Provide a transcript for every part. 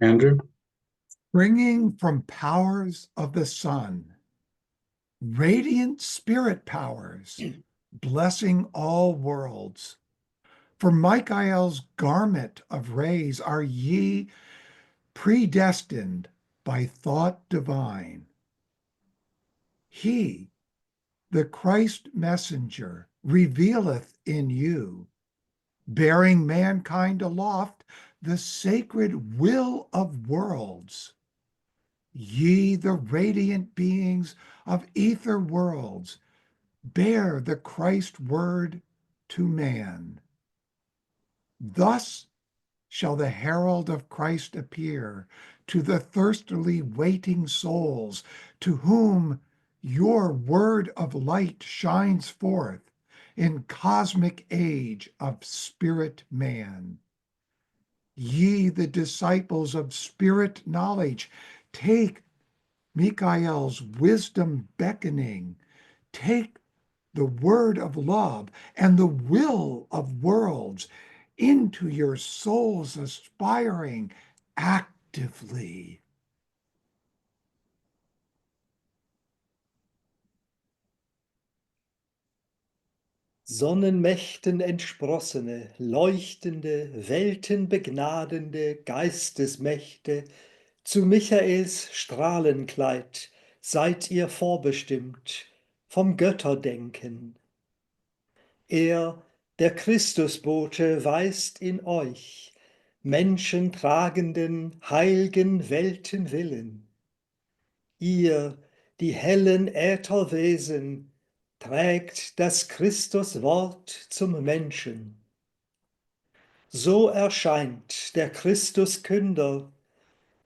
Andrew? Springing from powers of the sun, radiant spirit powers, blessing all worlds. For Michael's garment of rays are ye predestined by thought divine. He, the Christ messenger, revealeth in you, bearing mankind aloft, the sacred will of worlds. Ye, the radiant beings of ether worlds, bear the Christ word to man. Thus shall the herald of Christ appear to the thirstily waiting souls, to whom your word of light shines forth in cosmic age of spirit man. Ye, the disciples of spirit knowledge, take Michael's wisdom beckoning, take the word of love and the will of worlds into your souls aspiring actively. Sonnenmächten entsprossene, leuchtende, weltenbegnadende Geistesmächte, zu Michaels Strahlenkleid seid ihr vorbestimmt vom Götterdenken. Er, der Christusbote, weist in euch menschentragenden, heilgen Weltenwillen. Ihr, die hellen Ätherwesen, trägt das Christuswort zum Menschen. So erscheint der Christuskünder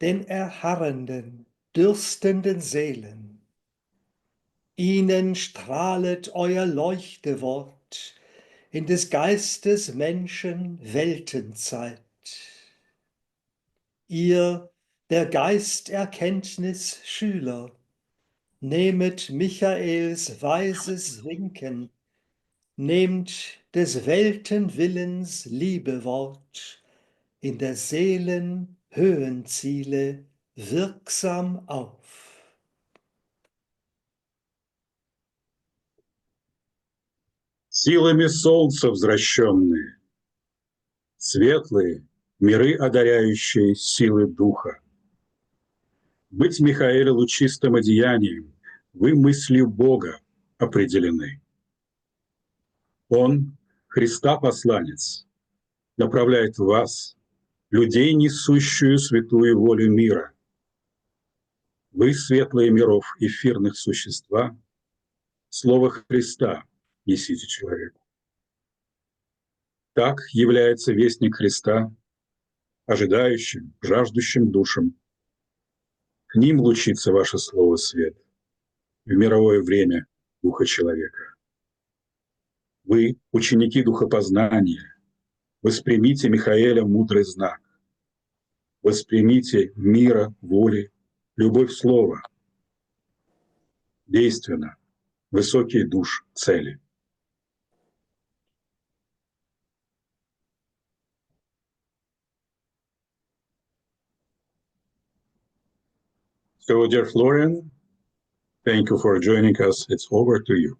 den erharrenden, dürstenden Seelen. Ihnen strahlet euer Leuchtewort in des Geistes Menschen Weltenzeit. Ihr, der Geisterkenntnis Schüler, nehmet Michaels weises Winken, nehmt des Weltenwillens Liebewort in der Seelen Höhenziele wirksam auf. Силами солнца возвращенные, светлые, миры одаряющие силы духа. Быть Михаэля лучистым одеянием, вы мыслью Бога определены. Он, Христа посланец, направляет вас, людей, несущую святую волю мира. Вы, светлые миров эфирных существа, слово Христа несите человеку. Так является вестник Христа ожидающим, жаждущим душам. К ним лучится ваше слово свет в мировое время духа человека. Вы, ученики духопознания, воспримите Михаэля мудрый знак. Воспримите мира, воли, любовь слова. Действенно, высокий душ цели. So, dear Florian, thank you for joining us. It's over to you.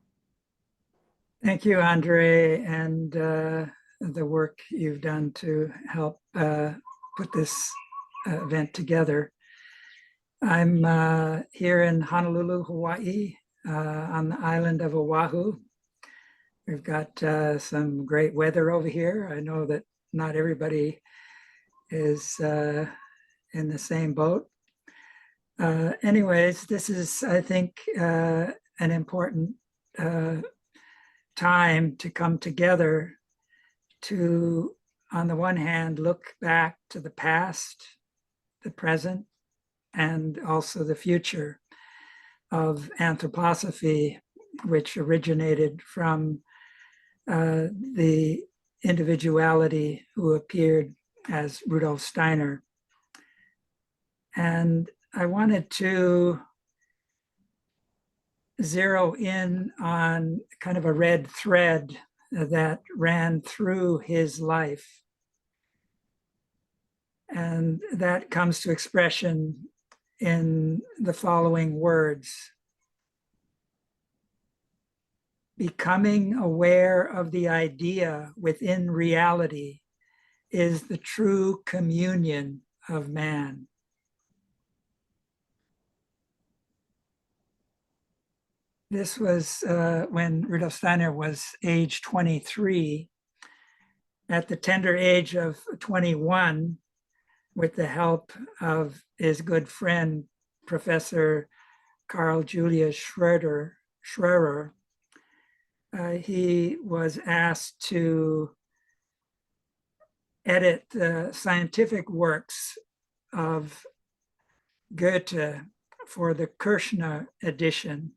Thank you, Andre, and the work you've done to help put this event together. I'm here in Honolulu, Hawaii, on the island of Oahu. We've got some great weather over here. I know that not everybody is in the same boat. Anyways, this is, I think, an important time to come together to, on the one hand, look back to the past, the present, and also the future of anthroposophy, which originated from the individuality who appeared as Rudolf Steiner. And I wanted to zero in on kind of a red thread that ran through his life. And that comes to expression in the following words. Becoming aware of the idea within reality is the true communion of man. This was when Rudolf Steiner was age 23. At the tender age of 21, with the help of his good friend, Professor Carl Julius Schroeder, he was asked to edit the scientific works of Goethe for the Kirchner edition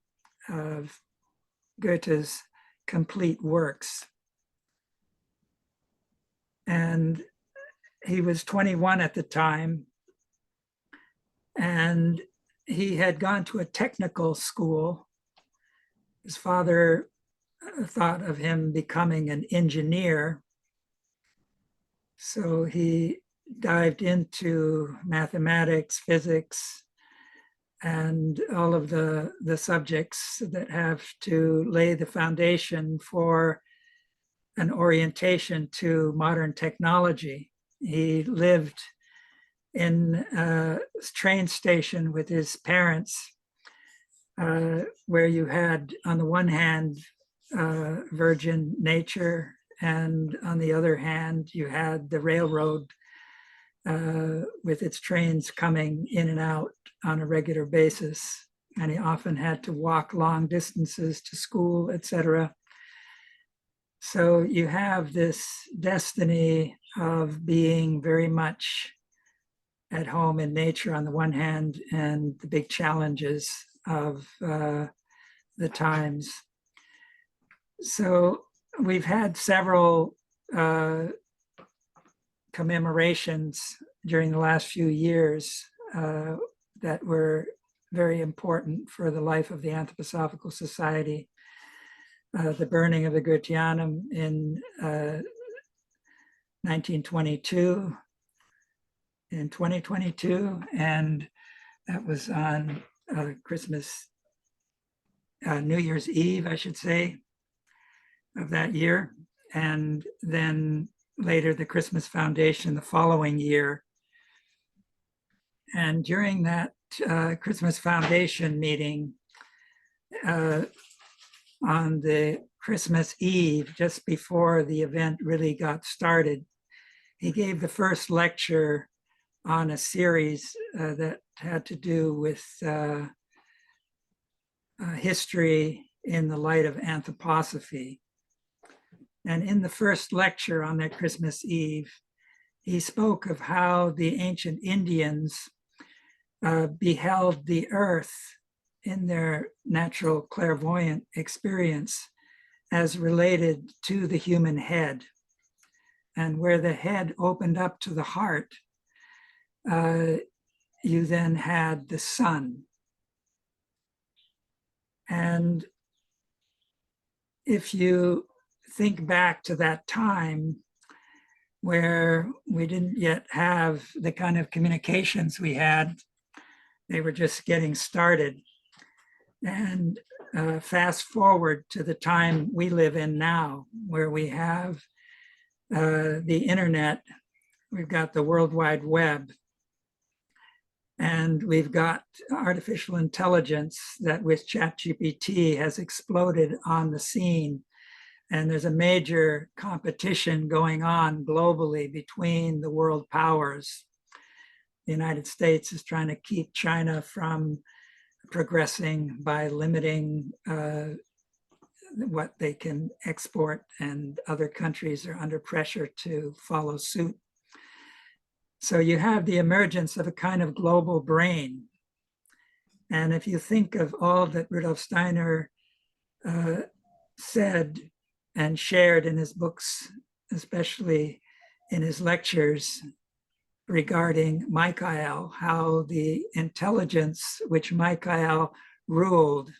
of Goethe's complete works. And he was 21 at the time, and he had gone to a technical school. His father thought of him becoming an engineer, so he dived into mathematics, physics, and all of the subjects that have to lay the foundation for an orientation to modern technology. He lived in a train station with his parents, where you had, on the one hand, virgin nature, and on the other hand, you had the railroad with its trains coming in and out on a regular basis. And he often had to walk long distances to school, etc. So you have this destiny of being very much at home in nature on the one hand, and the big challenges of the times. So we've had several commemorations during the last few years that were very important for the life of the Anthroposophical Society. The burning of the Goetheanum in 1922, in 2022, and that was on Christmas, New Year's Eve, I should say, of that year. And then later the Christmas Foundation the following year. And during that Christmas Foundation meeting, on the Christmas Eve, just before the event really got started, he gave the first lecture on a series that had to do with history in the light of anthroposophy. And in the first lecture on that Christmas Eve, he spoke of how the ancient Indians beheld the earth in their natural clairvoyant experience as related to the human head. And where the head opened up to the heart, you then had the sun. And if you think back to that time where we didn't yet have the kind of communications we had, they were just getting started. And fast forward to the time we live in now, where we have the internet, we've got the World Wide Web, and we've got artificial intelligence that with ChatGPT has exploded on the scene. And there's a major competition going on globally between the world powers. The United States is trying to keep China from progressing by limiting what they can export, and other countries are under pressure to follow suit. So you have the emergence of a kind of global brain. And if you think of all that Rudolf Steiner said and shared in his books, especially in his lectures regarding Michael, how the intelligence which Michael ruled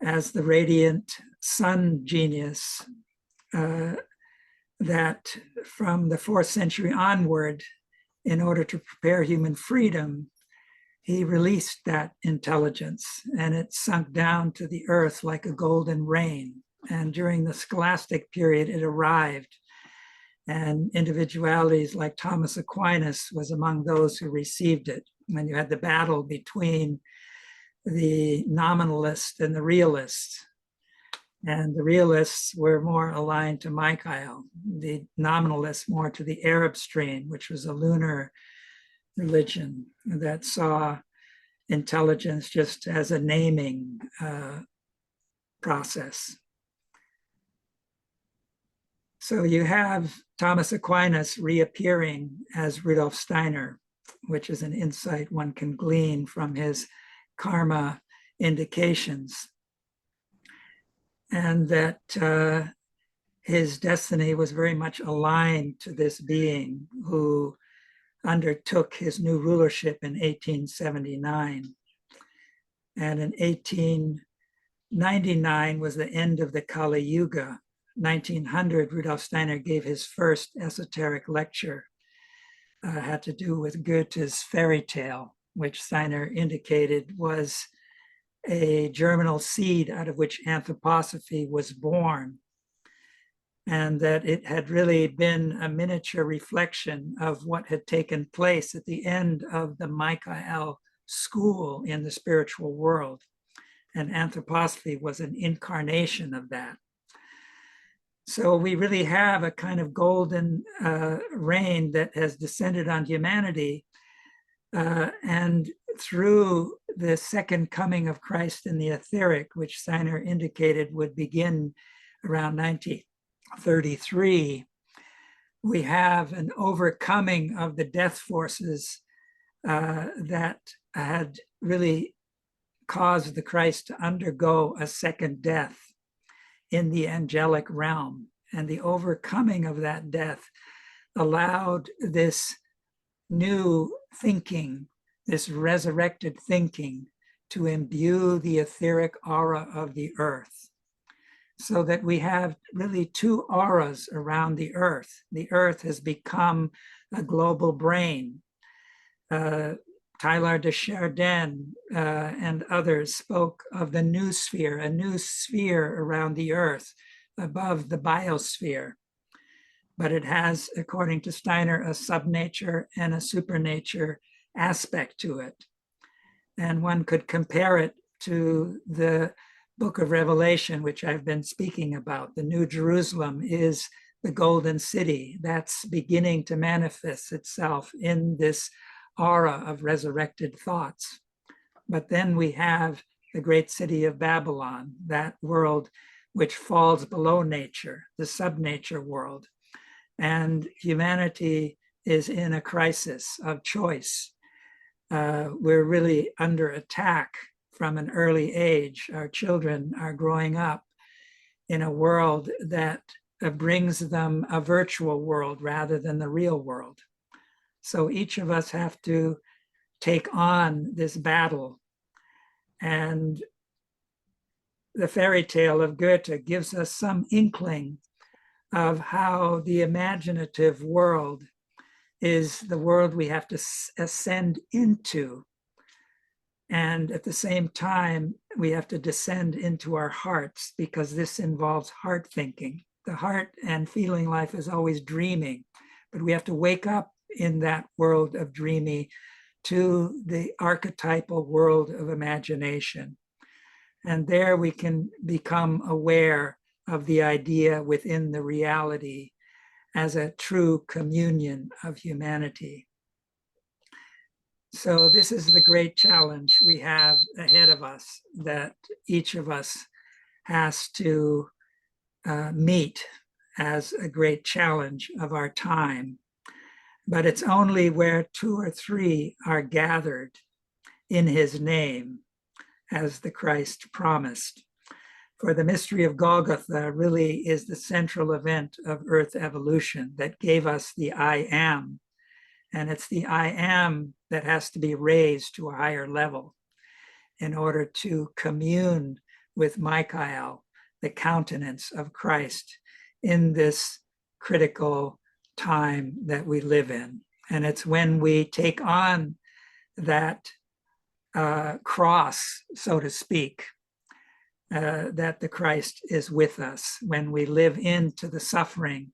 as the radiant sun genius, that from the 4th century onward, in order to prepare human freedom, he released that intelligence, and it sunk down to the earth like a golden rain. And during the scholastic period, it arrived. And individualities like Thomas Aquinas was among those who received it. When you had the battle between the nominalists and the realists. And the realists were more aligned to Michael, the nominalists more to the Arab stream, which was a lunar religion that saw intelligence just as a naming process. So you have Thomas Aquinas reappearing as Rudolf Steiner, which is an insight one can glean from his karma indications. And that his destiny was very much aligned to this being who undertook his new rulership in 1879. And in 1899 was the end of the Kali Yuga. 1900, Rudolf Steiner gave his first esoteric lecture, had to do with Goethe's fairy tale, which Steiner indicated was a germinal seed out of which anthroposophy was born, and that it had really been a miniature reflection of what had taken place at the end of the Michael school in the spiritual world. And anthroposophy was an incarnation of that. So we really have a kind of golden rain that has descended on humanity, and through the second coming of Christ in the etheric, which Steiner indicated would begin around 1933, we have an overcoming of the death forces that had really caused the Christ to undergo a second death in the angelic realm. And the overcoming of that death allowed this new thinking, this resurrected thinking, to imbue the etheric aura of the earth, so that we have really two auras around the earth. The earth has become a global brain. Tyler de Chardin and others spoke of the new sphere, a new sphere around the earth above the biosphere. But it has, according to Steiner, a subnature and a supernature aspect to it. And one could compare it to the book of Revelation, which I've been speaking about. The New Jerusalem is the golden city that's beginning to manifest itself in this aura of resurrected thoughts. But then we have the great city of Babylon, that world which falls below nature, the subnature world. And humanity is in a crisis of choice. We're really under attack from an early age. Our children are growing up in a world that brings them a virtual world rather than the real world. So each of us have to take on this battle. And the fairy tale of Goethe gives us some inkling of how the imaginative world is the world we have to ascend into. And at the same time, we have to descend into our hearts, because this involves heart thinking. The heart and feeling life is always dreaming, but we have to wake up in that world of dreamy to the archetypal world of imagination. And there we can become aware of the idea within the reality as a true communion of humanity. So this is the great challenge we have ahead of us, that each of us has to meet as a great challenge of our time. But it's only where two or three are gathered in his name, as the Christ promised. For the mystery of Golgotha really is the central event of Earth evolution that gave us the I am. And it's the I am that has to be raised to a higher level in order to commune with Michael, the countenance of Christ, in this critical time that we live in. And it's when we take on that cross, so to speak, that the Christ is with us, when we live into the suffering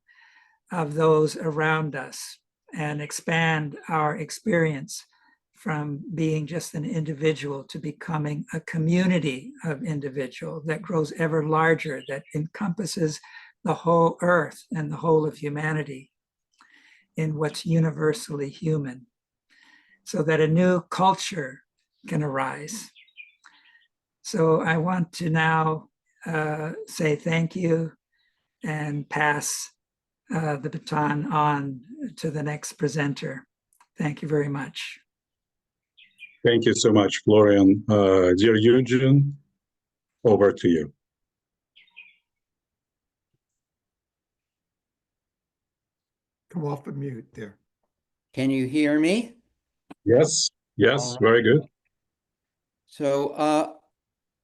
of those around us and expand our experience from being just an individual to becoming a community of individuals that grows ever larger, that encompasses the whole earth and the whole of humanity in what's universally human, so that a new culture can arise. So I want to now say thank you and pass the baton on to the next presenter. Thank you very much. Thank you so much, Florian. Dear Eugene, over to you. Come off of mute there. Can you hear me? Yes, yes, very good. So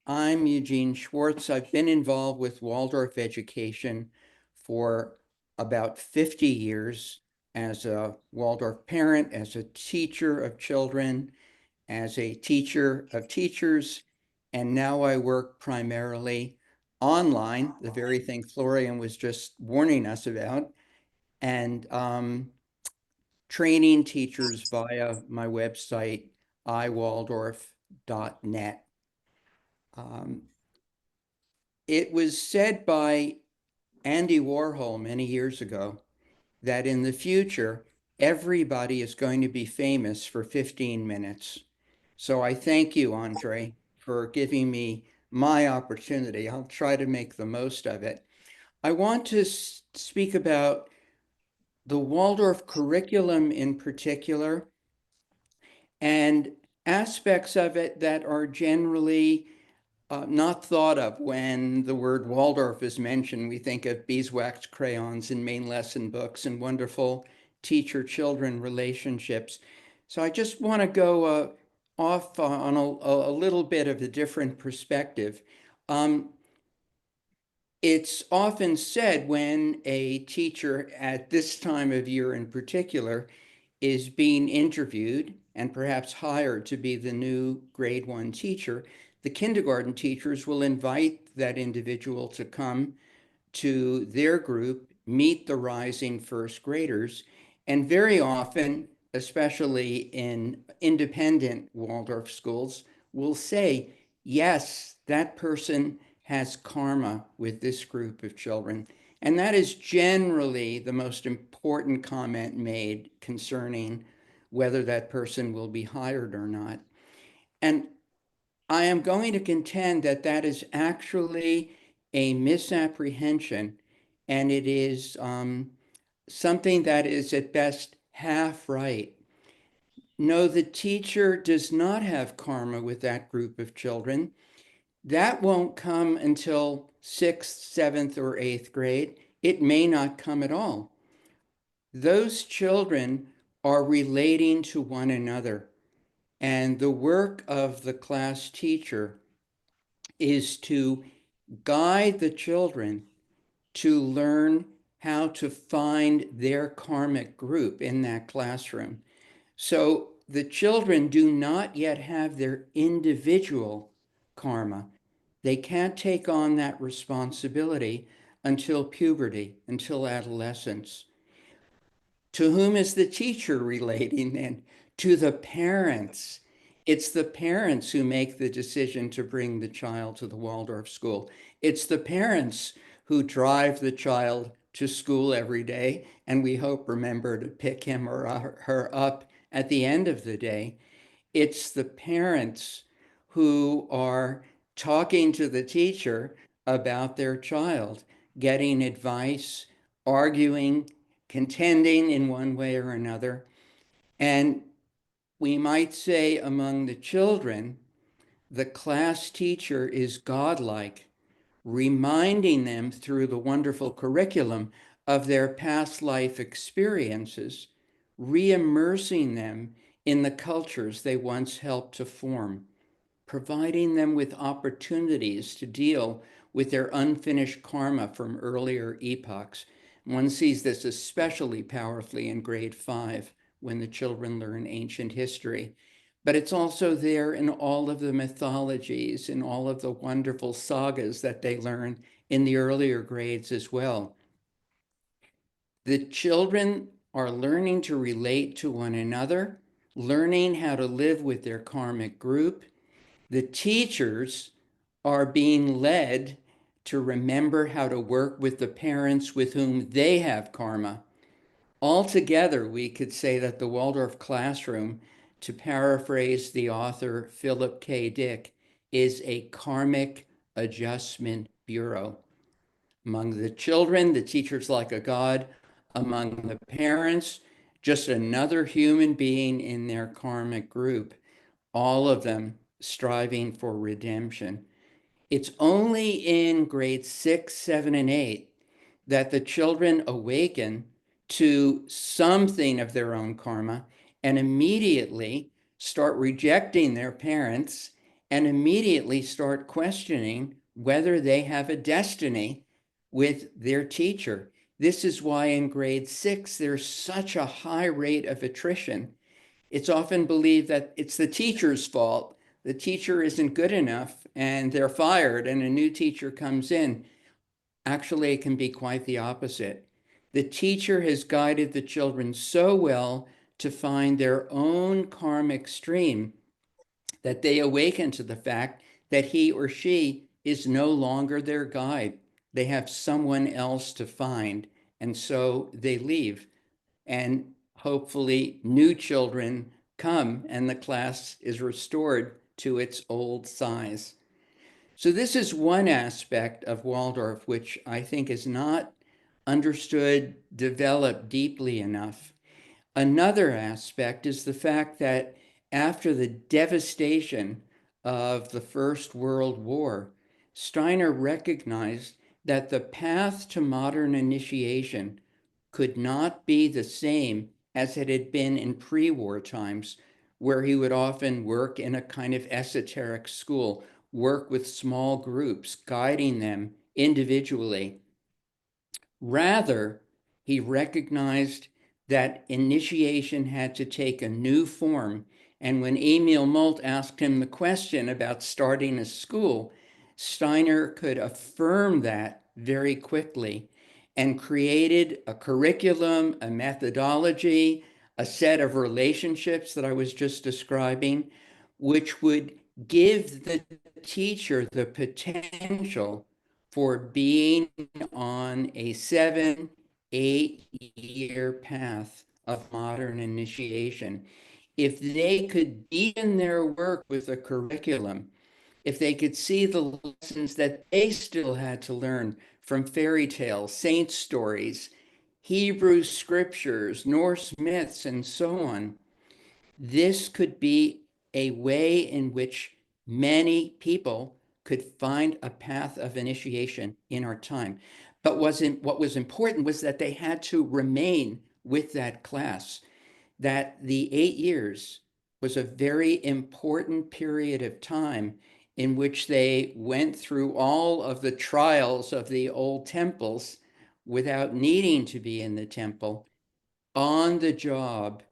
I'm Eugene Schwartz. I've been involved with Waldorf education for about 50 years as a Waldorf parent, as a teacher of children, as a teacher of teachers, and now I work primarily online, the very thing Florian was just warning us about, and training teachers via my website, iwaldorf.net. It was said by Andy Warhol many years ago that in the future, everybody is going to be famous for 15 minutes. So I thank you, Andre, for giving me my opportunity. I'll try to make the most of it. I want to speak about the Waldorf curriculum in particular, and aspects of it that are generally not thought of when the word Waldorf is mentioned. We think of beeswax crayons and main lesson books and wonderful teacher-children relationships. So I just want to go off on a little bit of a different perspective. It's often said when a teacher at this time of year in particular is being interviewed and perhaps hired to be the new grade 1 teacher, the kindergarten teachers will invite that individual to come to their group, meet the rising first graders, and very often, especially in independent Waldorf schools, will say, yes, that person has karma with this group of children. And that is generally the most important comment made concerning whether that person will be hired or not. And I am going to contend that that is actually a misapprehension, and it is something that is at best half right. No, the teacher does not have karma with that group of children. That won't come until 6th, 7th, or 8th grade. It may not come at all. Those children are relating to one another. And the work of the class teacher is to guide the children to learn how to find their karmic group in that classroom. So the children do not yet have their individual karma. They can't take on that responsibility until puberty, until adolescence. To whom is the teacher relating then? To the parents. It's the parents who make the decision to bring the child to the Waldorf school. It's the parents who drive the child to school every day, and we hope remember to pick him or her up at the end of the day. It's the parents who are talking to the teacher about their child, getting advice, arguing, contending in one way or another. And we might say among the children, the class teacher is godlike, reminding them through the wonderful curriculum of their past life experiences, re-immersing them in the cultures they once helped to form, providing them with opportunities to deal with their unfinished karma from earlier epochs. One sees this especially powerfully in grade 5 when the children learn ancient history. But it's also there in all of the mythologies, in all of the wonderful sagas that they learn in the earlier grades as well. The children are learning to relate to one another, learning how to live with their karmic group. The teachers are being led to remember how to work with the parents with whom they have karma. Altogether, we could say that the Waldorf classroom, to paraphrase the author Philip K. Dick, is a karmic adjustment bureau. Among the children, the teacher's like a god. Among the parents, just another human being in their karmic group, all of them striving for redemption. It's only in grades 6, 7, and 8 that the children awaken to something of their own karma and immediately start rejecting their parents and immediately start questioning whether they have a destiny with their teacher. This is why in grade 6, there's such a high rate of attrition. It's often believed that it's the teacher's fault. The teacher isn't good enough and they're fired and a new teacher comes in. Actually, it can be quite the opposite. The teacher has guided the children so well to find their own karmic stream that they awaken to the fact that he or she is no longer their guide. They have someone else to find, and so they leave. And hopefully new children come and the class is restored to its old size. So this is one aspect of Waldorf, which I think is not understood, developed deeply enough. Another aspect is the fact that after the devastation of the First World War, Steiner recognized that the path to modern initiation could not be the same as it had been in pre-war times, where he would often work in a kind of esoteric school, work with small groups, guiding them individually. Rather, he recognized that initiation had to take a new form. And when Emil Molt asked him the question about starting a school, Steiner could affirm that very quickly and created a curriculum, a methodology, a set of relationships that I was just describing, which would give the teacher the potential for being on a 7, 8-year path of modern initiation. If they could deepen their work with a curriculum, if they could see the lessons that they still had to learn from fairy tales, saint stories, Hebrew scriptures, Norse myths, and so on, this could be a way in which many people could find a path of initiation in our time. But what was important was that they had to remain with that class, that the 8 years was a very important period of time in which they went through all of the trials of the old temples without needing to be in the temple. On the job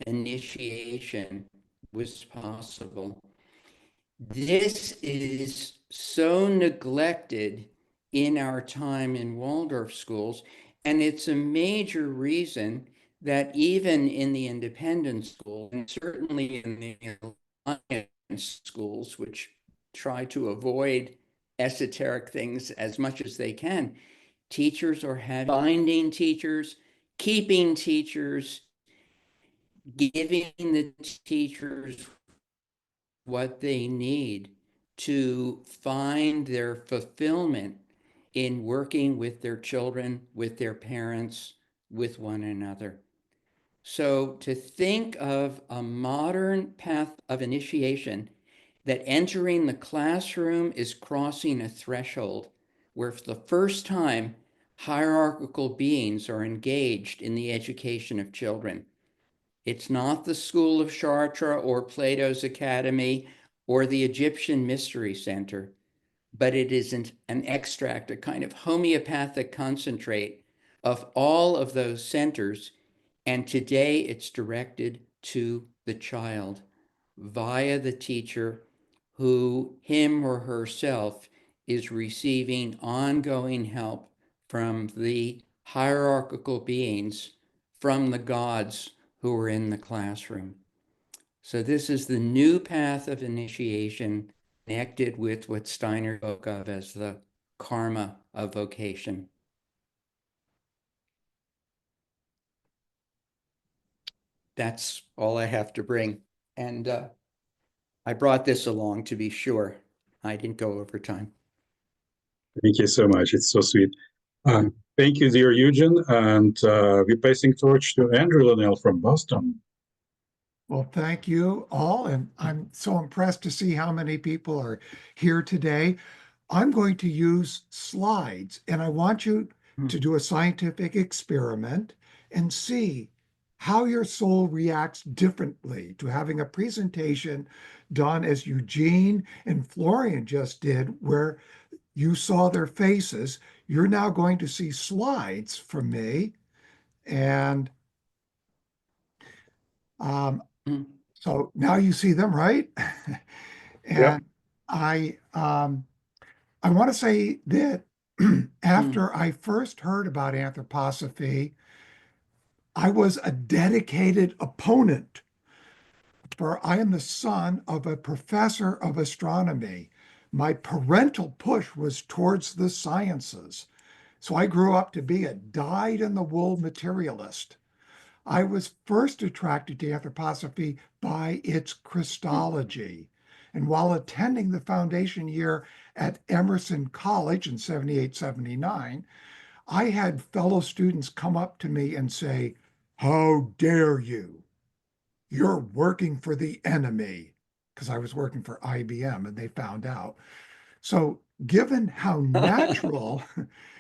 initiation was possible. This is so neglected in our time in Waldorf schools, and it's a major reason that even in the independent schools, and certainly in the alliance schools, which try to avoid esoteric things as much as they can, teachers are finding teachers, keeping teachers, giving the teachers what they need to find their fulfillment in working with their children, with their parents, with one another. So to think of a modern path of initiation, that entering the classroom is crossing a threshold where for the first time, hierarchical beings are engaged in the education of children. It's not the school of Chartres or Plato's Academy or the Egyptian Mystery Center, but it is an extract, a kind of homeopathic concentrate of all of those centers. And today it's directed to the child via the teacher who, him or herself, is receiving ongoing help from the hierarchical beings, from the gods who are in the classroom. So this is the new path of initiation connected with what Steiner spoke of as the karma of vocation. That's all I have to bring. And I brought this along to be sure. I didn't go over time. Thank you so much. It's so sweet. Thank you, dear Eugene. And we're passing torch to Andrew Linnell from Boston. Well, thank you all. And I'm so impressed to see how many people are here today. I'm going to use slides, and I want you to do a scientific experiment and see how your soul reacts differently to having a presentation done as Eugene and Florian just did, where you saw their faces. You're now going to see slides from me. And so now you see them, right? And I want to say that after I first heard about anthroposophy, I was a dedicated opponent, for I am the son of a professor of astronomy. My parental push was towards the sciences. So I grew up to be a dyed-in-the-wool materialist. I was first attracted to anthroposophy by its Christology. And while attending the foundation year at Emerson College in 78, 79, I had fellow students come up to me and say, "How dare you? You're working for the enemy," because I was working for IBM and they found out. So given how natural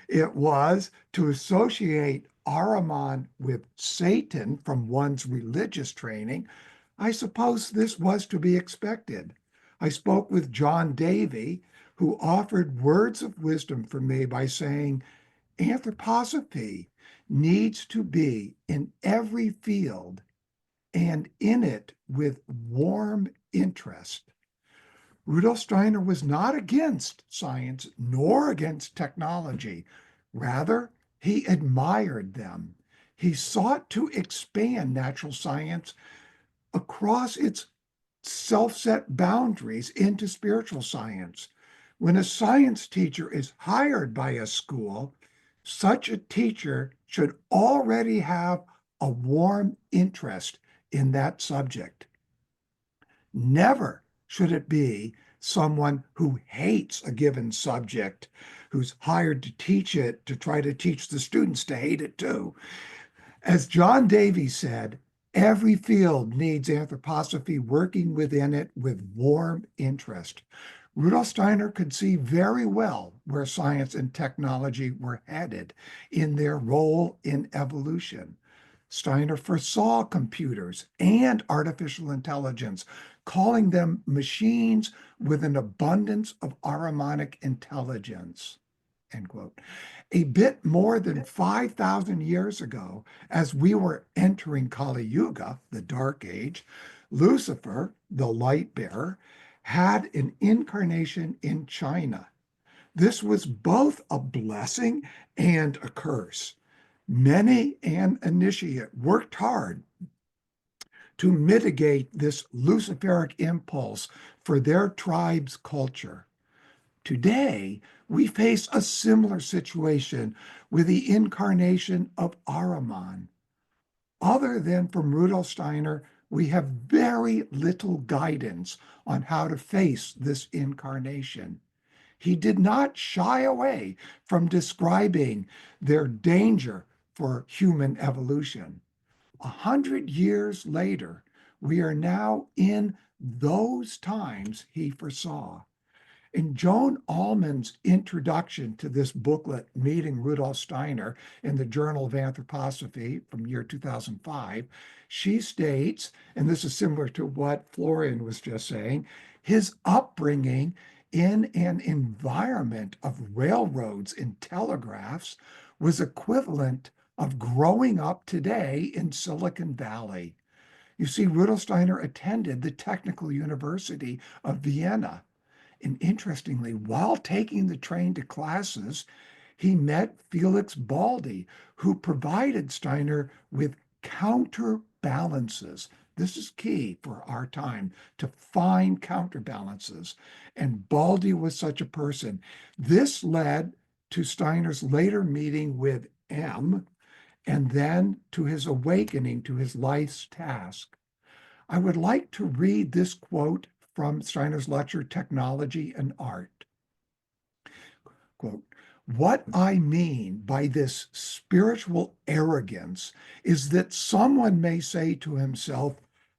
it was to associate Ahriman with Satan from one's religious training, I suppose this was to be expected. I spoke with John Davy, who offered words of wisdom for me by saying, anthroposophy needs to be in every field and in it with warm interest. Rudolf Steiner was not against science nor against technology. Rather, he admired them. He sought to expand natural science across its self-set boundaries into spiritual science. When a science teacher is hired by a school, such a teacher should already have a warm interest in that subject. Never should it be someone who hates a given subject, who's hired to teach it, to try to teach the students to hate it too. As John Davies said, every field needs anthroposophy working within it with warm interest. Rudolf Steiner could see very well where science and technology were headed in their role in evolution. Steiner foresaw computers and artificial intelligence, calling them machines with an abundance of Ahrimanic intelligence, end quote. A bit more than 5,000 years ago, as we were entering Kali Yuga, the Dark Age, Lucifer, the light bearer, had an incarnation in China. This was both a blessing and a curse. Many an initiate worked hard to mitigate this Luciferic impulse for their tribe's culture. Today, we face a similar situation with the incarnation of Ahriman. Other than from Rudolf Steiner, we have very little guidance on how to face this incarnation. He did not shy away from describing their danger for human evolution. 100 years later, we are now in those times he foresaw. In Joan Allman's introduction to this booklet, Meeting Rudolf Steiner, in the Journal of Anthroposophy from year 2005, she states, and this is similar to what Florian was just saying, his upbringing in an environment of railroads and telegraphs was equivalent of growing up today in Silicon Valley. You see, Rudolf Steiner attended the Technical University of Vienna. And interestingly, while taking the train to classes, he met Felix Baldi, who provided Steiner with counterbalances. This is key for our time, to find counterbalances. And Baldi was such a person. This led to Steiner's later meeting with M, and then to his awakening to his life's task. I would like to read this quote from Steiner's lecture, Technology and Art. Quote, "What I mean by this spiritual arrogance is that someone may say to himself,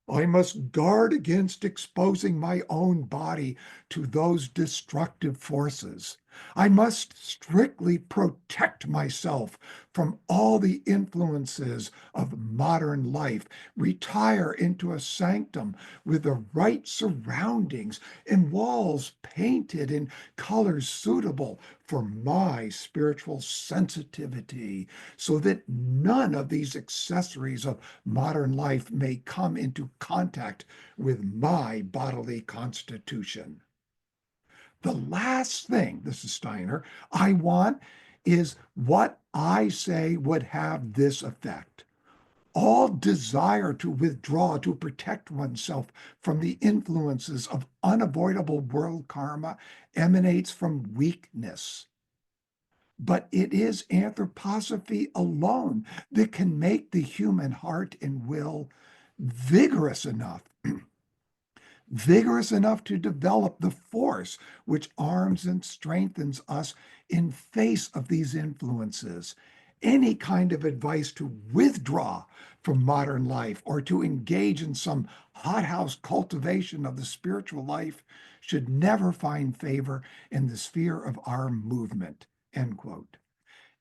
I must guard against exposing my own body to those destructive forces. I must strictly protect myself from all the influences of modern life, retire into a sanctum with the right surroundings and walls painted in colors suitable for my spiritual sensitivity, so that none of these accessories of modern life may come into contact with my bodily constitution. The last thing," this is Steiner, "I want is what I say would have this effect. All desire to withdraw to protect oneself from the influences of unavoidable world karma emanates from weakness. But it is anthroposophy alone that can make the human heart and will vigorous enough to develop the force which arms and strengthens us in face of these influences. Any kind of advice to withdraw from modern life or to engage in some hothouse cultivation of the spiritual life should never find favor in the sphere of our movement." End quote.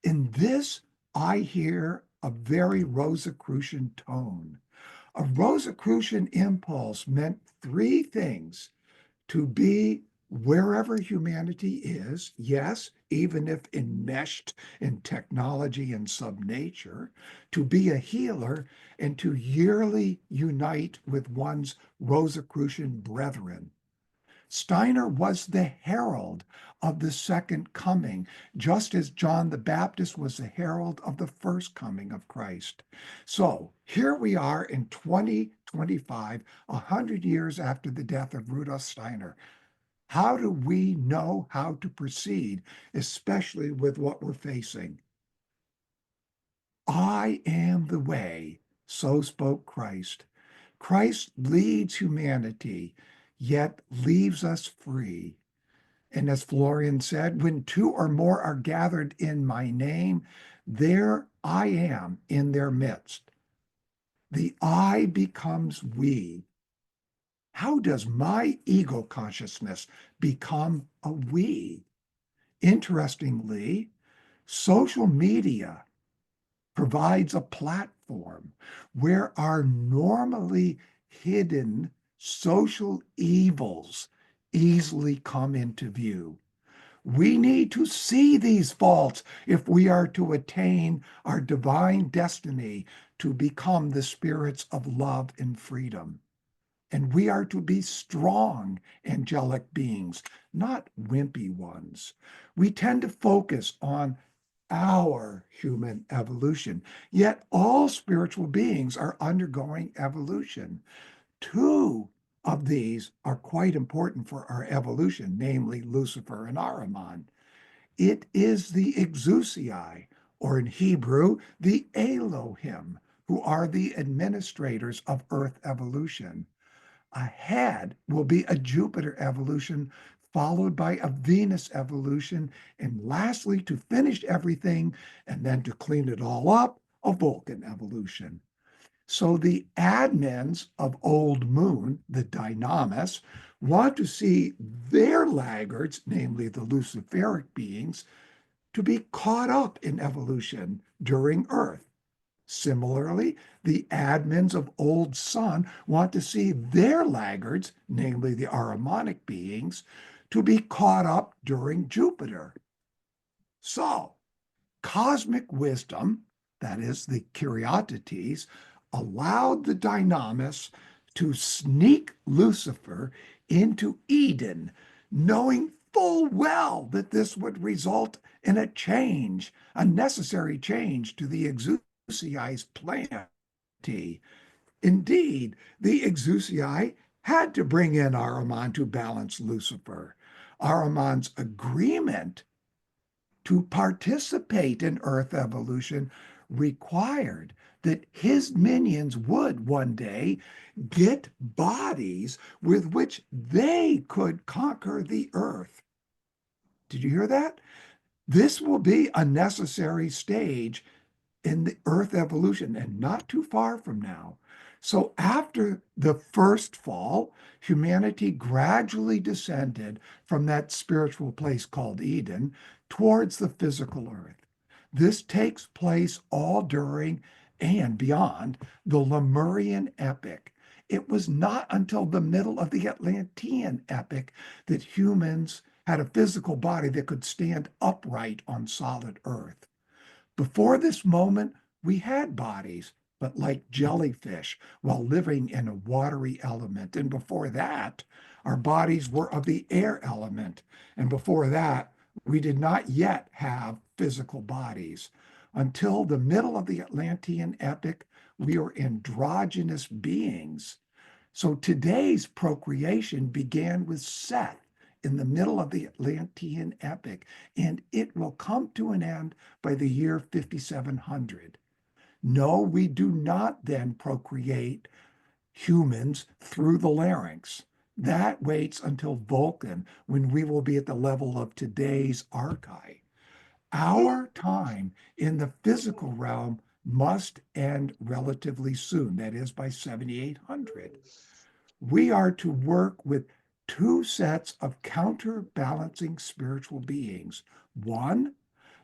In this, I hear a very Rosicrucian tone. A Rosicrucian impulse meant three things: to be wherever humanity is, yes, even if enmeshed in technology and subnature, to be a healer, and to yearly unite with one's Rosicrucian brethren. Steiner was the herald of the second coming, just as John the Baptist was the herald of the first coming of Christ. So here we are in 2025, 100 years after the death of Rudolf Steiner. How do we know how to proceed, especially with what we're facing? I am the way, so spoke Christ. Christ leads humanity, yet leaves us free. And as Florian said, when two or more are gathered in my name, there I am in their midst. The I becomes we. How does my ego consciousness become a we? Interestingly, social media provides a platform where our normally hidden social evils easily come into view. We need to see these faults if we are to attain our divine destiny to become the spirits of love and freedom. And we are to be strong angelic beings, not wimpy ones. We tend to focus on our human evolution, yet all spiritual beings are undergoing evolution. Two of these are quite important for our evolution, namely Lucifer and Ahriman. It is the exousiai, or in Hebrew, the Elohim, who are the administrators of Earth evolution. Ahead will be a Jupiter evolution, followed by a Venus evolution, and lastly, to finish everything and then to clean it all up, a Vulcan evolution. So the admins of Old Moon, the dynamis, want to see their laggards, namely the Luciferic beings, to be caught up in evolution during Earth. Similarly, the admins of Old Sun want to see their laggards, namely the Ahrimanic beings, to be caught up during Jupiter. So, cosmic wisdom, that is, the Curiatites, allowed the dynamis to sneak Lucifer into Eden, knowing full well that this would result in a change, a necessary change to the exousiai's plan. Indeed, the exousiai had to bring in Ahriman to balance Lucifer. Ahriman's agreement to participate in Earth evolution required that his minions would one day get bodies with which they could conquer the Earth. Did you hear that? This will be a necessary stage in the Earth evolution and not too far from now. So after the first fall, humanity gradually descended from that spiritual place called Eden towards the physical Earth. This takes place all during and beyond the Lemurian epic. It was not until the middle of the Atlantean epic that humans had a physical body that could stand upright on solid Earth. Before this moment, we had bodies, but like jellyfish, while living in a watery element. And before that, our bodies were of the air element. And before that, we did not yet have physical bodies. Until the middle of the Atlantean epic, we were androgynous beings. So today's procreation began with Seth in the middle of the Atlantean epic, and it will come to an end by the year 5700. No, we do not then procreate humans through the larynx. That waits until Vulcan, when we will be at the level of today's archae. Our time in the physical realm must end relatively soon, that is by 7800. We are to work with two sets of counterbalancing spiritual beings. One,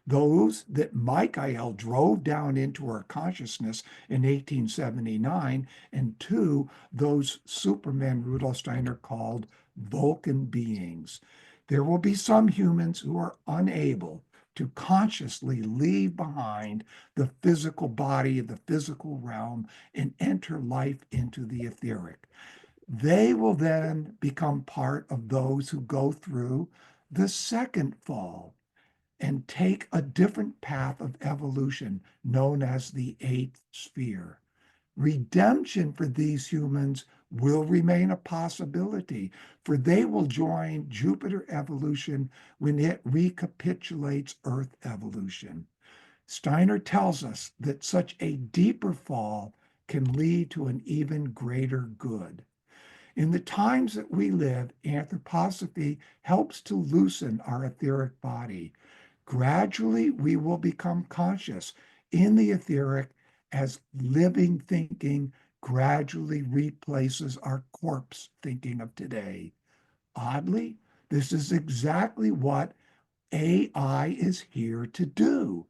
those that Michael drove down into our consciousness in 1879, and two, those Supermen Rudolf Steiner called Vulcan beings. There will be some humans who are unable to consciously leave behind the physical body, the physical realm, and enter life into the etheric. They will then become part of those who go through the second fall and take a different path of evolution known as the eighth sphere. Redemption for these humans will remain a possibility, for they will join Jupiter evolution when it recapitulates Earth evolution. Steiner tells us that such a deeper fall can lead to an even greater good. In the times that we live, anthroposophy helps to loosen our etheric body. Gradually, we will become conscious in the etheric as living thinking gradually replaces our corpse thinking of today. Oddly, this is exactly what AI is here to do.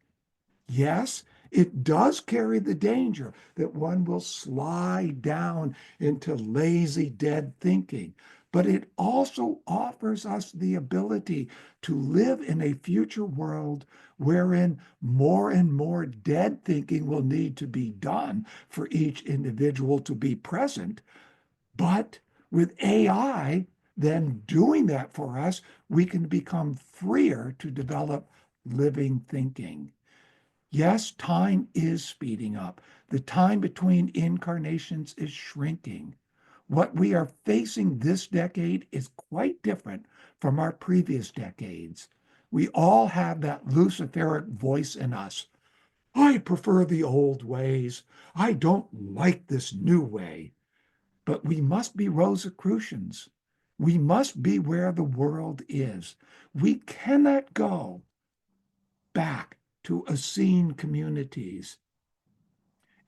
Yes, it does carry the danger that one will slide down into lazy, dead thinking, but it also offers us the ability to live in a future world wherein more and more dead thinking will need to be done for each individual to be present. But with AI then doing that for us, we can become freer to develop living thinking. Yes, time is speeding up. The time between incarnations is shrinking. What we are facing this decade is quite different from our previous decades. We all have that Luciferic voice in us. I prefer the old ways. I don't like this new way. But we must be Rosicrucians. We must be where the world is. We cannot go back to Essene communities.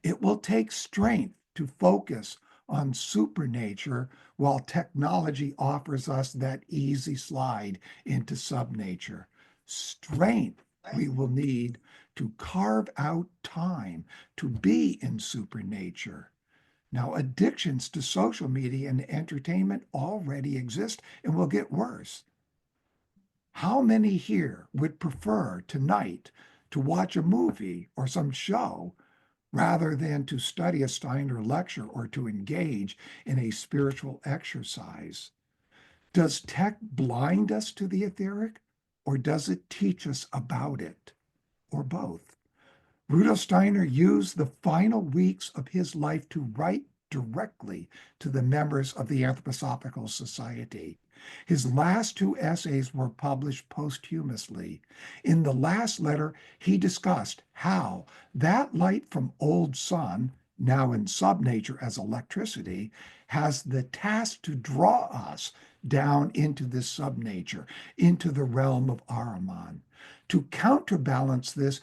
It will take strength to focus on supernature while technology offers us that easy slide into subnature. Strength we will need to carve out time to be in supernature. Now, addictions to social media and entertainment already exist and will get worse. How many here would prefer tonight to watch a movie or some show rather than to study a Steiner lecture or to engage in a spiritual exercise? Does tech blind us to the etheric, or does it teach us about it, or both? Rudolf Steiner used the final weeks of his life to write directly to the members of the Anthroposophical Society. His last two essays were published posthumously. In the last letter, he discussed how that light from old sun, now in subnature as electricity, has the task to draw us down into this subnature, into the realm of Ahriman. To counterbalance this,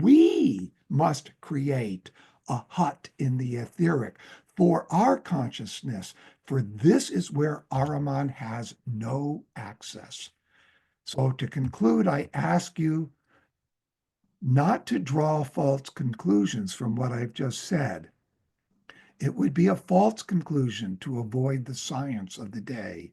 we must create a hut in the etheric for our consciousness, for this is where Ahriman has no access. So to conclude, I ask you not to draw false conclusions from what I've just said. It would be a false conclusion to avoid the science of the day.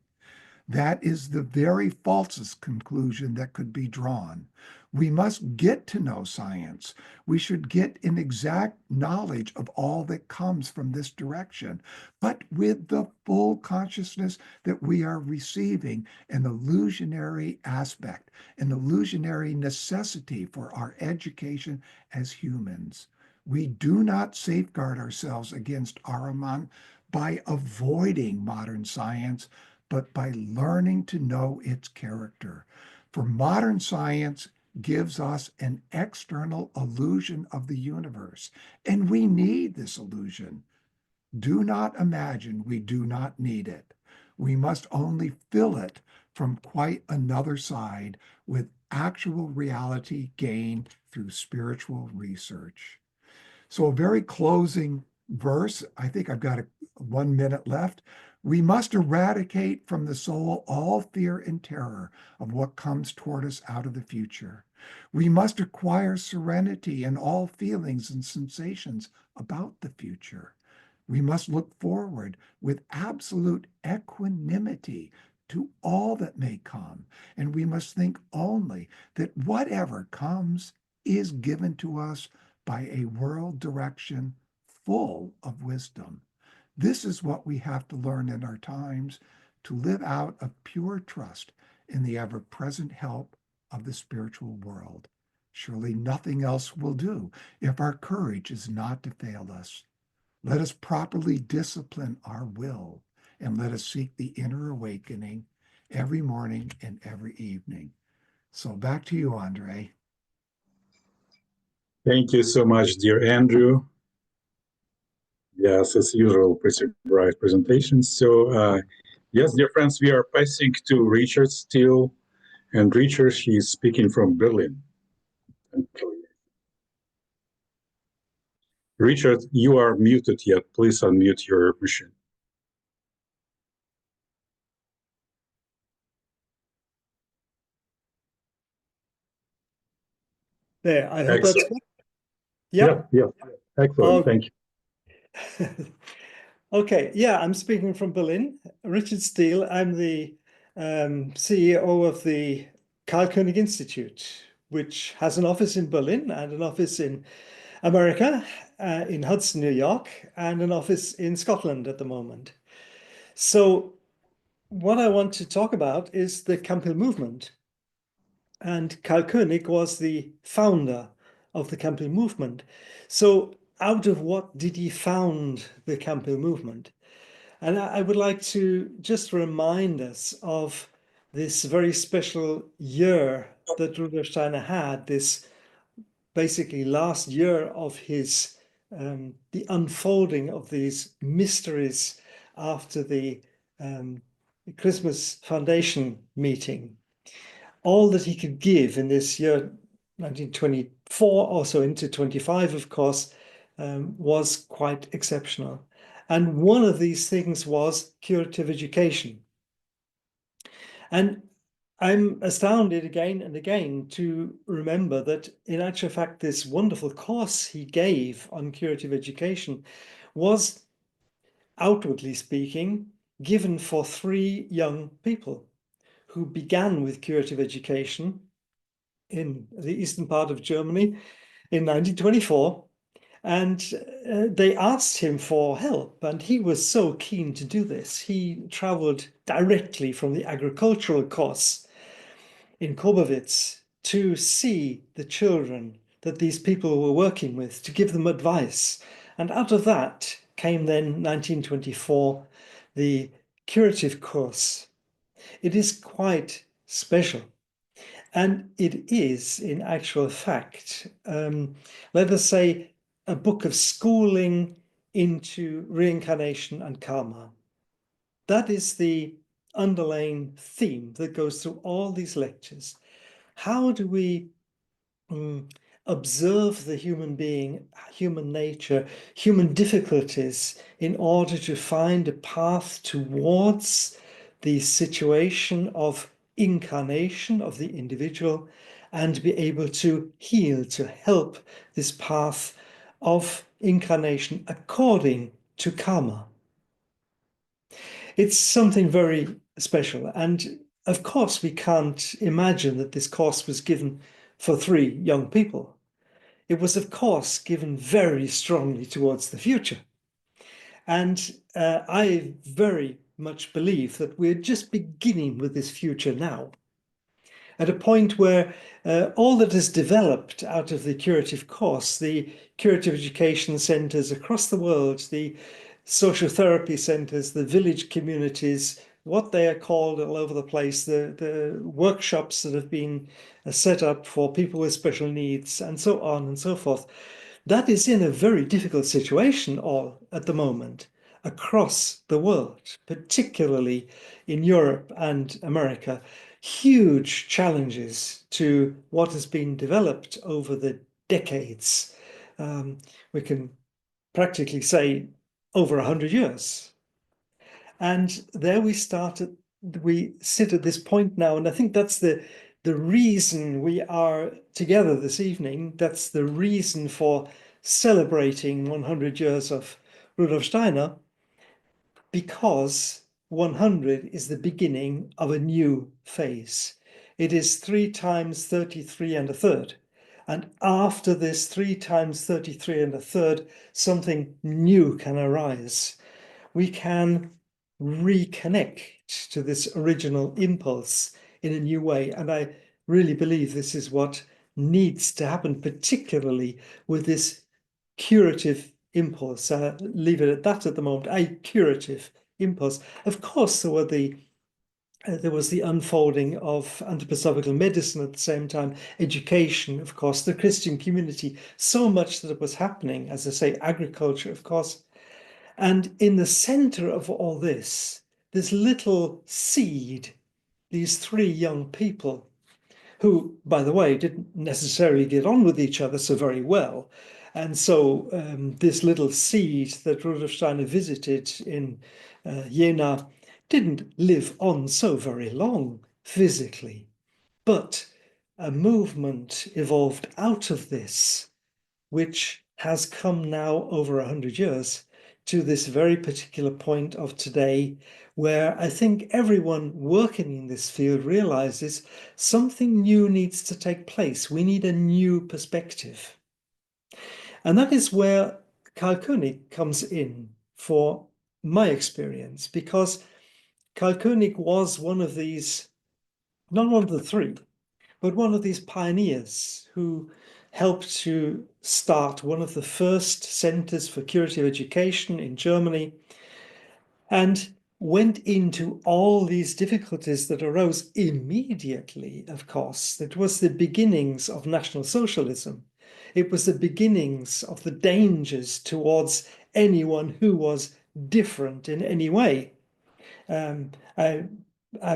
That is the very falsest conclusion that could be drawn. We must get to know science. We should get an exact knowledge of all that comes from this direction, but with the full consciousness that we are receiving an illusionary aspect, an illusionary necessity for our education as humans. We do not safeguard ourselves against Ahriman by avoiding modern science, but by learning to know its character. For modern science gives us an external illusion of the universe, and we need this illusion. Do not imagine we do not need it. We must only fill it from quite another side with actual reality gained through spiritual research. So a very closing verse, I think I've got 1 minute left. We must eradicate from the soul all fear and terror of what comes toward us out of the future. We must acquire serenity in all feelings and sensations about the future. We must look forward with absolute equanimity to all that may come, and we must think only that whatever comes is given to us by a world direction full of wisdom. This is what we have to learn in our times to live out of pure trust in the ever-present help of the spiritual world. Surely nothing else will do if our courage is not to fail us. Let us properly discipline our will, and let us seek the inner awakening every morning and every evening. So back to you, Andre. Thank you so much, dear Andrew. Yes, as usual, pretty bright presentation. So, yes, dear friends, we are passing to Richard Steele. And Richard, she's speaking from Berlin. Richard, you are muted yet. Please unmute your machine. There, I hope that's good. Yeah, excellent. Thank you. Okay, yeah, I'm speaking from Berlin. Richard Steele, I'm the CEO of the Carl Koenig Institute, which has an office in Berlin and an office in America, in Hudson, New York, and an office in Scotland at the moment. So what I want to talk about is the Camphill movement. And Carl Koenig was the founder of the Camphill movement. So out of what did he found the Camphill movement? And I would like to just remind us of this very special year that Rudolf Steiner had, this basically last year of his, the unfolding of these mysteries after the Christmas Foundation meeting. All that he could give in this year, 1924, also into 25, of course, was quite exceptional. And one of these things was curative education. And I'm astounded again and again to remember that in actual fact, this wonderful course he gave on curative education was, outwardly speaking, given for 3 young people who began with curative education in the eastern part of Germany in 1924. And they asked him for help, and he was so keen to do this. He traveled directly from the agricultural course in Kobowitz to see the children that these people were working with, to give them advice. And out of that came then 1924, the Curative course. It is quite special. And it is, in actual fact, let us say, a book of schooling into reincarnation and karma. That is the underlying theme that goes through all these lectures. How do we observe the human being, human nature, human difficulties in order to find a path towards the situation of incarnation of the individual and be able to heal, to help this path of incarnation according to karma. It's something very special. And of course, we can't imagine that this course was given for 3 young people. It was, of course, given very strongly towards the future. And I very much believe that we're just beginning with this future now, at a point where all that is developed out of the curative course, the curative education centers across the world, the social therapy centers, the village communities, what they are called all over the place, the workshops that have been set up for people with special needs, and so on and so forth. That is in a very difficult situation all at the moment across the world, particularly in Europe and America. Huge challenges to what has been developed over the decades. We can practically say over 100 years. And there we sit at this point now, and I think that's the reason we are together this evening. That's the reason for celebrating 100 years of Rudolf Steiner, because 100 is the beginning of a new phase. It is 3 times 33 and a third. And after this 3 times 33 and a third, something new can arise. We can reconnect to this original impulse in a new way. And I really believe this is what needs to happen, particularly with this curative impulse. Leave it at that at the moment, a curative impulse. Of course, there was the unfolding of anthroposophical medicine at the same time, education, of course, the Christian community, so much that was happening, as I say, agriculture, of course. And in the center of all this little seed, these 3 young people, who, by the way, didn't necessarily get on with each other so very well. And so this little seed that Rudolf Steiner visited in Jena didn't live on so very long physically. But a movement evolved out of this, which has come now over 100 years to this very particular point of today, where I think everyone working in this field realizes something new needs to take place. We need a new perspective. And that is where Karl Koenig comes in, for my experience, because Karl Koenig was one of these, not one of the 3, but one of these pioneers who helped to start one of the first centers for curative education in Germany, and went into all these difficulties that arose immediately, of course. It was the beginnings of National Socialism. It was the beginnings of the dangers towards anyone who was different in any way. I'm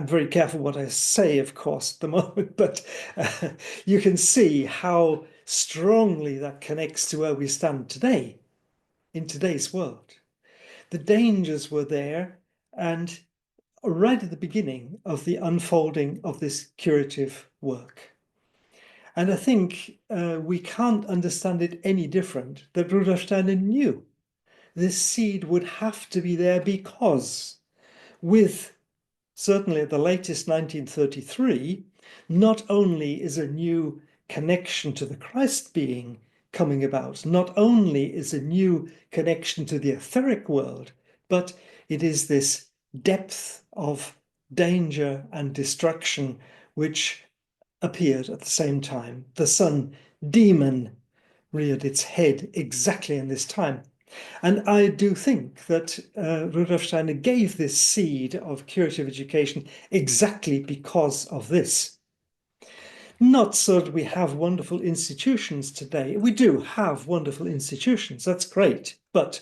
very careful what I say, of course, at the moment, but you can see how strongly that connects to where we stand today, in today's world. The dangers were there, and right at the beginning of the unfolding of this curative work. And I think we can't understand it any different that Rudolf Steiner knew this seed would have to be there, because with certainly at the latest 1933, not only is a new connection to the Christ being coming about. Not only is a new connection to the etheric world, but it is this depth of danger and destruction which appeared at the same time. The sun demon reared its head exactly in this time. And I do think that Rudolf Steiner gave this seed of curative education exactly because of this. Not so that we have wonderful institutions today. We do have wonderful institutions, that's great, but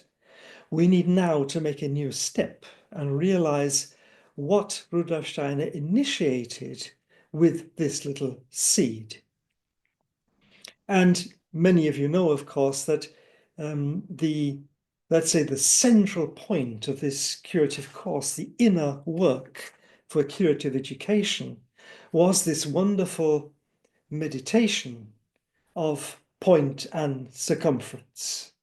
we need now to make a new step and realize what Rudolf Steiner initiated with this little seed. And many of you know, of course, that let's say the central point of this curative course, the inner work for curative education, was this wonderful meditation of point and circumference.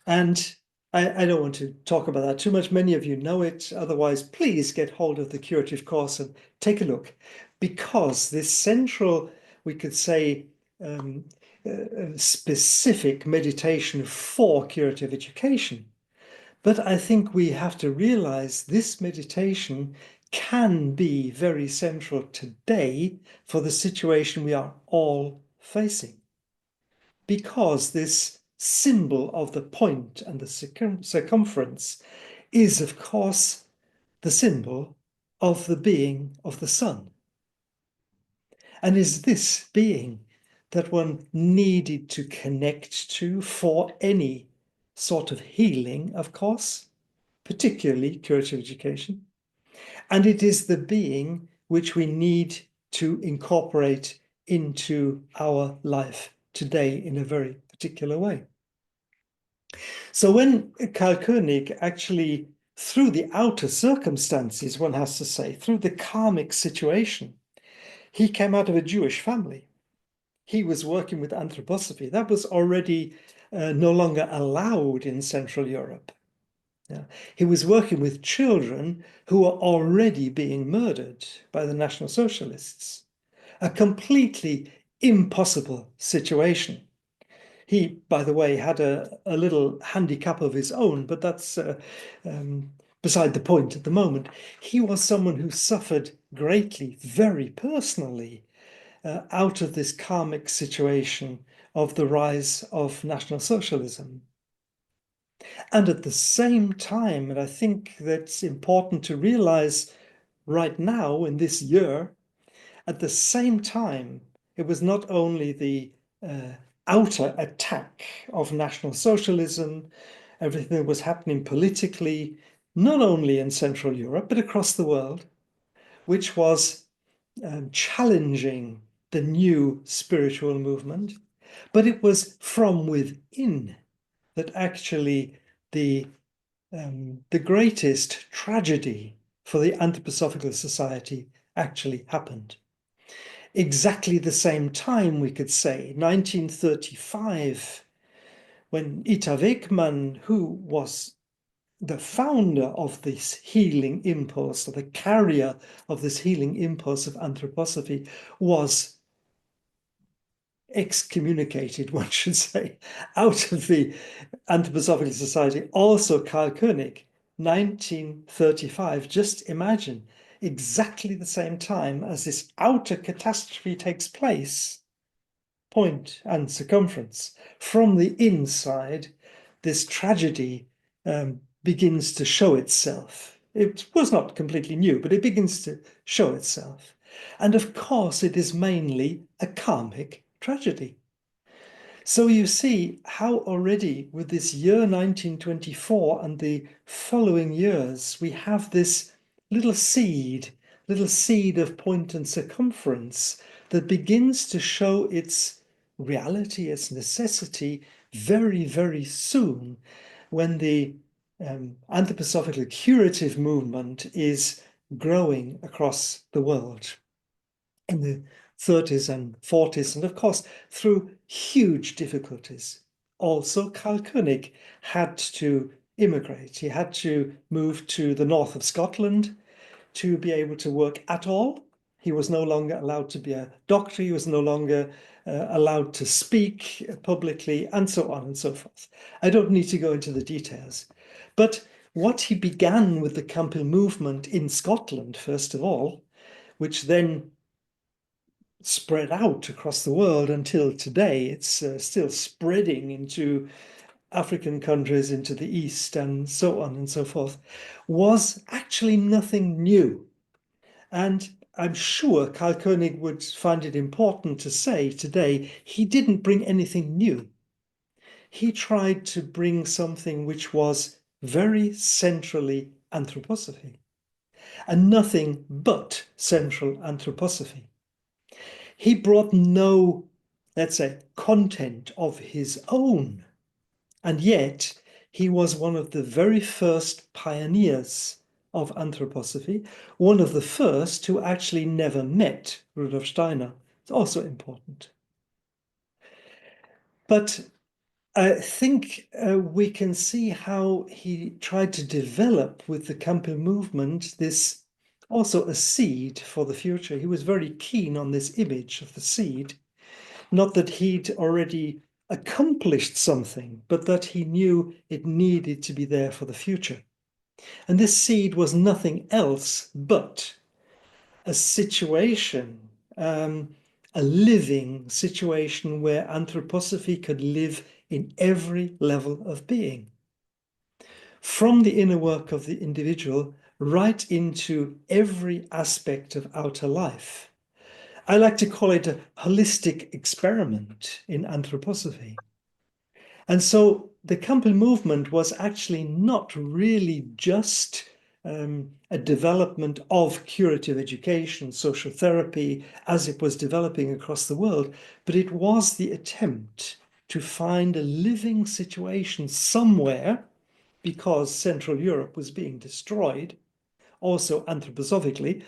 And I don't want to talk about that too much. Many of you know it. Otherwise, please get hold of the curative course and take a look, because this central, we could say, specific meditation for curative education. But I think we have to realize this meditation can be very central today for the situation we are all facing, because this symbol of the point and the circumference is, of course, the symbol of the being of the sun. And is this being that one needed to connect to for any sort of healing, of course, particularly curative education. And it is the being which we need to incorporate into our life today in a very particular way. So when Karl Koenig actually, through the outer circumstances, one has to say, through the karmic situation, he came out of a Jewish family. He was working with anthroposophy. That was already no longer allowed in Central Europe. Yeah. He was working with children who were already being murdered by the National Socialists. A completely impossible situation. He, by the way, had a little handicap of his own, but that's beside the point at the moment. He was someone who suffered greatly, very personally, out of this karmic situation of the rise of National Socialism. And at the same time, and I think that's important to realize right now in this year, at the same time, it was not only the outer attack of National Socialism, everything that was happening politically, not only in Central Europe, but across the world, which was challenging the new spiritual movement, but it was from within that actually the greatest tragedy for the Anthroposophical Society actually happened. Exactly the same time, we could say, 1935, when Ita Wegman, who was the founder of this healing impulse, or the carrier of this healing impulse of anthroposophy, was excommunicated, one should say, out of the Anthroposophical Society. Also Karl Koenig, 1935, just imagine, exactly the same time as this outer catastrophe takes place, point and circumference, from the inside, this tragedy begins to show itself. It was not completely new, but it begins to show itself. And of course, it is mainly a karmic tragedy. So you see how already with this year 1924 and the following years, we have this little seed of point and circumference that begins to show its reality, its necessity very, very soon, when the anthroposophical curative movement is growing across the world in the 30s and 40s, and of course through huge difficulties. Also, Karl Koenig had to immigrate. He had to move to the north of Scotland to be able to work at all. He was no longer allowed to be a doctor. He was no longer allowed to speak publicly, and so on and so forth. I don't need to go into the details. But what he began with the Camphill movement in Scotland, first of all, which then spread out across the world until today, it's still spreading into African countries, into the East, and so on and so forth, was actually nothing new. And I'm sure Karl Koenig would find it important to say today, he didn't bring anything new. He tried to bring something which was very centrally anthroposophy, and nothing but central anthroposophy. He brought no, let's say, content of his own, and yet he was one of the very first pioneers of anthroposophy, one of the first who actually never met Rudolf Steiner. It's also important. But I think we can see how he tried to develop with the Camphill movement this also a seed for the future. He was very keen on this image of the seed, not that he'd already accomplished something, but that he knew it needed to be there for the future. And this seed was nothing else but a situation, a living situation where anthroposophy could live in every level of being. From the inner work of the individual right into every aspect of outer life. I like to call it a holistic experiment in anthroposophy. And so the Camphill movement was actually not really just a development of curative education, social therapy, as it was developing across the world, but it was the attempt to find a living situation somewhere, because Central Europe was being destroyed, also anthroposophically,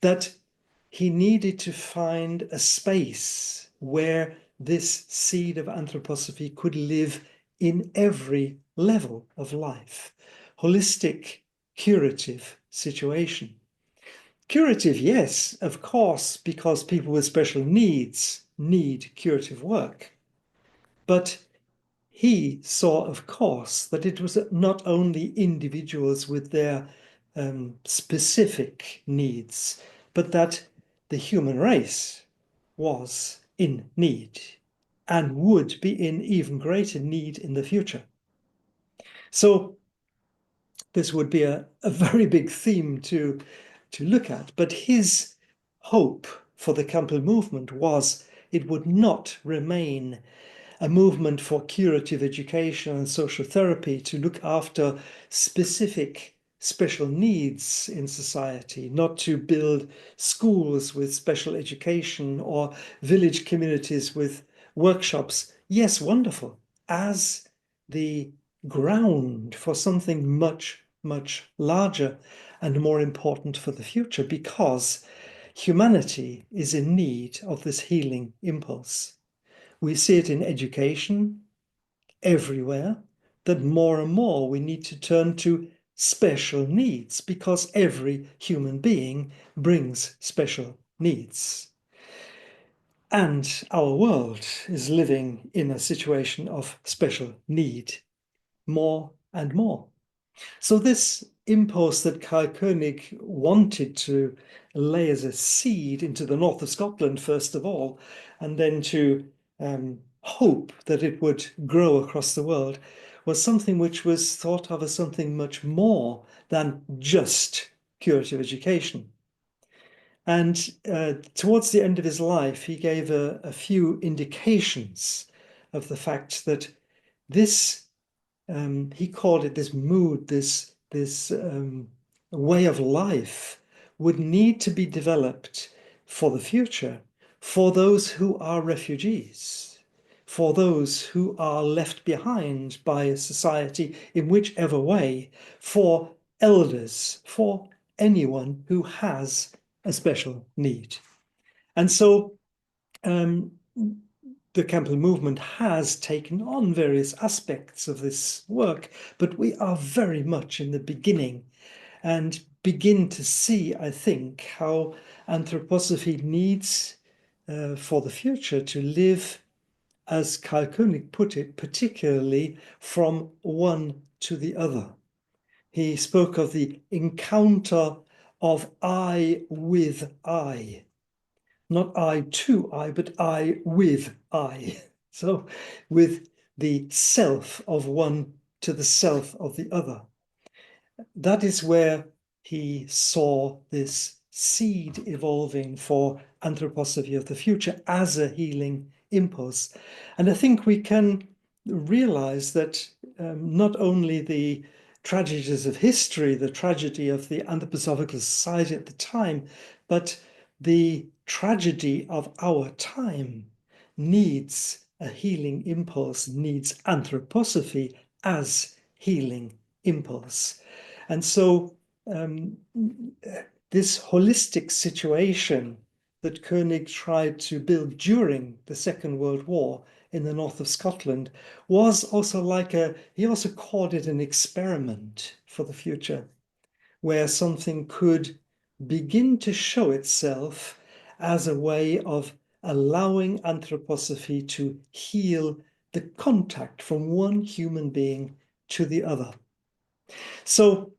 that he needed to find a space where this seed of anthroposophy could live in every level of life. Holistic, curative situation. Curative, yes, of course, because people with special needs need curative work. But he saw, of course, that it was not only individuals with their specific needs, but that the human race was in need and would be in even greater need in the future. So this would be a very big theme to look at, but his hope for the Camphill movement was it would not remain a movement for curative education and social therapy to look after specific special needs in society, not to build schools with special education or village communities with workshops. Yes, wonderful, as the ground for something much, much larger and more important for the future, because humanity is in need of this healing impulse. We see it in education everywhere, that more and more we need to turn to special needs, because every human being brings special needs. And our world is living in a situation of special need, more and more. So this impulse that Karl Koenig wanted to lay as a seed into the north of Scotland, first of all, and then to hope that it would grow across the world, was something which was thought of as something much more than just curative education. And towards the end of his life, he gave a few indications of the fact that this, he called it this mood, this way of life, would need to be developed for the future, for those who are refugees, for those who are left behind by society in whichever way, for elders, for anyone who has a special need. And so the Camphill movement has taken on various aspects of this work, but we are very much in the beginning. And begin to see, I think, how anthroposophy needs for the future to live, as Carl Koenig put it, particularly from one to the other. He spoke of the encounter of I with I. Not I to I, but I with I. So with the self of one to the self of the other. That is where he saw this seed evolving for anthroposophy of the future as a healing impulse. And I think we can realize that not only the tragedies of history, the tragedy of the Anthroposophical Society at the time, but the tragedy of our time needs a healing impulse, needs anthroposophy as healing impulse. And so this holistic situation that Koenig tried to build during the Second World War in the north of Scotland was also he also called it an experiment for the future, where something could begin to show itself as a way of allowing anthroposophy to heal the contact from one human being to the other. So,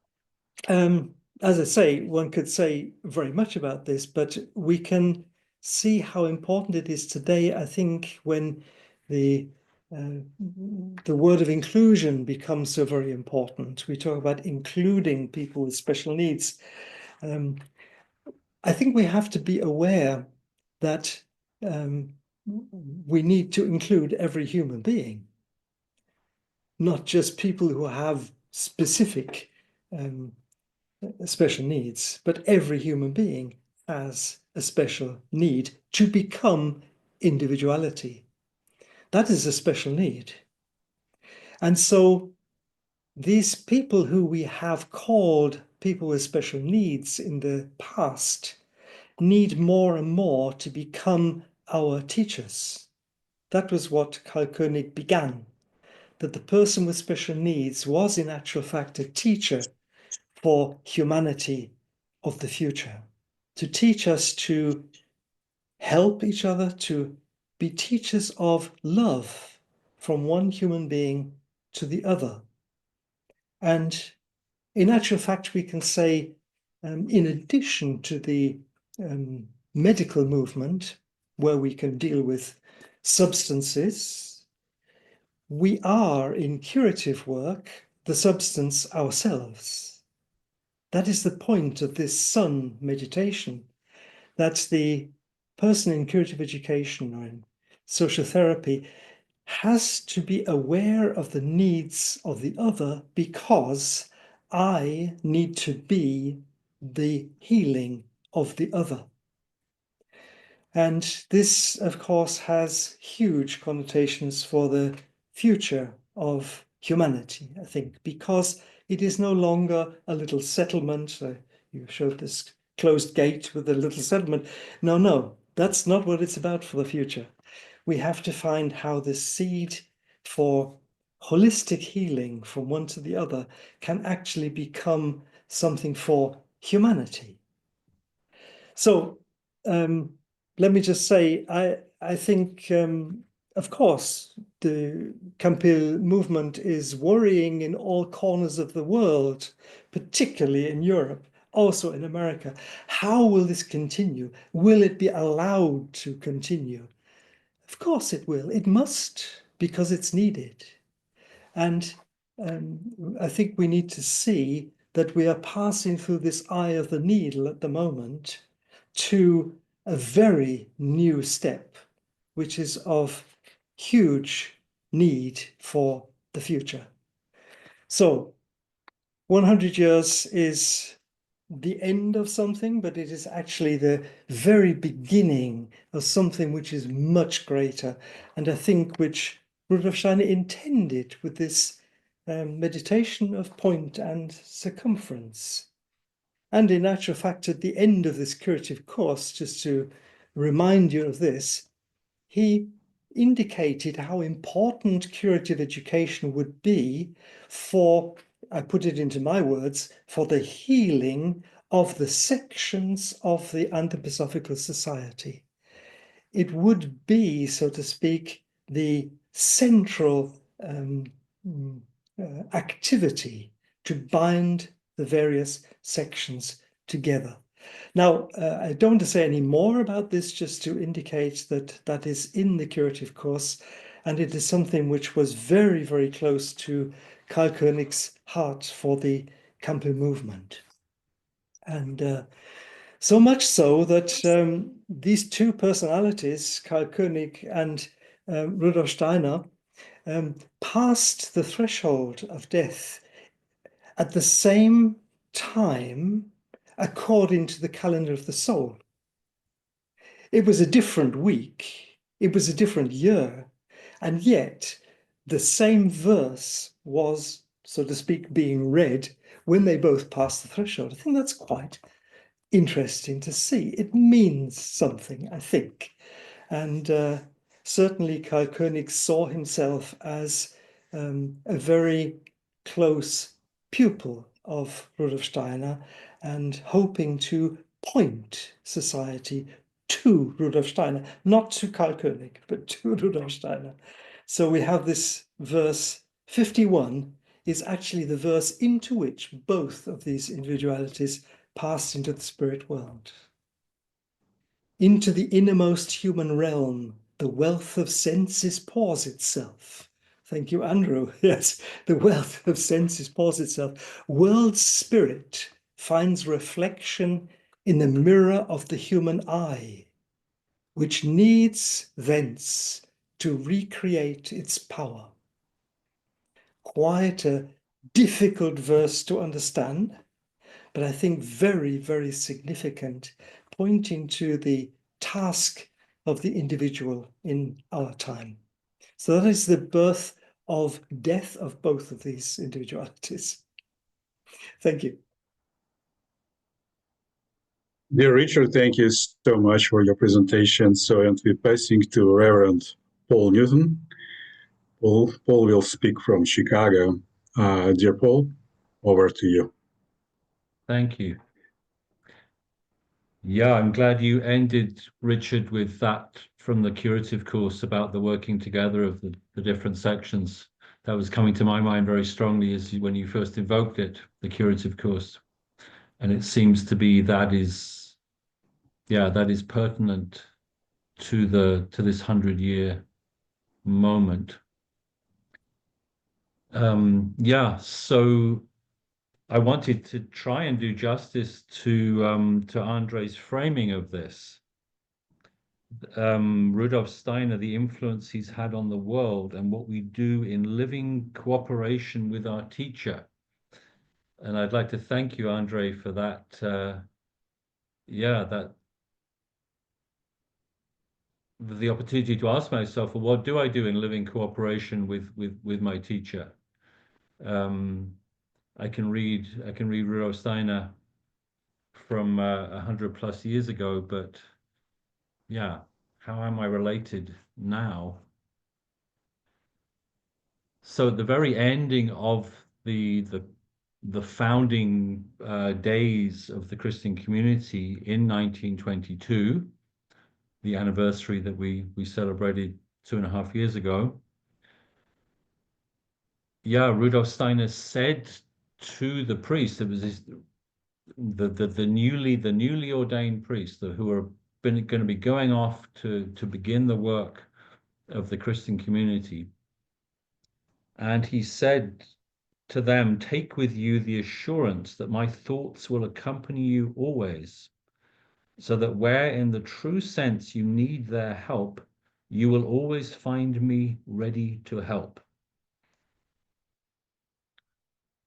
as I say, one could say very much about this, but we can see how important it is today, I think, when the word of inclusion becomes so very important. We talk about including people with special needs. I think we have to be aware that we need to include every human being, not just people who have specific special needs, but every human being has a special need to become individuality. That is a special need. And so these people who we have called people with special needs in the past need more and more to become our teachers. That was what Carl Koenig began, that the person with special needs was in actual fact a teacher for humanity of the future, to teach us to help each other, to be teachers of love from one human being to the other. And in actual fact, we can say, in addition to the medical movement, where we can deal with substances, we are in curative work the substance ourselves. That is the point of this sun meditation, that the person in curative education or in social therapy has to be aware of the needs of the other, because I need to be the healing of the other. And this, of course, has huge connotations for the future of humanity, I think, because it is no longer a little settlement. You showed this closed gate with a little settlement. No, that's not what it's about for the future. We have to find how the seed for holistic healing from one to the other can actually become something for humanity. So let me just say, I think, of course, the Camphill movement is worrying in all corners of the world, particularly in Europe, also in America. How will this continue? Will it be allowed to continue? Of course it will. It must, because it's needed. And I think we need to see that we are passing through this eye of the needle at the moment to a very new step, which is of huge need for the future. So 100 years is the end of something, but it is actually the very beginning of something which is much greater, and I think which Rudolf Steiner intended with this meditation of point and circumference. And in actual fact, at the end of this curative course, just to remind you of this, he indicated how important curative education would be for, I put it into my words, for the healing of the sections of the Anthroposophical Society. It would be, so to speak, the central activity to bind the various sections together. Now, I don't want to say any more about this, just to indicate that that is in the curative course, and it is something which was very, very close to Karl Koenig's heart for the Camphill movement. And so much so that these two personalities, Karl Koenig and Rudolf Steiner, passed the threshold of death at the same time according to the calendar of the soul. It was a different week, it was a different year, and yet the same verse was, so to speak, being read when they both passed the threshold. I think that's quite interesting to see. It means something, I think. And certainly Karl Koenig saw himself as a very close pupil of Rudolf Steiner and hoping to point society to Rudolf Steiner, not to Karl Koenig, but to Rudolf Steiner. So we have this verse 51 is actually the verse into which both of these individualities passed into the spirit world. Into the innermost human realm, the wealth of senses pours itself. Thank you, Andrew. Yes, the wealth of senses pours itself. World spirit finds reflection in the mirror of the human eye, which needs thence to recreate its power. Quite a difficult verse to understand, but I think very, very significant, pointing to the task of the individual in our time. So that is the birth of death of both of these individualities. Thank you. Dear Richard, thank you so much for your presentation. So, and we're passing to Reverend Paul Newton. Paul will speak from Chicago. Dear Paul, over to you. Thank you. Yeah, I'm glad you ended, Richard, with that from the curative course about the working together of the different sections. That was coming to my mind very strongly as when you first invoked it, the curative course. And it seems to be that is pertinent to this 100-year moment. So I wanted to try and do justice to Andre's framing of this. Rudolf Steiner, the influence he's had on the world and what we do in living cooperation with our teacher. And I'd like to thank you, Andre, for that. The opportunity to ask myself, well, what do I do in living cooperation with my teacher? I can read Rudolf Steiner from 100+ years ago, but yeah, how am I related now? So at the very ending of the founding days of the Christian community in 1922, the anniversary that we celebrated 2.5 years ago, Rudolf Steiner said to the priest, it was the newly ordained priest who are going to be going off to begin the work of the Christian community, and he said to them, "Take with you the assurance that my thoughts will accompany you always, so that where in the true sense you need their help, you will always find me ready to help."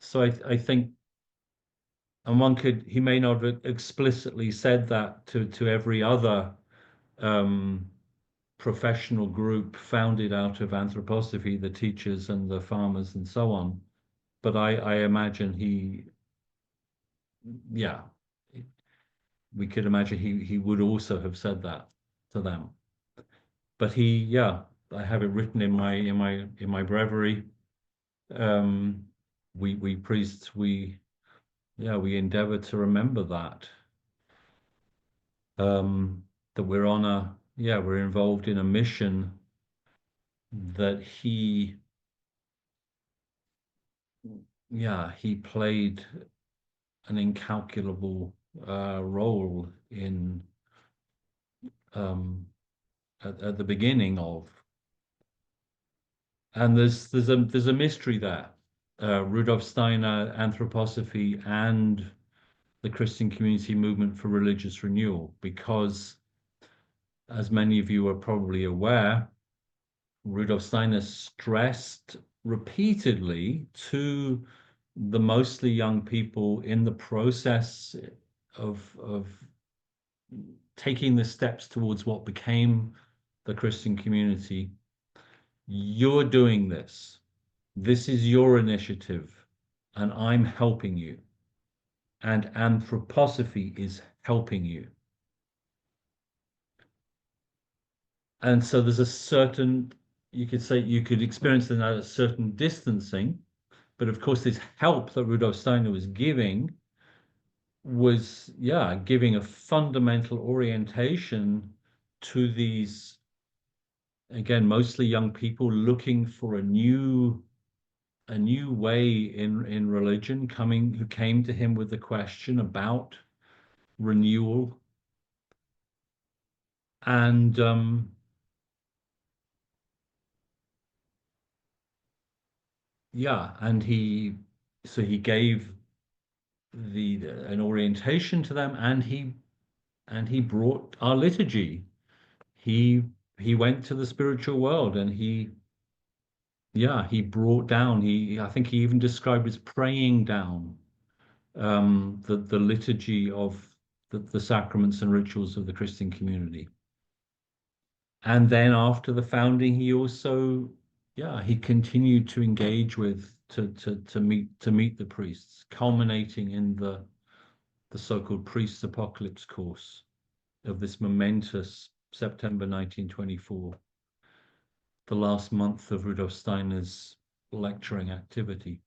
So I think, and he may not have explicitly said that to every other professional group founded out of anthroposophy, the teachers and the farmers and so on. But I imagine we could imagine he would also have said that to them. But I have it written in my breviary. We priests, we we endeavor to remember that. That we're on we're involved in a mission that he played an incalculable role in at the beginning of. And there's a mystery there. Rudolf Steiner, Anthroposophy, and the Christian Community Movement for Religious Renewal, because, as many of you are probably aware, Rudolf Steiner stressed repeatedly to the mostly young people in the process of taking the steps towards what became the Christian community. You're doing this. This is your initiative, and I'm helping you. And anthroposophy is helping you. And so there's a certain, you could experience a certain distancing, but of course this help that Rudolf Steiner was giving was, giving a fundamental orientation to these, again, mostly young people looking for a new way in religion, who came to him with the question about renewal. And and he gave an orientation to them, and he brought our liturgy. He went to the spiritual world, and he brought down, I think he even described as praying down the liturgy of the sacraments and rituals of the Christian community. And then after the founding, he also, he continued to engage with, to meet the priests, culminating in the so-called Priest's Apocalypse course of this momentous September 1924, the last month of Rudolf Steiner's lecturing activity.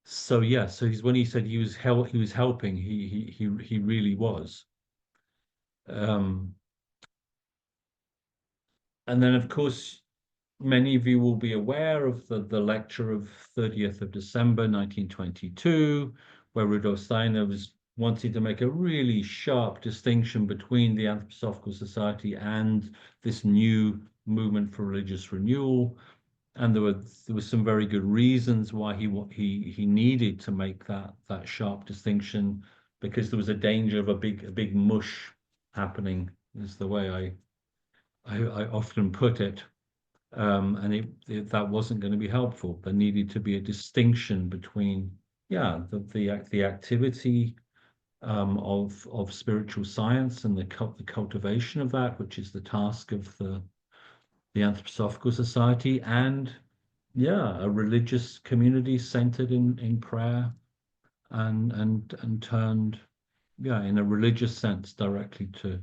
So when he said he was helping, he really was. And then, of course, many of you will be aware of the lecture of 30th of December 1922, where Rudolf Steiner was wanting to make a really sharp distinction between the Anthroposophical Society and this new movement for religious renewal. And there was some very good reasons why he needed to make that sharp distinction, because there was a danger of a big mush happening, is the way I often put it. And that wasn't going to be helpful. There needed to be a distinction between the activity of spiritual science and the cultivation of that, which is the task of the Anthroposophical Society, and a religious community centered in prayer and turned in a religious sense directly to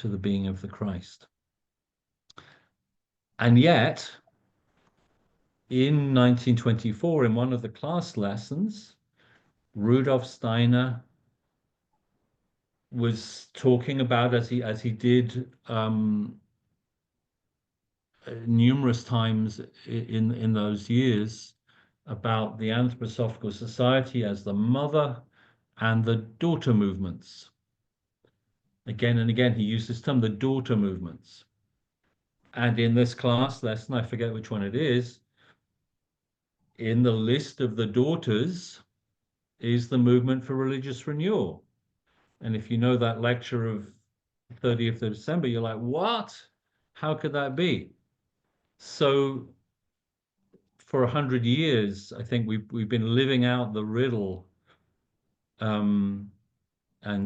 the being of the Christ. And yet, in 1924, in one of the class lessons, Rudolf Steiner was talking about, as he did numerous times in those years, about the Anthroposophical Society as the mother and the daughter movements. Again and again, he used this term, the daughter movements. And in this class lesson, I forget which one it is, in the list of the daughters is the movement for religious renewal. And if you know that lecture of 30th of December, you're like, what? How could that be? So for 100 years, I think we've been living out the riddle and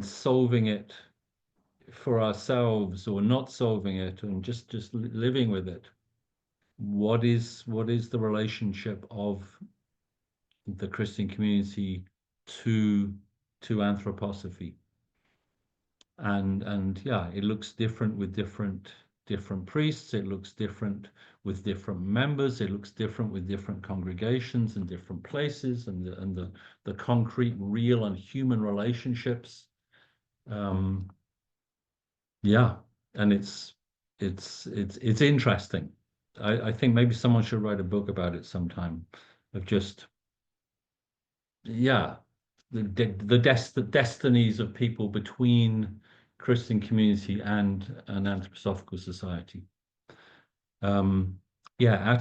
solving it for ourselves, or not solving it, and just living with it. What is the relationship of the Christian community to anthroposophy? And it looks different with different different priests. It looks different with different members. It looks different with different congregations and different places, and the concrete, real, and human relationships. Yeah, and it's interesting. I think maybe someone should write a book about it sometime, of just, yeah, the destinies of people between Christian community and an anthroposophical society. Yeah,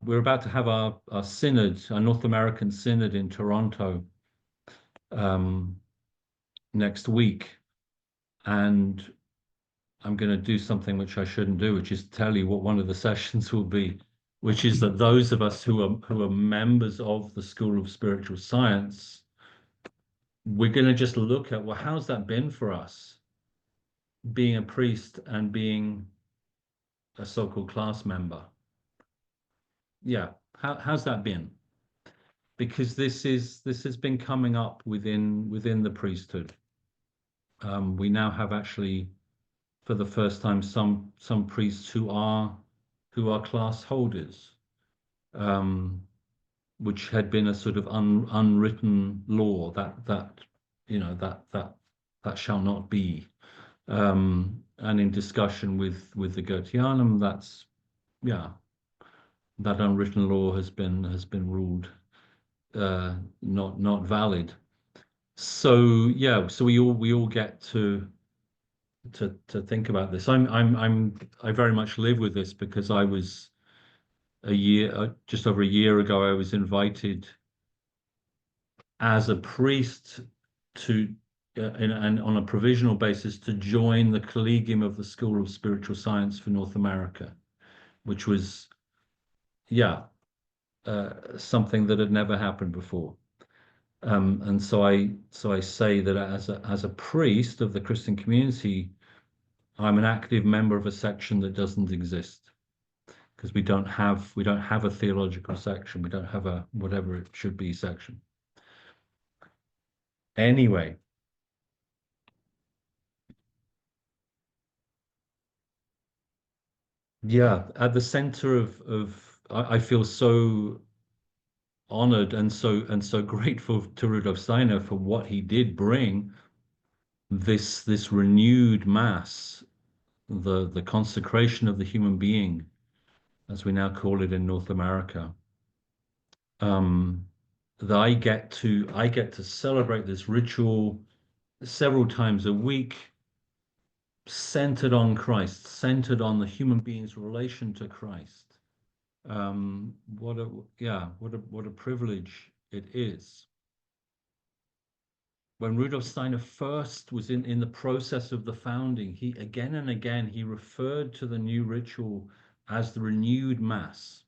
we're about to have our synod, our North American synod in Toronto next week, and I'm going to do something which I shouldn't do, which is tell you what one of the sessions will be, which is that those of us who are members of the School of Spiritual Science, we're going to just look at, well, how's that been for us, being a priest and being a so-called class member? Yeah, how's that been? Because this has been coming up within the priesthood. We now have actually, for the first time, some priests who are class holders, which had been a sort of unwritten law that you know that shall not be. And in discussion with the Goetheanum, that's, yeah, that unwritten law has been ruled not valid. So yeah, so we all get to think about this. I very much live with this, because I was just over a year ago, I was invited as a priest to and on a provisional basis to join the Collegium of the School of Spiritual Science for North America, which was, yeah, something that had never happened before. And so I say that as a priest of the Christian community, I'm an active member of a section that doesn't exist, because we don't have a theological section. We don't have a whatever it should be section. Anyway, yeah, at the center of I feel so honored and so grateful to Rudolf Steiner for what he did bring, this renewed mass, the consecration of the human being, as we now call it in North America. That I get to celebrate this ritual several times a week, centered on Christ, centered on the human being's relation to Christ. What a privilege it is. When Rudolf Steiner first was in the process of the founding, he again and again he referred to the new ritual as the renewed mass.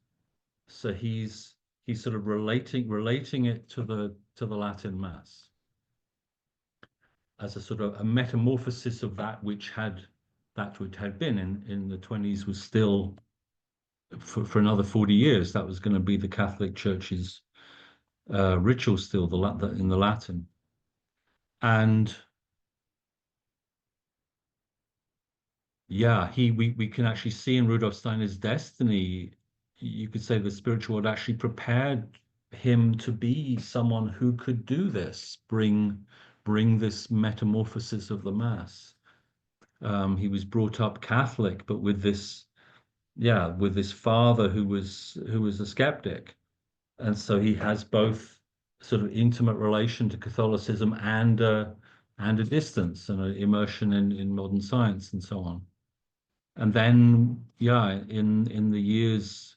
So he's sort of relating it to the Latin Mass as a sort of a metamorphosis of that which had been in the 20s, was still for another 40 years. That was going to be the Catholic Church's ritual still, in the Latin. And yeah, we can actually see in Rudolf Steiner's destiny, you could say the spiritual world actually prepared him to be someone who could do this, bring this metamorphosis of the Mass. He was brought up Catholic, but with this father who was a skeptic, and so he has both sort of intimate relation to Catholicism and a distance and an immersion in modern science and so on. And then, yeah, in the years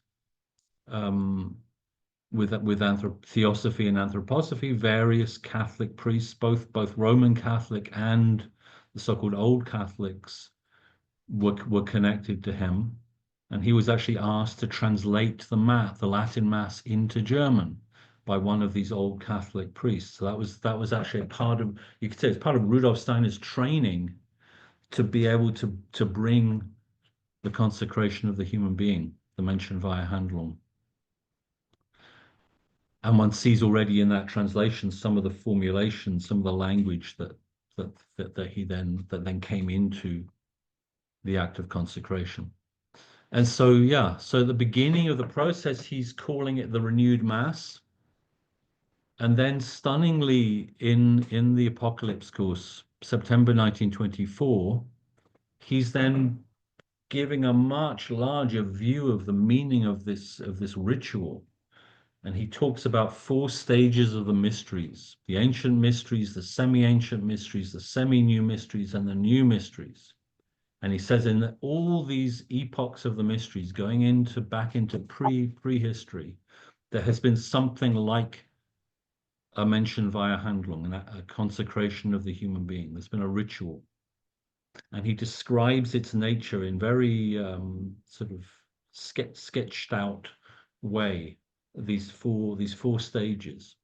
with Theosophy and Anthroposophy, various Catholic priests, both Roman Catholic and the so-called Old Catholics, were connected to him, and he was actually asked to translate the Latin Mass into German by one of these Old Catholic priests. So that was actually a part of, you could say, it's part of Rudolf Steiner's training to be able to bring the consecration of the human being, the Menschen via Handlung. And one sees already in that translation some of the formulations, some of the language that then came into the act of consecration. And so, yeah, so at the beginning of the process, he's calling it the renewed mass. And then stunningly in the Apocalypse course, September 1924, he's then giving a much larger view of the meaning of this ritual. And he talks about 4 stages of the mysteries: the ancient mysteries, the semi-ancient mysteries, the semi-new mysteries, and the new mysteries. And he says in all these epochs of the mysteries, going into back into prehistory, there has been something like a mention via Handlung, a consecration of the human being. There's been a ritual. And he describes its nature in very sort of sketched out way, these four stages.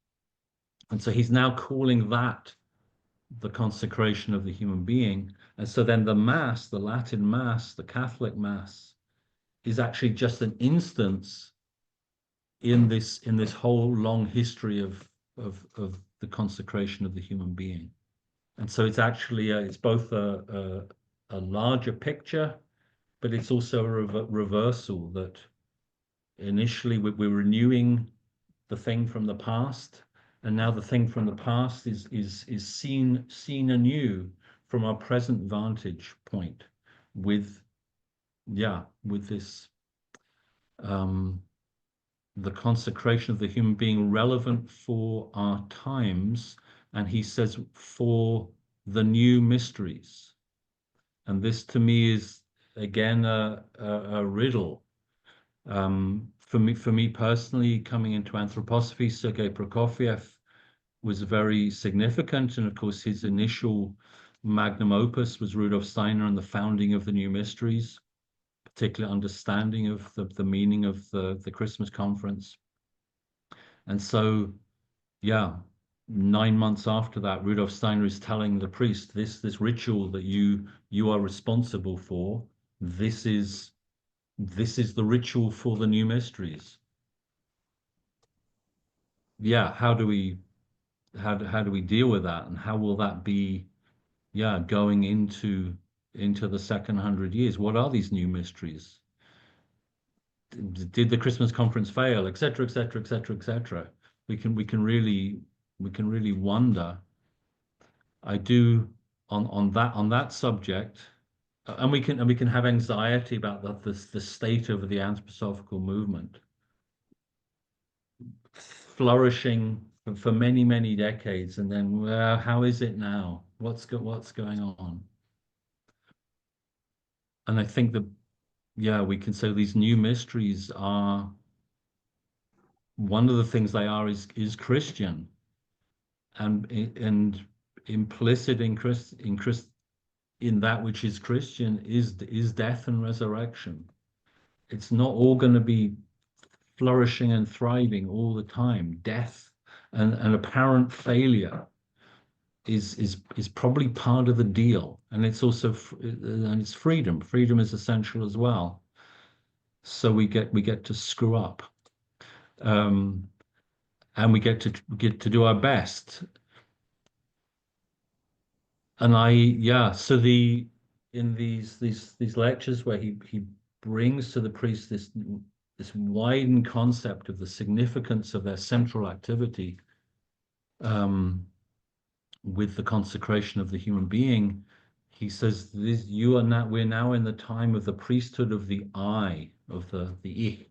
And so he's now calling that the consecration of the human being. And so then the Mass, the Latin Mass, the Catholic Mass, is actually just an instance in this whole long history of the consecration of the human being. And so it's actually it's both a larger picture, but it's also a reversal, that initially we're renewing the thing from the past, and now the thing from the past is seen anew from our present vantage point, with this the consecration of the human being relevant for our times, and he says for the new mysteries. And this to me is again a riddle. For me personally, coming into anthroposophy, Sergei Prokofiev was very significant, and of course his initial magnum opus was Rudolf Steiner and the founding of the new mysteries, particular understanding of the meaning of the Christmas conference. And so, yeah, 9 months after that, Rudolf Steiner is telling the priest, this ritual that you are responsible for, this is the ritual for the new mysteries. Yeah, how do we deal with that, and how will that be, going into the second 100 years? What are these new mysteries? Did the Christmas conference fail, etc., etc., etc., etc.? We can really wonder. I do on that subject, and we can have anxiety about the state of the Anthroposophical movement, flourishing for many decades, and then, well, how is it now? What's going on? And I think that, we can say these new mysteries are, one of the things they are is Christian, and implicit in that which is Christian is death and resurrection. It's not all going to be flourishing and thriving all the time. Death and apparent failure is probably part of the deal, and it's also and it's freedom. Freedom is essential as well. So we get to screw up, and we get to do our best. And so in these lectures where he brings to the priest this widened concept of the significance of their central activity, with the consecration of the human being, he says, we're now in the time of the priesthood of the I, of the Ich.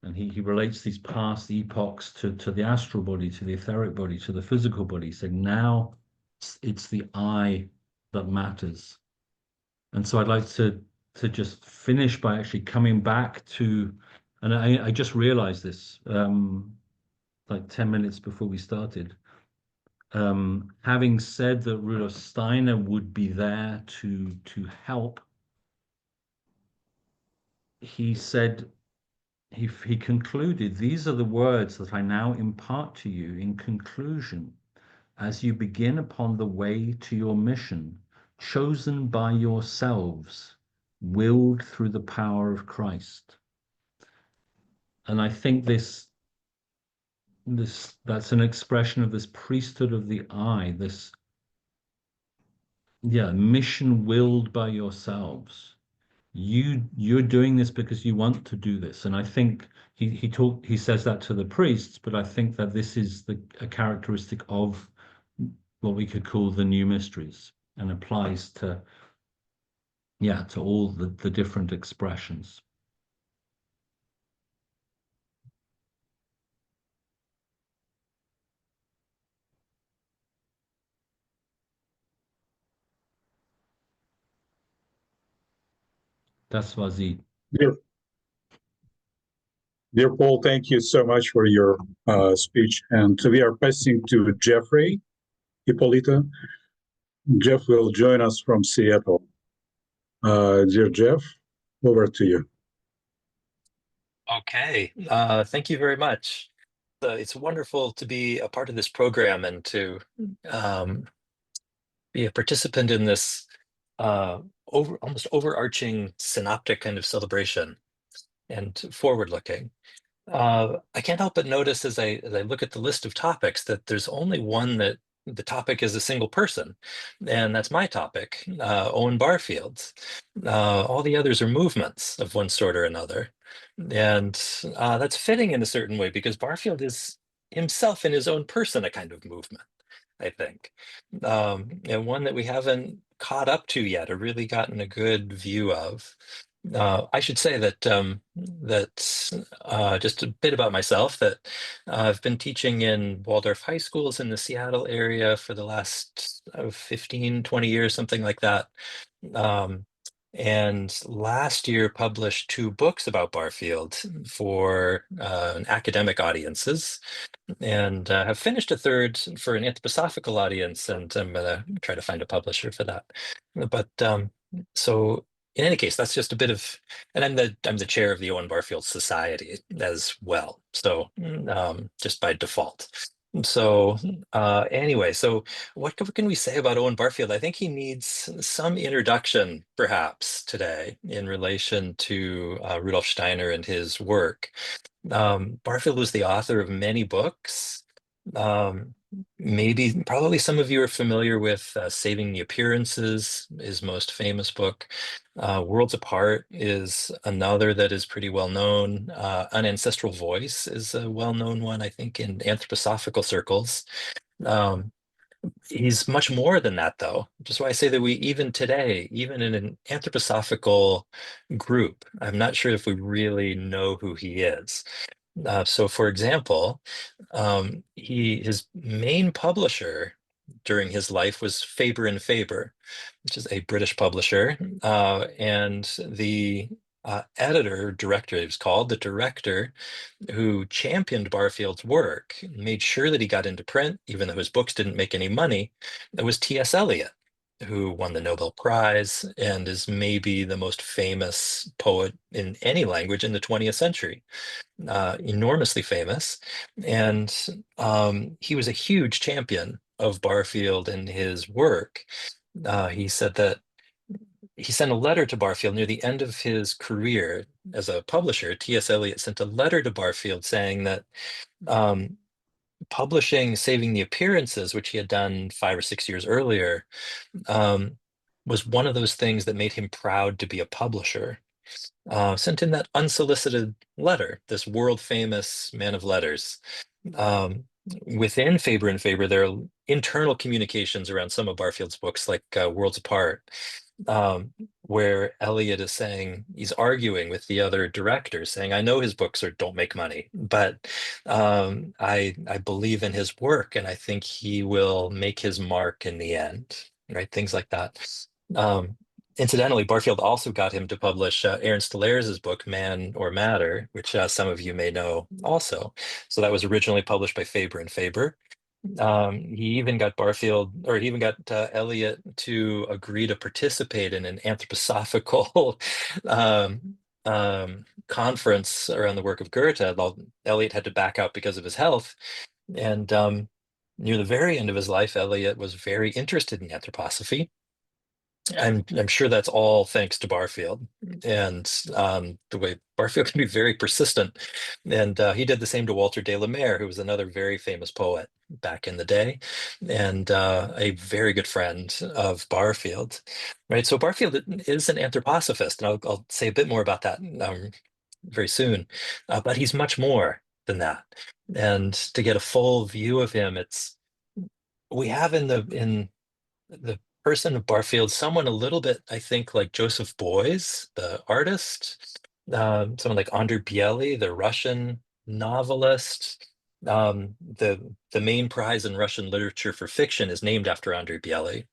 And he relates these past epochs to the astral body, to the etheric body, to the physical body, saying now it's the I that matters. And so I'd like to just finish by actually coming back to, and I just realized this like 10 minutes before we started. Having said that Rudolf Steiner would be there to help, he said, he concluded, these are the words that I now impart to you in conclusion, as you begin upon the way to your mission, chosen by yourselves, willed through the power of Christ. And I think that's an expression of this priesthood of the I, this mission willed by yourselves. You're doing this because you want to do this. And I think he says that to the priests, but I think that this is a characteristic of what we could call the new mysteries, and applies to all the different expressions. Das war sie. Dear Paul, thank you so much for your speech. And we are passing to Jeffrey Hipolito. Jeff will join us from Seattle. Dear Jeff, over to you. Okay, thank you very much. It's wonderful to be a part of this program and to be a participant in this almost overarching synoptic kind of celebration and forward-looking. I can't help but notice as I look at the list of topics that there's only one that the topic is a single person, and that's my topic, Owen Barfield's. All the others are movements of one sort or another. And that's fitting in a certain way because Barfield is himself in his own person a kind of movement, I think, and one that we haven't caught up to yet or really gotten a good view of. I should say that just a bit about myself, that I've been teaching in Waldorf high schools in the Seattle area for the last 15, 20 years, something like that. And last year published 2 books about Barfield for academic audiences, and have finished a third for an anthroposophical audience, and I'm going to try to find a publisher for that. But so in any case, that's just a bit of, and I'm the chair of the Owen Barfield Society as well, so just by default. So anyway, so what can we say about Owen Barfield? I think he needs some introduction, perhaps, today in relation to Rudolf Steiner and his work. Barfield was the author of many books. Probably some of you are familiar with Saving the Appearances, his most famous book. Worlds Apart is another that is pretty well known. An Ancestral Voice is a well-known one, I think, in anthroposophical circles. He's much more than that, though, which is why I say that we, even today, even in an anthroposophical group, I'm not sure if we really know who he is. So, for example, his main publisher during his life was Faber and Faber, which is a British publisher, and the director, it was called, the director who championed Barfield's work, made sure that he got into print, even though his books didn't make any money. It was T.S. Eliot, who won the Nobel Prize and is maybe the most famous poet in any language in the 20th century. Enormously famous, and he was a huge champion of Barfield and his work. He said that he sent a letter to Barfield near the end of his career as a publisher. T.S. Eliot sent a letter to Barfield saying that publishing Saving the Appearances, which he had done 5 or 6 years earlier, was one of those things that made him proud to be a publisher. Sent in that unsolicited letter, this world famous man of letters. Within Faber and Faber, there are internal communications around some of Barfield's books, like Worlds Apart, where Eliot is saying, he's arguing with the other directors, saying, I know his books don't make money, but I believe in his work, and I think he will make his mark in the end, right? Things like that. Incidentally, Barfield also got him to publish Aaron Stollers's book, Man or Matter, which some of you may know also. So that was originally published by Faber and Faber. He even got Eliot to agree to participate in an anthroposophical conference around the work of Goethe. Eliot had to back out because of his health. And near the very end of his life, Eliot was very interested in anthroposophy. I'm sure that's all thanks to Barfield, and the way Barfield can be very persistent. And he did the same to Walter de la Mare, who was another very famous poet back in the day, and a very good friend of Barfield. Right. So Barfield is an anthroposophist, and I'll say a bit more about that very soon. But he's much more than that. And to get a full view of him, we have in the person of Barfield, someone a little bit, I think, like Joseph Beuys, the artist, someone like Andrei Biely, the Russian novelist. The main prize in Russian literature for fiction is named after Andrei Biely.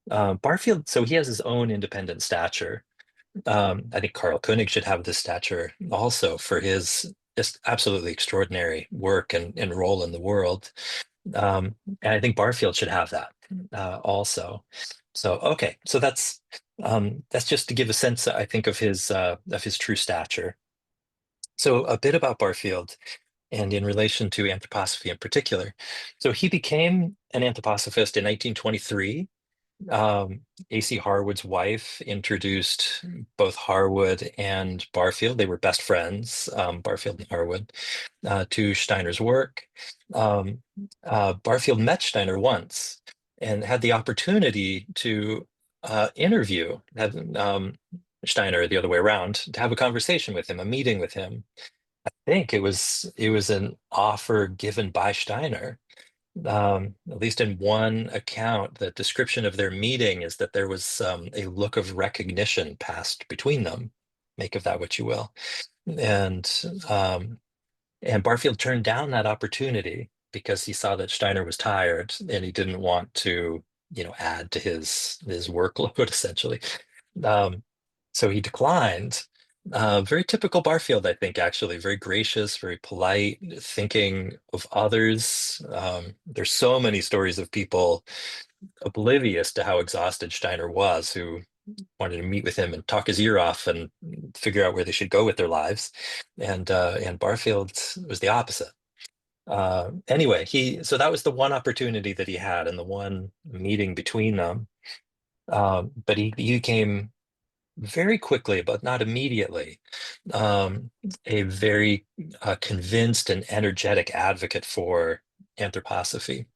Barfield, so he has his own independent stature. I think Karl Koenig should have this stature also for his just absolutely extraordinary work and role in the world. And I think Barfield should have that also. So okay, so that's just to give a sense, I think, of his true stature. So a bit about Barfield, and in relation to anthroposophy in particular. So he became an anthroposophist in 1923. A.C. Harwood's wife introduced both Harwood and Barfield. They were best friends, Barfield and Harwood, to Steiner's work. Barfield met Steiner once and had the opportunity to interview Steiner the other way around, to have a conversation with him, a meeting with him. I think it was an offer given by Steiner. At least in one account, the description of their meeting is that there was a look of recognition passed between them. Make of that what you will. And Barfield turned down that opportunity because he saw that Steiner was tired and he didn't want to, add to his workload essentially. So he declined. Very typical Barfield, I think, actually. Very gracious, very polite, thinking of others. There's so many stories of people oblivious to how exhausted Steiner was, who wanted to meet with him and talk his ear off and figure out where they should go with their lives. And Barfield was the opposite. Anyway, so that was the one opportunity that he had and the one meeting between them. But he became very quickly, but not immediately, a very convinced and energetic advocate for anthroposophy.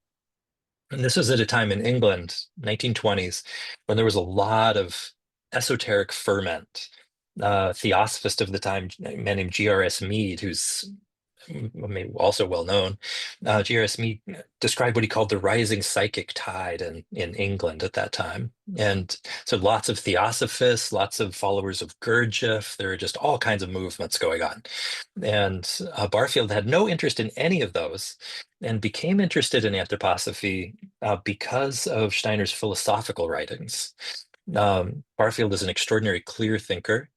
And this was at a time in England, 1920s, when there was a lot of esoteric ferment. Theosophist of the time, a man named G.R.S. Mead, who's also well known. G.R.S. Mead described what he called the rising psychic tide in England at that time. And so lots of theosophists, lots of followers of Gurdjieff, there are just all kinds of movements going on. And Barfield had no interest in any of those and became interested in anthroposophy because of Steiner's philosophical writings. Barfield is an extraordinary clear thinker.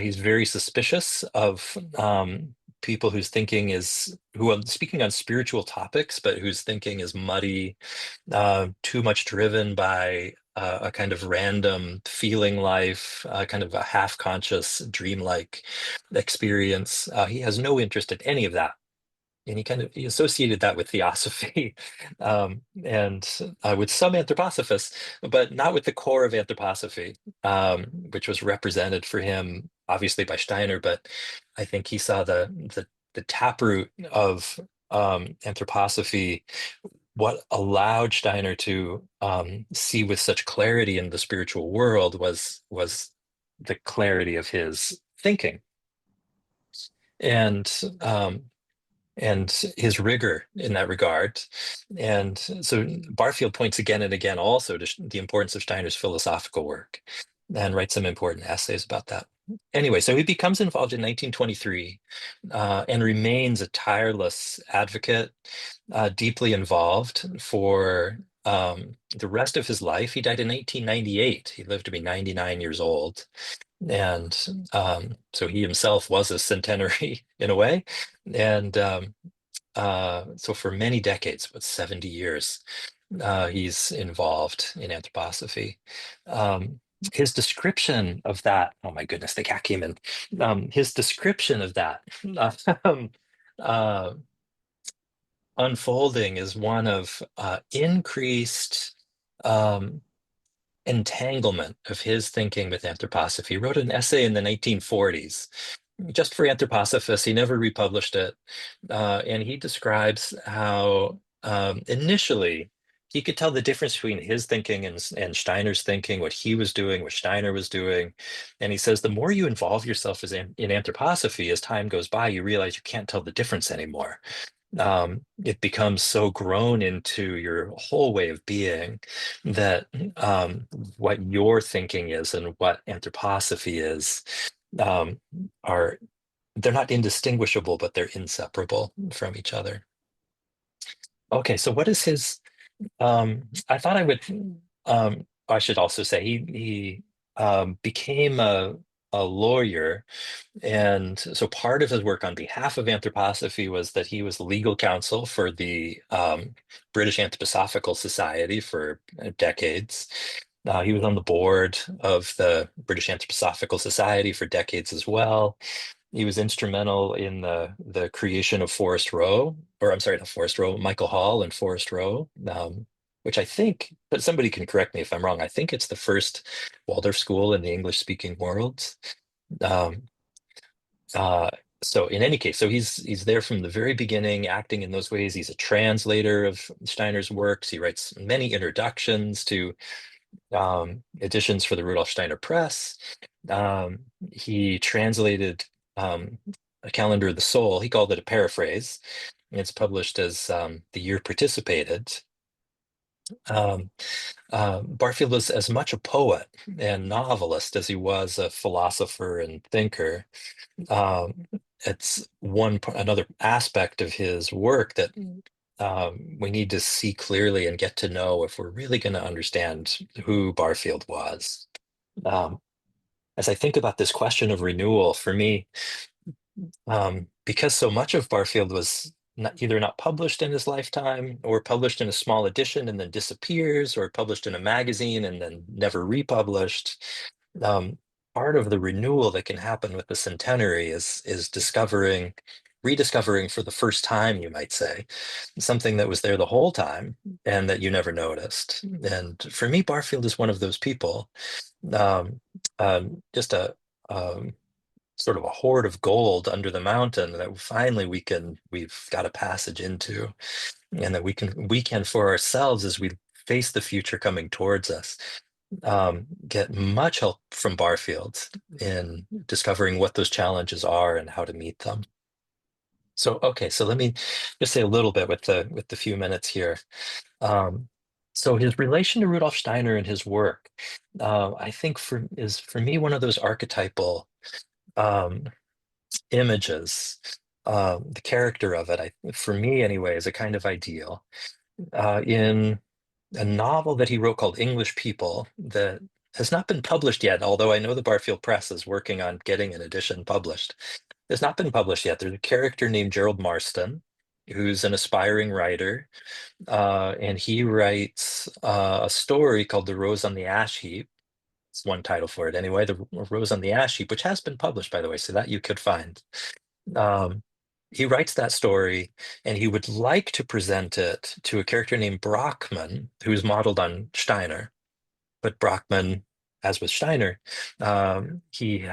He's very suspicious of people whose thinking who are speaking on spiritual topics, but whose thinking is muddy, too much driven by a kind of random feeling life, kind of a half-conscious, dreamlike experience. He has no interest in any of that. And he associated that with theosophy and with some anthroposophists, but not with the core of anthroposophy, which was represented for him obviously by Steiner. But I think he saw the taproot of anthroposophy. What allowed Steiner to see with such clarity in the spiritual world was the clarity of his thinking. And his rigor in that regard. And so Barfield points again and again also to the importance of Steiner's philosophical work and writes some important essays about that. Anyway, so he becomes involved in 1923 and remains a tireless advocate, deeply involved for the rest of his life. He died in 1898. He lived to be 99 years old. And so he himself was a centenary in a way. And so for many decades, about 70 years, he's involved in anthroposophy. His description of that, oh my goodness, the cat came in. His description of that unfolding is one of increased entanglement of his thinking with anthroposophy. He wrote an essay in the 1940s just for Anthroposophists. He never republished it. And he describes how initially he could tell the difference between his thinking and Steiner's thinking, what he was doing, what Steiner was doing. And he says, the more you involve yourself in anthroposophy, as time goes by, you realize you can't tell the difference anymore. It becomes so grown into your whole way of being that what your thinking is and what anthroposophy is are, they're not indistinguishable, but they're inseparable from each other. Okay, so what is his, I thought I would, I should also say he became a lawyer. And so part of his work on behalf of anthroposophy was that he was legal counsel for the British Anthroposophical Society for decades. He was on the board of the British Anthroposophical Society for decades as well. He was instrumental in the creation of Forest Row, or I'm sorry, not Forest Row, Michael Hall and Forest Row, which I think, but somebody can correct me if I'm wrong, I think it's the first Waldorf school in the English-speaking world. So in any case, so he's there from the very beginning, acting in those ways. He's a translator of Steiner's works. He writes many introductions to editions for the Rudolf Steiner Press. He translated A Calendar of the Soul. He called it a paraphrase. And it's published as The Year Participated. Barfield was as much a poet and novelist as he was a philosopher and thinker. It's another aspect of his work that we need to see clearly and get to know if we're really going to understand who Barfield was. As I think about this question of renewal, for me, because so much of Barfield was either not published in his lifetime or published in a small edition and then disappears, or published in a magazine and then never republished. Part of the renewal that can happen with the Centenary is rediscovering for the first time, you might say, something that was there the whole time and that you never noticed. And for me, Barfield is one of those people. Just a sort of a hoard of gold under the mountain that finally we've got a passage into, and that we can for ourselves, as we face the future coming towards us, get much help from Barfield in discovering what those challenges are and how to meet them. So, okay, so let me just say a little bit with the few minutes here. So his relation to Rudolf Steiner and his work, I think is for me one of those archetypal images. The character of it, for me anyway, is a kind of ideal. In a novel that he wrote called English People that has not been published yet, although I know the Barfield Press is working on getting an edition published. It's not been published yet. There's a character named Gerald Marston, who's an aspiring writer, and he writes a story called The Rose on the Ash Heap. It's one title for it anyway, The Rose on the Ash Heap, which has been published, by the way, so that you could find. He writes that story, and he would like to present it to a character named Brockman, who's modeled on Steiner. But Brockman, as with Steiner, he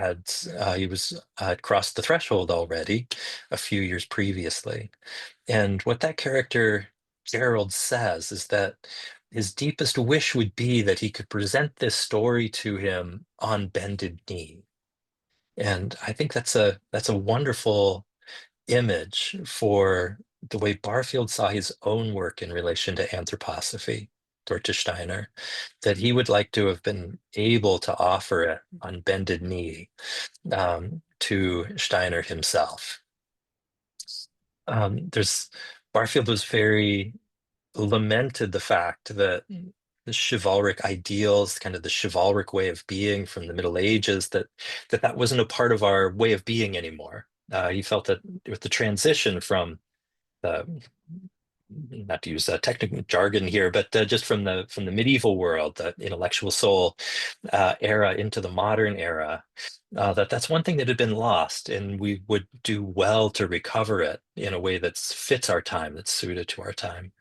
was crossed the threshold already a few years previously. And what that character Gerald says is that his deepest wish would be that he could present this story to him on bended knee. And I think that's a wonderful image for the way Barfield saw his own work in relation to anthroposophy or to Steiner, that he would like to have been able to offer it on bended knee to Steiner himself. Barfield was very lamented the fact that the chivalric ideals, kind of the chivalric way of being from the Middle Ages, that wasn't a part of our way of being anymore. He felt that with the transition from not to use technical jargon here, but just from the medieval world, the intellectual soul era into the modern era, that's one thing that had been lost, and we would do well to recover it in a way that fits our time, that's suited to our time.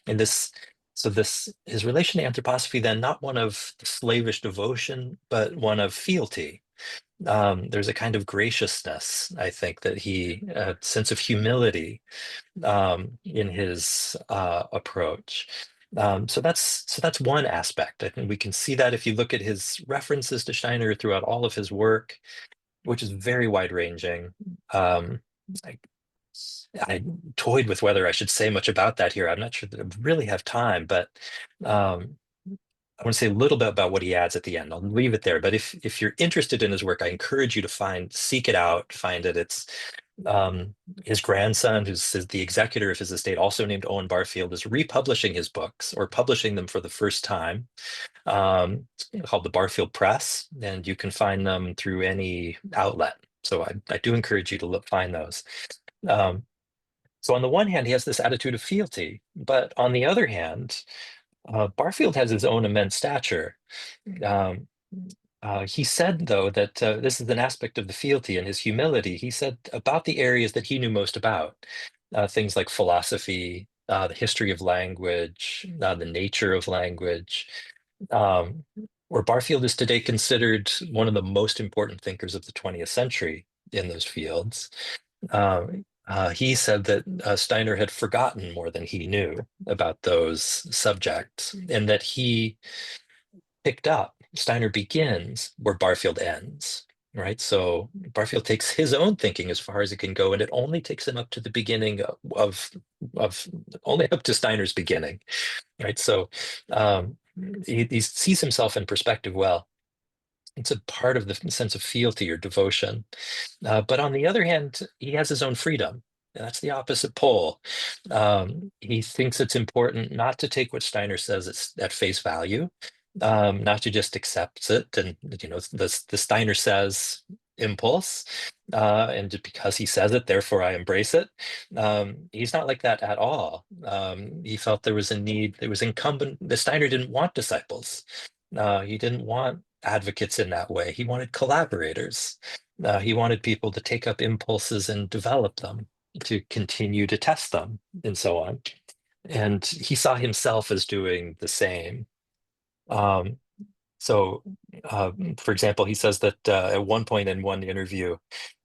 And this So his relation to anthroposophy, then not one of slavish devotion, but one of fealty. There's a kind of graciousness, I think, that a sense of humility in his approach. So that's one aspect. I think we can see that if you look at his references to Steiner throughout all of his work, which is very wide-ranging. I toyed with whether I should say much about that here. I'm not sure that I really have time, but I want to say a little bit about what he adds at the end. I'll leave it there. But if you're interested in his work, I encourage you to seek it out, find it. It's his grandson, who's the executor of his estate, also named Owen Barfield, is republishing his books or publishing them for the first time. It's called the Barfield Press, and you can find them through any outlet. So I do encourage you to find those. So on the one hand, he has this attitude of fealty, but on the other hand, Barfield has his own immense stature. He said, though, that this is an aspect of the fealty and his humility. He said about the areas that he knew most about, things like philosophy, the history of language, the nature of language, where Barfield is today considered one of the most important thinkers of the 20th century in those fields. He said that Steiner had forgotten more than he knew about those subjects, and that he picked up. Steiner begins where Barfield ends, right? So Barfield takes his own thinking as far as it can go, and it only takes him up to the beginning of only up to Steiner's beginning, right? So he sees himself in perspective well. It's a part of the sense of fealty or devotion. But on the other hand, he has his own freedom. And that's the opposite pole. He thinks it's important not to take what Steiner says at face value, not to just accept it. And, the Steiner says impulse, and because he says it, therefore I embrace it. He's not like that at all. He felt there was a need, it was incumbent, the Steiner didn't want disciples. He didn't want advocates in that way. He wanted collaborators. He wanted people to take up impulses and develop them, to continue to test them, and so on. And he saw himself as doing the same. So, for example, he says that at one point in one interview,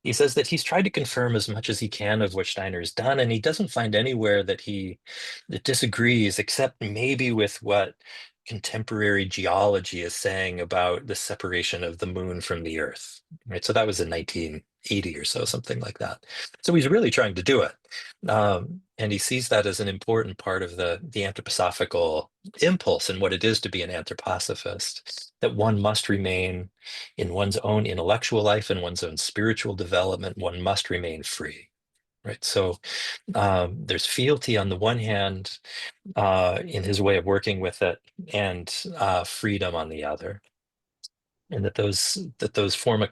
he says that he's tried to confirm as much as he can of what Steiner has done, and he doesn't find anywhere that disagrees, except maybe with what contemporary geology is saying about the separation of the moon from the Earth. Right, so that was in 1980 or so, something like that. So he's really trying to do it, and he sees that as an important part of the anthroposophical impulse and what it is to be an anthroposophist. That one must remain in one's own intellectual life and one's own spiritual development. One must remain free. Right, so there's fealty on the one hand in his way of working with it, and freedom on the other, and that those form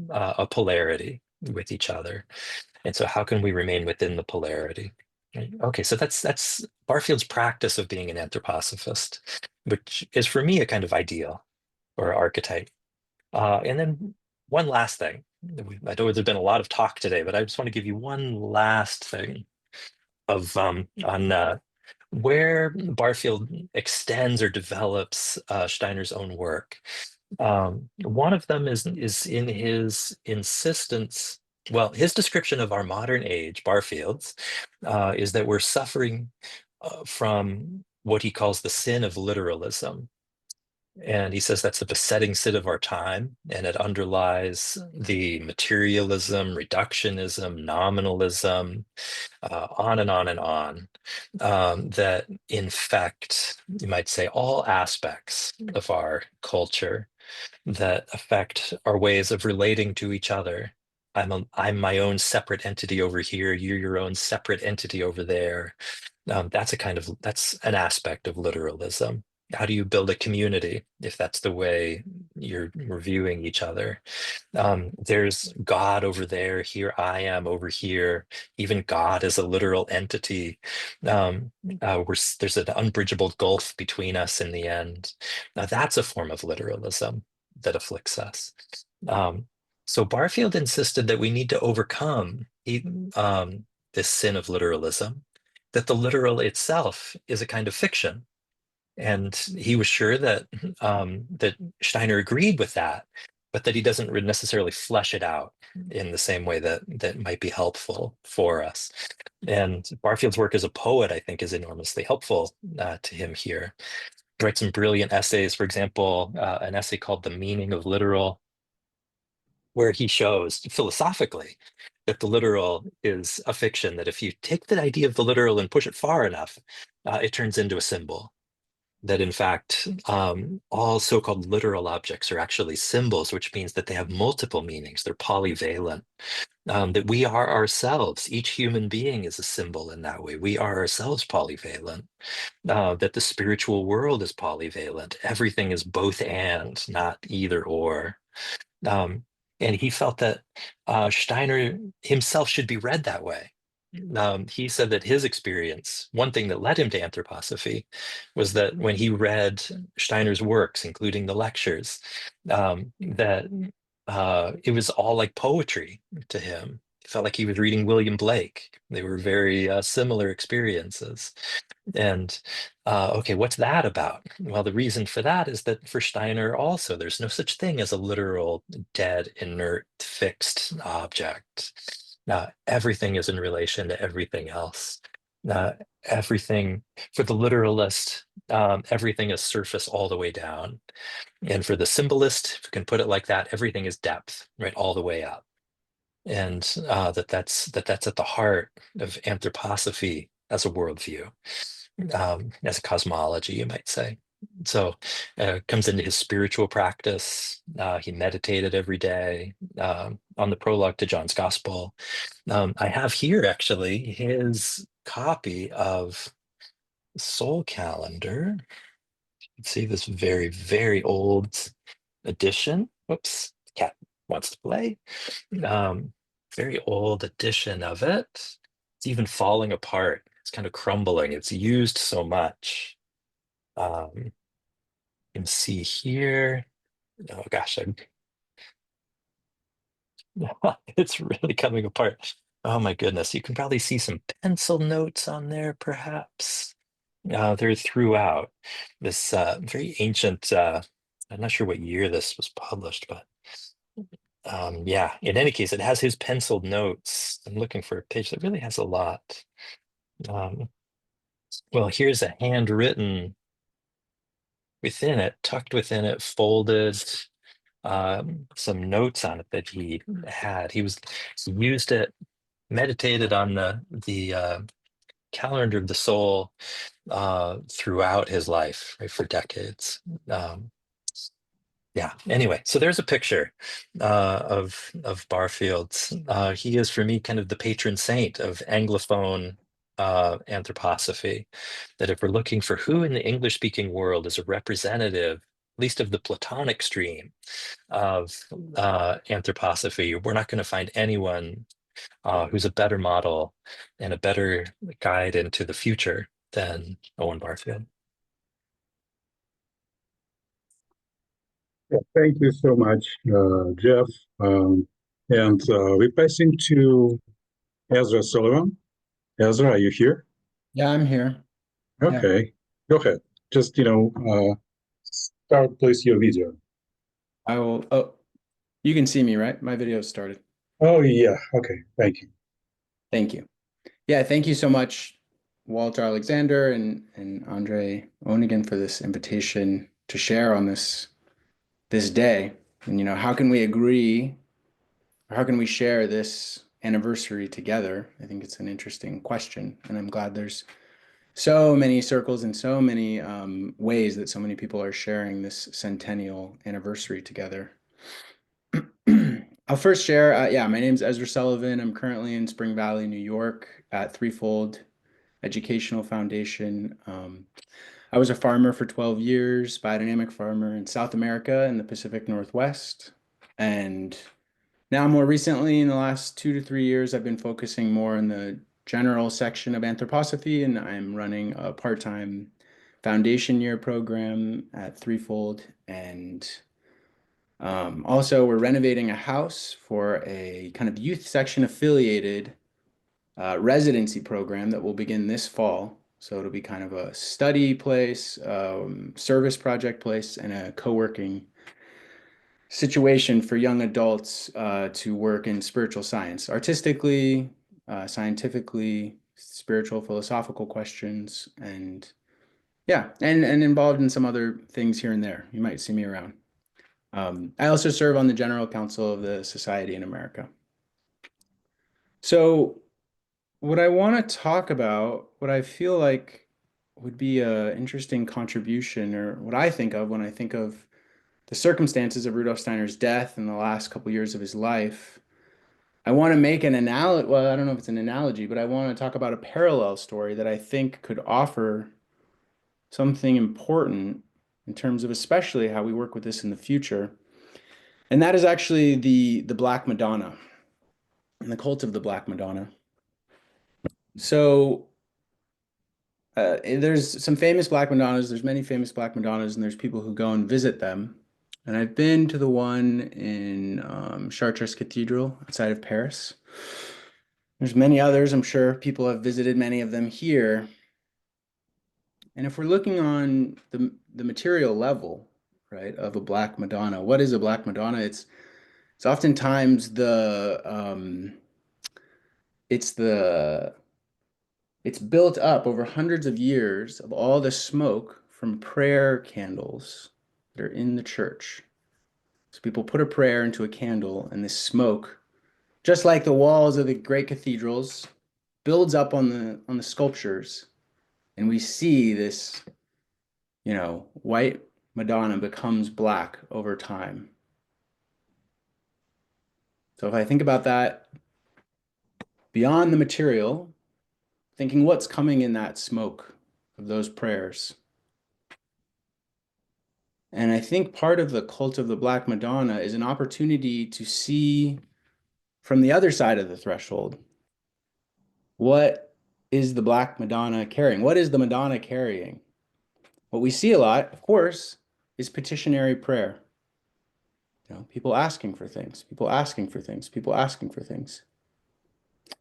a polarity with each other. And so, how can we remain within the polarity? Right? Okay, so that's Barfield's practice of being an anthroposophist, which is for me a kind of ideal or archetype. And then one last thing. I know there's been a lot of talk today, but I just want to give you one last thing of on where Barfield extends or develops Steiner's own work. One of them is in his insistence. Well, his description of our modern age, Barfield's, is that we're suffering from what he calls the sin of literalism. And he says that's the besetting sin of our time, and it underlies the materialism, reductionism, nominalism, on and on and on, that infect, you might say, all aspects of our culture, that affect our ways of relating to each other. I'm my own separate entity over here, you're your own separate entity over there. That's an aspect of literalism. How do you build a community if that's the way you're viewing each other? There's God over there, here I am over here. Even God is a literal entity. There's an unbridgeable gulf between us in the end. Now that's a form of literalism that afflicts us. So Barfield insisted that we need to overcome this sin of literalism, that the literal itself is a kind of fiction. And he was sure that that Steiner agreed with that, but that he doesn't necessarily flesh it out in the same way that might be helpful for us. And Barfield's work as a poet, I think, is enormously helpful to him here. He writes some brilliant essays, for example, an essay called The Meaning of Literal, where he shows philosophically that the literal is a fiction, that if you take the idea of the literal and push it far enough, it turns into a symbol. That in fact, all so-called literal objects are actually symbols, which means that they have multiple meanings. They're polyvalent. That we are ourselves, each human being is a symbol in that way. We are ourselves polyvalent. That the spiritual world is polyvalent. Everything is both and, not either or. And he felt that Steiner himself should be read that way. He said that his experience, one thing that led him to anthroposophy, was that when he read Steiner's works, including the lectures, that it was all like poetry to him. He felt like he was reading William Blake. They were very similar experiences. And okay, what's that about? Well, the reason for that is that for Steiner also, there's no such thing as a literal, dead, inert, fixed object. Everything is in relation to everything else. Everything, for the literalist, everything is surface all the way down. And for the symbolist, if you can put it like that, everything is depth, right, all the way up. And that's at the heart of anthroposophy as a worldview, as a cosmology, you might say. So comes into his spiritual practice. He meditated every day on the prologue to John's Gospel. I have here actually his copy of Soul Calendar. You can see this very, very old edition. Whoops, cat wants to play. Very old edition of it. It's even falling apart. It's kind of crumbling. It's used so much. You can see here. Oh gosh, it's really coming apart. Oh my goodness. You can probably see some pencil notes on there, perhaps. They're throughout this very ancient, I'm not sure what year this was published, but yeah, in any case, it has his penciled notes. I'm looking for a page that really has a lot. Well, here's a handwritten within it, tucked within it, folded, some notes on it that he had. He used it, meditated on the calendar of the soul throughout his life, right, for decades. Yeah, anyway, so there's a picture of Barfield. He is, for me, kind of the patron saint of Anglophone anthroposophy. That if we're looking for who in the English-speaking world is a representative, at least of the Platonic stream of anthroposophy, we're not going to find anyone who's a better model and a better guide into the future than Owen Barfield. Yeah, thank you so much, Jeff. And we're passing to Ezra Sullivan. Ezra, are you here? Yeah, I'm here. Okay, yeah. Go ahead. Just, start, please, your video. I will. Oh, you can see me, right? My video started. Oh, yeah. Okay, thank you. Thank you. Yeah, thank you so much, Walter Alexander and Andre Onigan, for this invitation to share on this day. And, how can we agree, or how can we share this anniversary together? I think it's an interesting question, and I'm glad there's so many circles and so many ways that so many people are sharing this centennial anniversary together. I'll first share, my name's Ezra Sullivan. I'm currently in Spring Valley, New York at Threefold Educational Foundation. I was a farmer for 12 years, biodynamic farmer in South America in the Pacific Northwest. And now more recently, in the last 2 to 3 years, I've been focusing more on the general section of anthroposophy, and I'm running a part-time foundation year program at Threefold. And also, we're renovating a house for a kind of youth section affiliated residency program that will begin this fall. So it'll be kind of a study place, service project place, and a co-working situation for young adults to work in spiritual science, artistically, scientifically, spiritual, philosophical questions, and yeah, and involved in some other things here and there. You might see me around. I also serve on the General Council of the Society in America. So what I want to talk about, what I feel like would be an interesting contribution, or what I think of when I think of the circumstances of Rudolf Steiner's death in the last couple years of his life, I want to make an analogy. Well, I don't know if it's an analogy, but I want to talk about a parallel story that I think could offer something important in terms of especially how we work with this in the future. And that is actually the Black Madonna and the cult of the Black Madonna. So there's some famous Black Madonnas. There's many famous Black Madonnas, and there's people who go and visit them. And I've been to the one in Chartres Cathedral outside of Paris. There's many others. I'm sure people have visited many of them here. And if we're looking on the material level, right, of a Black Madonna, what is a Black Madonna? It's oftentimes it's built up over hundreds of years of all the smoke from prayer candles that are in the church. So people put a prayer into a candle, and this smoke, just like the walls of the great cathedrals, builds up on the sculptures, and we see this, white Madonna becomes black over time. So if I think about that beyond the material, thinking what's coming in that smoke of those prayers. And I think part of the cult of the Black Madonna is an opportunity to see from the other side of the threshold, what is the Black Madonna carrying? What is the Madonna carrying? What we see a lot, of course, is petitionary prayer. People asking for things, people asking for things, people asking for things.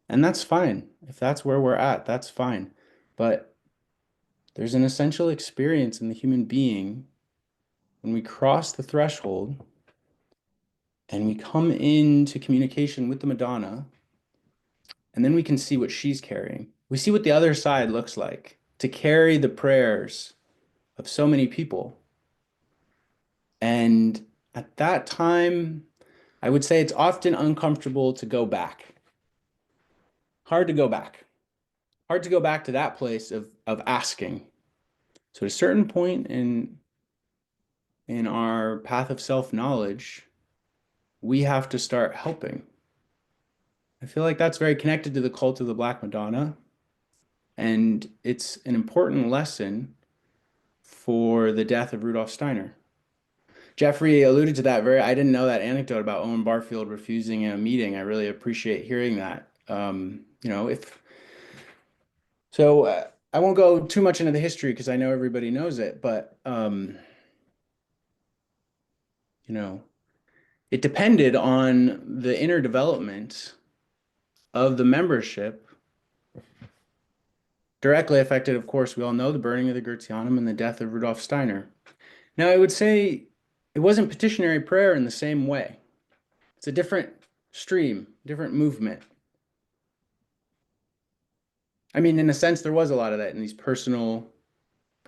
And that's fine. If that's where we're at, that's fine. But there's an essential experience in the human being when we cross the threshold and we come into communication with the Madonna, and then we can see what she's carrying. We see what the other side looks like to carry the prayers of so many people. And at that time, I would say it's often uncomfortable to go back. Hard to go back. Hard to go back to that place of asking. So at a certain point in our path of self-knowledge, we have to start helping. I feel like that's very connected to the cult of the Black Madonna. And it's an important lesson for the death of Rudolf Steiner. Jeffrey alluded to that I didn't know that anecdote about Owen Barfield refusing a meeting. I really appreciate hearing that. I won't go too much into the history because I know everybody knows it, but it depended on the inner development of the membership. Directly affected, of course, we all know the burning of the Goetheanum and the death of Rudolf Steiner. Now, I would say it wasn't petitionary prayer in the same way. It's a different stream, different movement. I mean, in a sense, there was a lot of that in these personal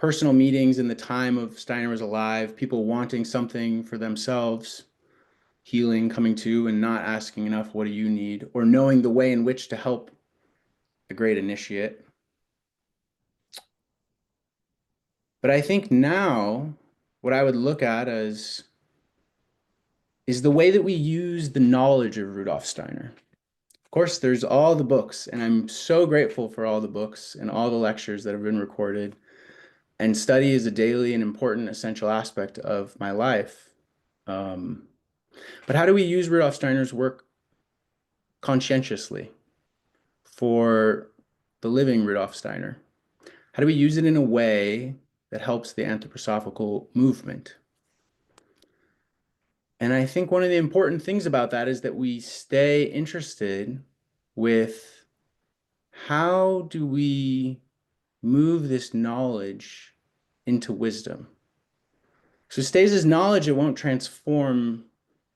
meetings in the time of Steiner was alive, people wanting something for themselves, healing, coming to, and not asking enough, what do you need? Or knowing the way in which to help a great initiate. But I think now, what I would look at is the way that we use the knowledge of Rudolf Steiner. Of course, there's all the books, and I'm so grateful for all the books and all the lectures that have been recorded. And study is a daily and important essential aspect of my life. But how do we use Rudolf Steiner's work conscientiously for the living Rudolf Steiner? How do we use it in a way that helps the anthroposophical movement? And I think one of the important things about that is that we stay interested with how do we move this knowledge into wisdom. So it stays as knowledge, it won't transform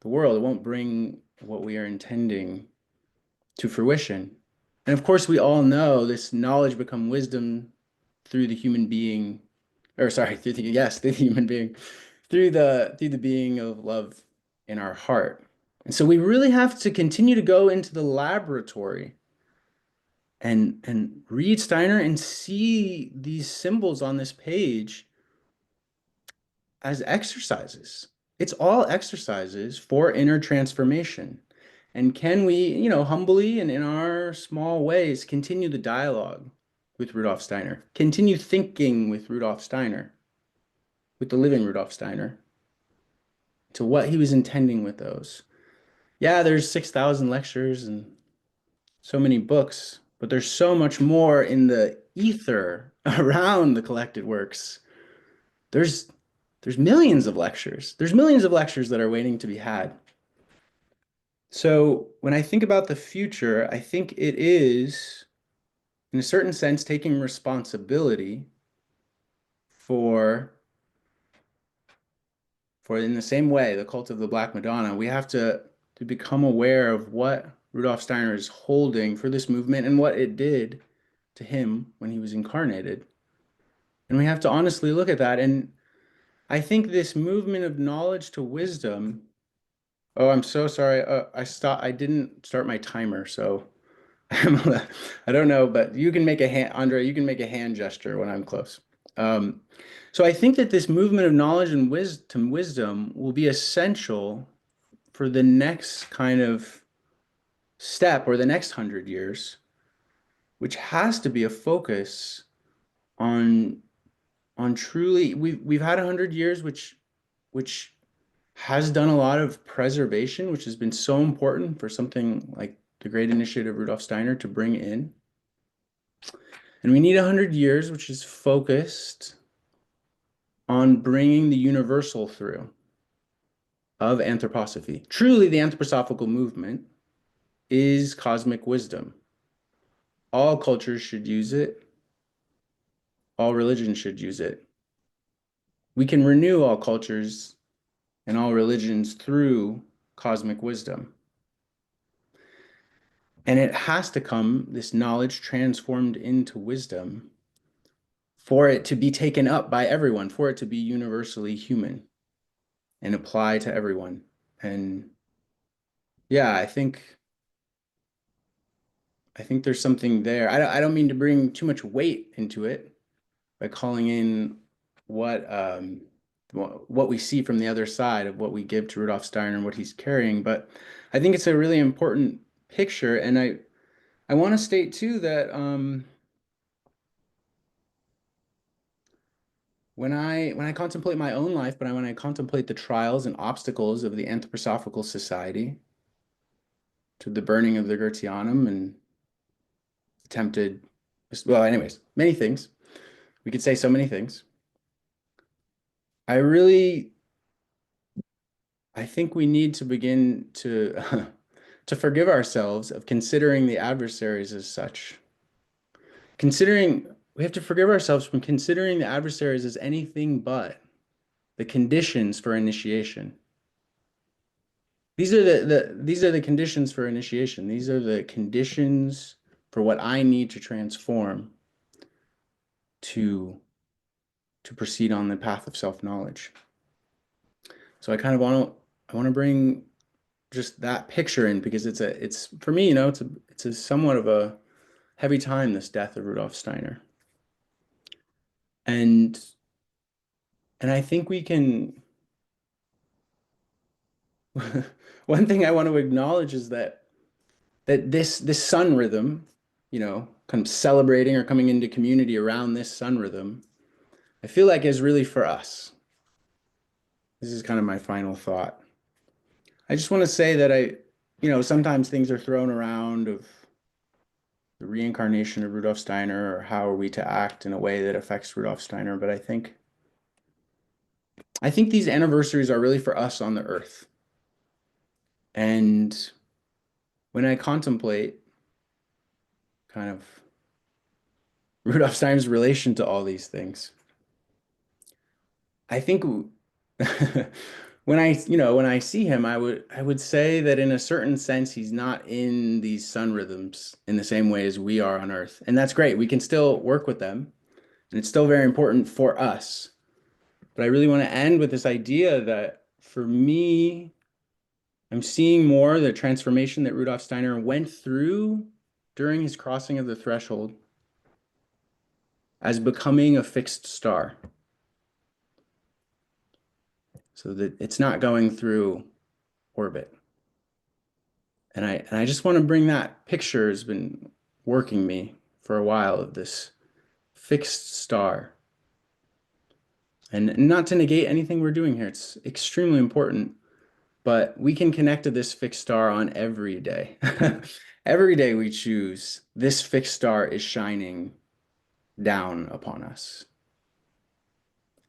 the world. It won't bring what we are intending to fruition. And of course, we all know this knowledge become wisdom through the human being, or sorry, through the human being, through the being of love in our heart. And so we really have to continue to go into the laboratory and read Steiner and see these symbols on this page as exercises. It's all exercises for inner transformation. And can we, humbly and in our small ways, continue the dialogue with Rudolf Steiner, continue thinking with Rudolf Steiner, with the living Rudolf Steiner, to what he was intending with those. Yeah, there's 6,000 lectures and so many books, but there's so much more in the ether around the collected works. There's millions of lectures. There's millions of lectures that are waiting to be had. So when I think about the future, I think it is, in a certain sense, taking responsibility for in the same way, the cult of the Black Madonna, we have to become aware of what Rudolf Steiner is holding for this movement and what it did to him when he was incarnated. And we have to honestly look at that. And I think this movement of knowledge to wisdom, oh, I'm so sorry. I didn't start my timer, so I don't know, but you can make a hand, Andre, you can make a hand gesture when I'm close. So I think that this movement of knowledge and wisdom will be essential for the next kind of step, or the next 100 years, which has to be a focus on truly, we've had 100 years which has done a lot of preservation, which has been so important for something like the great initiative of Rudolf Steiner to bring in. And we need 100 years which is focused on bringing the universal through of anthroposophy. Truly, the anthroposophical movement is cosmic wisdom. All cultures should use it. All religions should use it. We can renew all cultures and all religions through cosmic wisdom. And it has to come, this knowledge transformed into wisdom, for it to be taken up by everyone, for it to be universally human and apply to everyone. And yeah, I think there's something there. I don't mean to bring too much weight into it by calling in what we see from the other side of what we give to Rudolf Steiner and what he's carrying, but I think it's a really important picture. And I want to state too that when I contemplate my own life, but when I contemplate the trials and obstacles of the Anthroposophical Society, to the burning of the Gertianum and attempted, well, anyways, many things. We could say so many things. I think we need to begin to to forgive ourselves of considering the adversaries as such. We have to forgive ourselves from considering the adversaries as anything but the conditions for initiation. These are the conditions for initiation. These are the conditions for what I need to transform to proceed on the path of self-knowledge. So I kind of want to bring just that picture in, because it's for me, it's a somewhat of a heavy time, this death of Rudolf Steiner. And I think we can one thing I want to acknowledge is that this sun rhythm, kind of celebrating or coming into community around this sun rhythm, I feel like is really for us. This is kind of my final thought. I just want to say that sometimes things are thrown around of the reincarnation of Rudolf Steiner, or how are we to act in a way that affects Rudolf Steiner. But I think these anniversaries are really for us on the earth. And when I contemplate kind of Rudolf Steiner's relation to all these things. I think when I see him, I would say that in a certain sense, he's not in these sun rhythms in the same way as we are on Earth. And that's great. We can still work with them, and it's still very important for us. But I really want to end with this idea that for me, I'm seeing more the transformation that Rudolf Steiner went through during his crossing of the threshold as becoming a fixed star. So that it's not going through orbit. And I just want to bring that picture has been working me for a while of this fixed star. And not to negate anything we're doing here, it's extremely important, but we can connect to this fixed star on every day. Every day we choose, this fixed star is shining down upon us.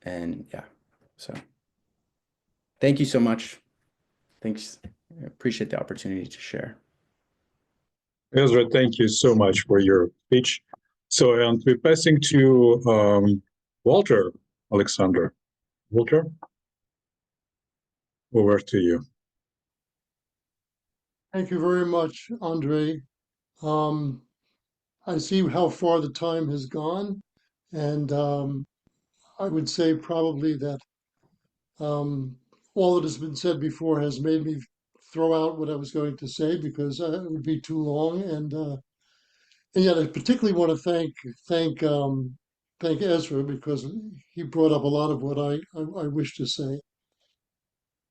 And yeah, so thank you so much. Thanks. I appreciate the opportunity to share. Ezra, thank you so much for your speech. So, and we're passing to Walter Alexander. Walter, over to you. Thank you very much, Andre. I see how far the time has gone, and I would say probably that all that has been said before has made me throw out what I was going to say because it would be too long. And yet, I particularly want to thank Ezra because he brought up a lot of what I wish to say.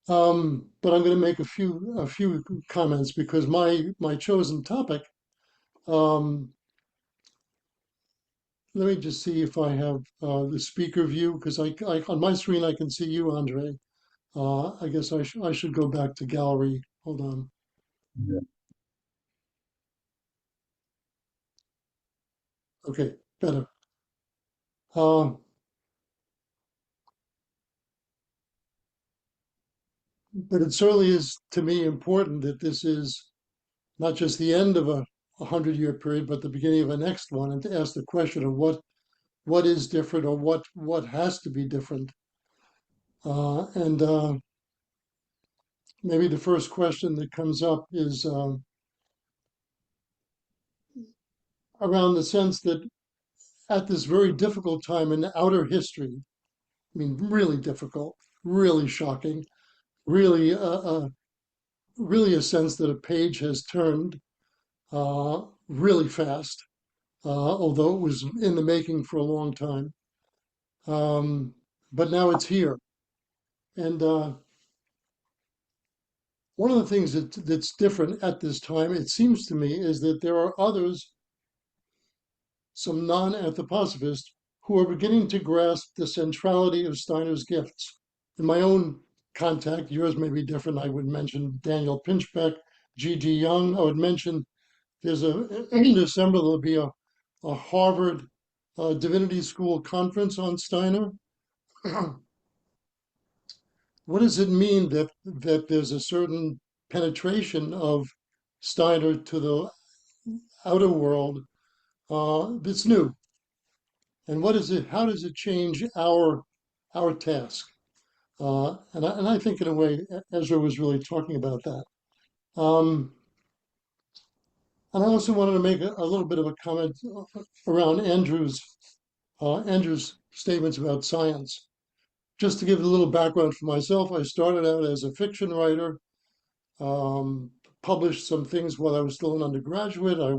But I'm going to make a few comments because my chosen topic. Let me just see if I have the speaker view because I on my screen I can see you, Andre. I guess I should go back to gallery. Hold on. Yeah. Okay, better. But it certainly is to me important that this is not just the end of a 100-year period, but the beginning of a next one, and to ask the question of what is different or what has to be different. And maybe the first question that comes up is around the sense that at this very difficult time in outer history, I mean, really difficult, really shocking, really a sense that a page has turned really fast, although it was in the making for a long time. But now it's here. And one of the things that's different at this time, it seems to me, is that there are others, some non-anthroposophists, who are beginning to grasp the centrality of Steiner's gifts. In my own contact, yours may be different. I would mention Daniel Pinchbeck, G.G. Young. I would mention in December, there'll be a Harvard Divinity School conference on Steiner. What does it mean that there's a certain penetration of Steiner to the outer world that's new? And what is it? How does it change our task? And I think in a way Ezra was really talking about that. And I also wanted to make a little bit of a comment around Andrew's statements about science. Just to give a little background for myself, I started out as a fiction writer, published some things while I was still an undergraduate. I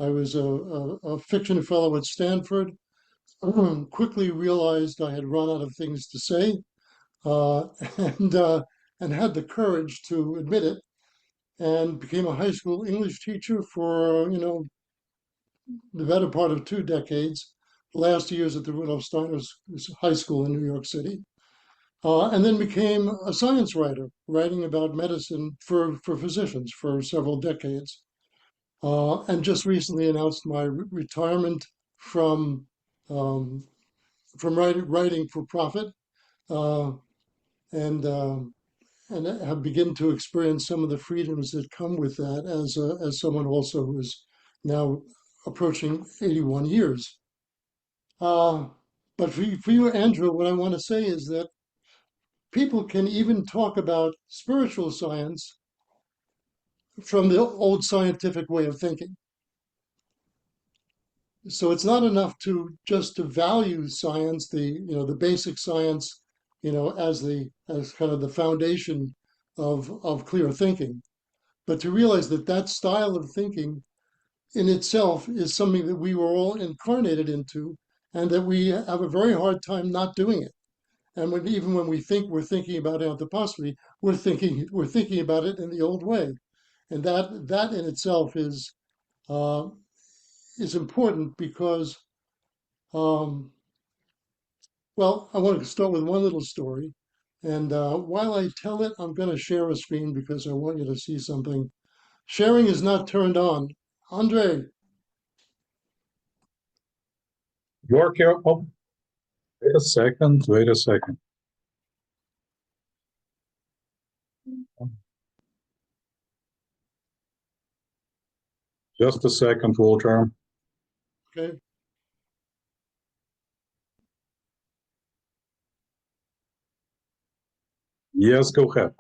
was a fiction fellow at Stanford, quickly realized I had run out of things to say, and had the courage to admit it, and became a high school English teacher for the better part of 2 decades. Last years at the Rudolf Steiner High School in New York City, and then became a science writer, writing about medicine for physicians for several decades, and just recently announced my retirement from writing for profit, and have begun to experience some of the freedoms that come with that as someone also who is now approaching 81 years. But for you, Andrew, what I want to say is that people can even talk about spiritual science from the old scientific way of thinking. So it's not enough to just to value science, the basic science, as kind of the foundation of clear thinking, but to realize that that style of thinking in itself is something that we were all incarnated into, and that we have a very hard time not doing it. And even when we think we're thinking about anthroposophy, we're thinking about it in the old way, and that in itself uh, is important because, um, well, I want to start with one little story, and while I tell it, I'm going to share a screen because I want you to see something. Sharing is not turned on. Andre, York, oh, wait a second, wait a second. Just a second, Walter. okay. Yes, go ahead.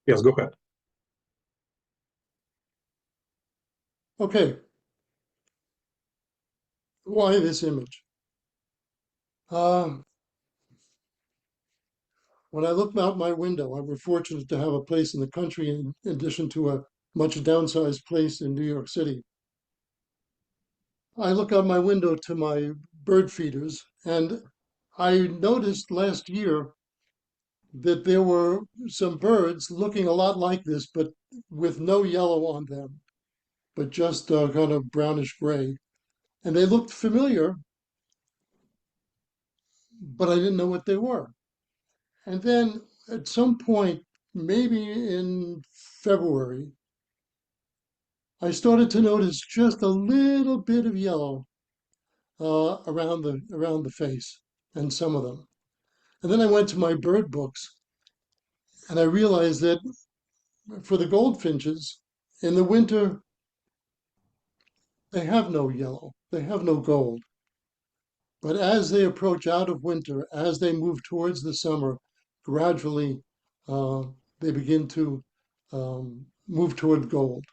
Yes, go ahead. Okay, why this image? When I look out my window, I was fortunate to have a place in the country in addition to a much downsized place in New York City. I look out my window to my bird feeders, and I noticed last year that there were some birds looking a lot like this, but with no yellow on them, but just kind of brownish gray. And they looked familiar, but I didn't know what they were. And then at some point, maybe in February, I started to notice just a little bit of yellow around the face and some of them. And then I went to my bird books and I realized that for the goldfinches, in the winter, they have no yellow, they have no gold. But as they approach out of winter, as they move towards the summer, gradually they begin to move toward gold.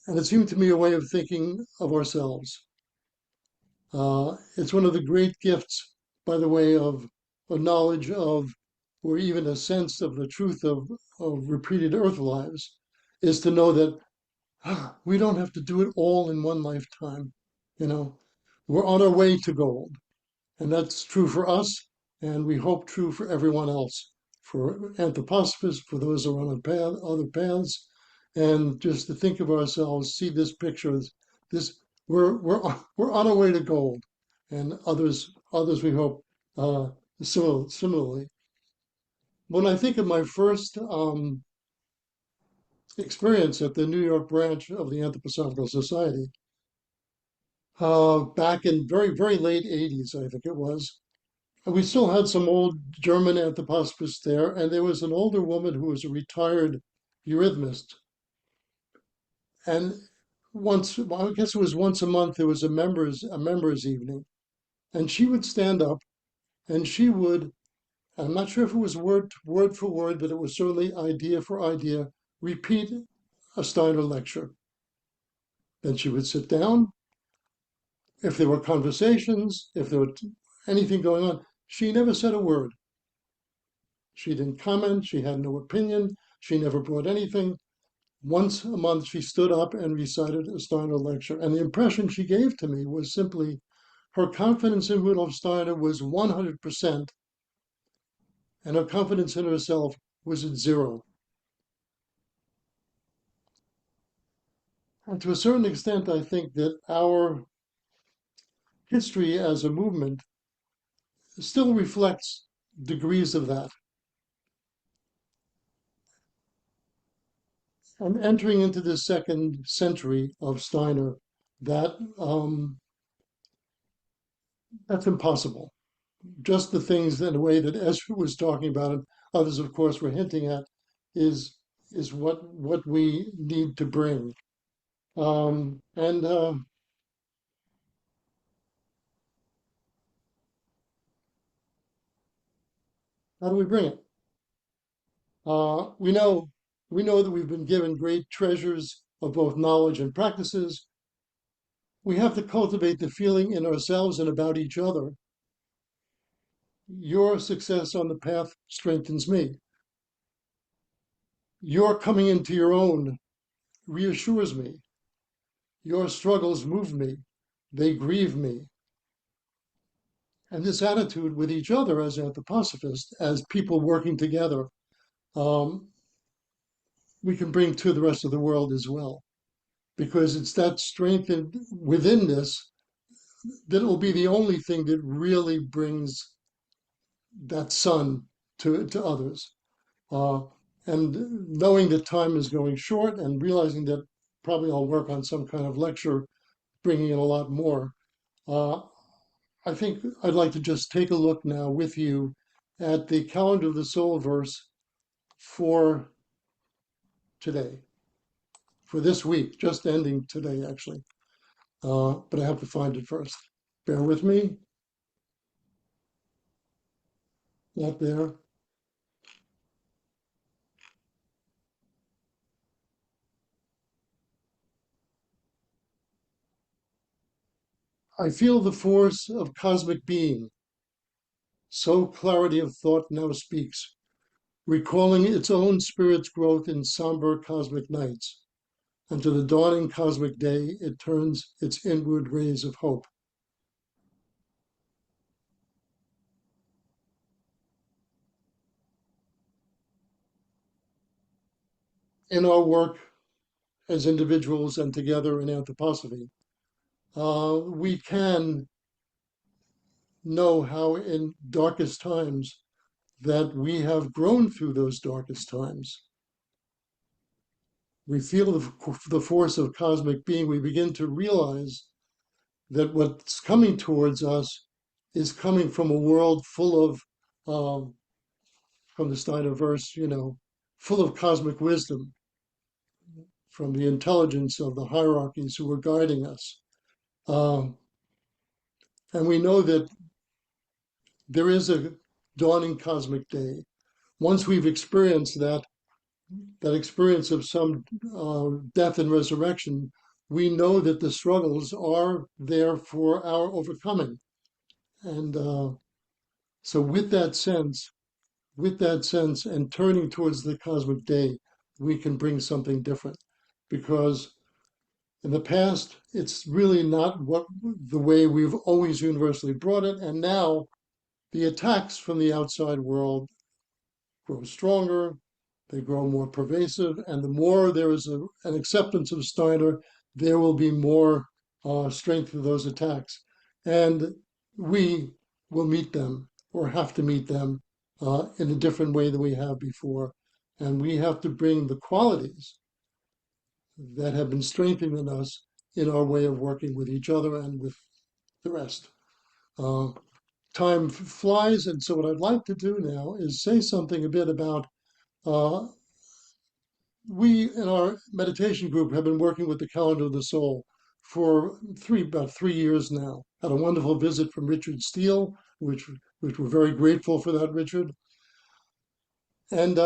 And it seemed to me a way of thinking of ourselves. It's one of the great gifts, by the way, of a knowledge of, or even a sense of the truth of repeated earth lives, is to know that we don't have to do it all in one lifetime. You know, we're on our way to gold. And that's true for us, and we hope true for everyone else, for anthroposophists, for those who are on other paths, and just to think of ourselves, see this picture, this we're on our way to gold, and others we hope similarly. When I think of my first experience at the New York branch of the Anthroposophical Society, back in very late 80s, I think it was. We still had some old German anthroposophists there, and there was an older woman who was a retired eurythmist. And well, I guess it was once a month, there was a members evening, and she would stand up, and she would, I'm not sure if it was word for word, but it was certainly idea for idea, repeat a Steiner lecture. Then she would sit down. If there were conversations, if there were anything going on, she never said a word. She didn't comment. She had no opinion. She never brought anything. Once a month, she stood up and recited a Steiner lecture. And the impression she gave to me was simply her confidence in Rudolf Steiner was 100%, and her confidence in herself was at zero. And to a certain extent, I think that our history as a movement still reflects degrees of that. And entering into this second century of Steiner, that that's impossible. Just the things in a way that Ezra was talking about, and others, of course, were hinting at, is what we need to bring. And how do we bring it? We know that we've been given great treasures of both knowledge and practices. We have to cultivate the feeling in ourselves and about each other. Your success on the path strengthens me. Your coming into your own reassures me. Your struggles move me. They grieve me. And this attitude with each other as anthroposophists, as people working together, we can bring to the rest of the world as well. Because it's that strength within this that will be the only thing that really brings that sun to others. And knowing that time is going short and realizing that probably I'll work on some kind of lecture, bringing in a lot more. I think I'd like to just take a look now with you at the calendar of the soul verse for today, for this week, just ending today, actually. But I have to find it first. Bear with me. Not there. I feel the force of cosmic being. So clarity of thought now speaks, recalling its own spirit's growth in somber cosmic nights. And to the dawning cosmic day, it turns its inward rays of hope. In our work as individuals and together in anthroposophy, we can know how in darkest times that we have grown through those darkest times. We feel the force of cosmic being. We begin to realize that what's coming towards us is coming from a world full of, from the Steiner verse, full of cosmic wisdom, from the intelligence of the hierarchies who are guiding us. And we know that there is a dawning cosmic day. Once we've experienced that experience of some death and resurrection, we know that the struggles are there for our overcoming. And so with that sense and turning towards the cosmic day, we can bring something different. Because in the past, it's really not the way we've always universally brought it. And now the attacks from the outside world grow stronger, they grow more pervasive, and the more there is an acceptance of Steiner, there will be more strength for those attacks. And we will meet them, or have to meet them, in a different way than we have before. And we have to bring the qualities that have been strengthening us in our way of working with each other and with the rest. Time flies, and so what I'd like to do now is say something a bit about we in our meditation group have been working with the calendar of the soul for about 3 years now. Had a wonderful visit from Richard Steele, which we're very grateful for that, Richard. And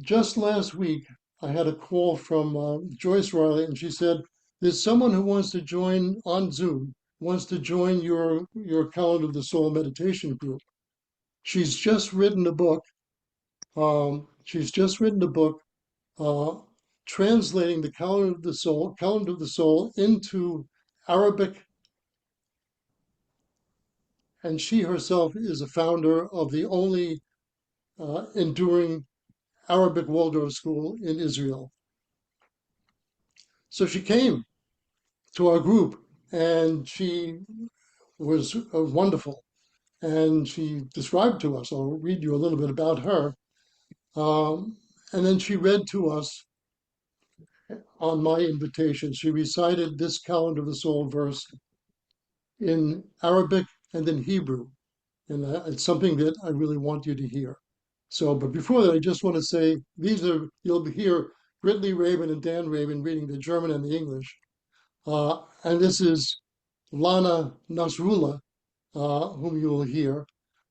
just last week, I had a call from Joyce Riley, and she said, there's someone who wants to join on Zoom, wants to join your calendar of the soul meditation group. She's just written a book. Translating the calendar of the soul into Arabic, and she herself is a founder of the only enduring Arabic Waldorf school in Israel. So she came to our group, and she was wonderful. And she described to us, I'll read you a little bit about her. And then she read to us on my invitation. She recited this calendar of the soul verse in Arabic and in Hebrew. And it's something that I really want you to hear. So, but before that, I just want to say, you'll hear Brittany Rabin and Dan Rabin reading the German and the English. And this is Lana Nasrullah, whom you will hear.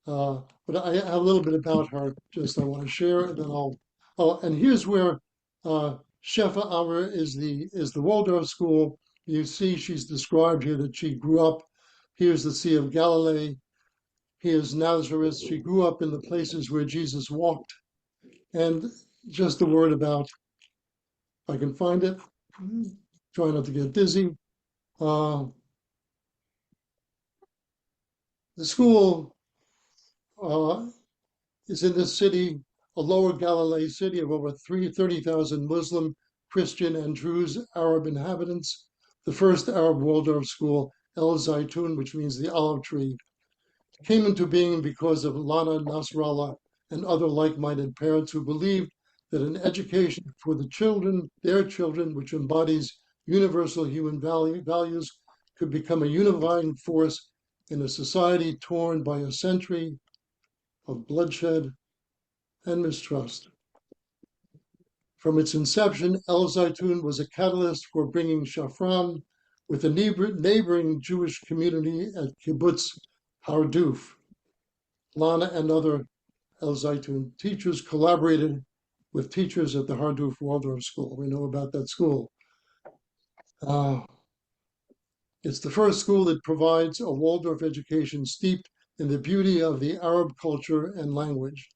But I have a little bit about her, just I want to share, and then and here's where Shefa Amr is the Waldorf school. You see she's described here that she grew up, here's the Sea of Galilee, here's Nazareth. She grew up in the places where Jesus walked. And just a word about, if I can find it, try not to get dizzy. The school is in this city, a lower Galilee city of over 30,000 Muslim, Christian, and Druze Arab inhabitants. The first Arab Waldorf school, El Zaytun, which means the olive tree, came into being because of Lana Nasrallah and other like-minded parents who believed that an education for the children, their children, which embodies universal human values, could become a unifying force in a society torn by a century of bloodshed and mistrust. From its inception, El Zaytun was a catalyst for bringing Shafran with a neighboring Jewish community at Kibbutz Harduf. Lana and other El Zaytun teachers collaborated with teachers at the Harduf Waldorf School. We know about that school. It's the first school that provides a Waldorf education steeped in the beauty of the Arab culture and language.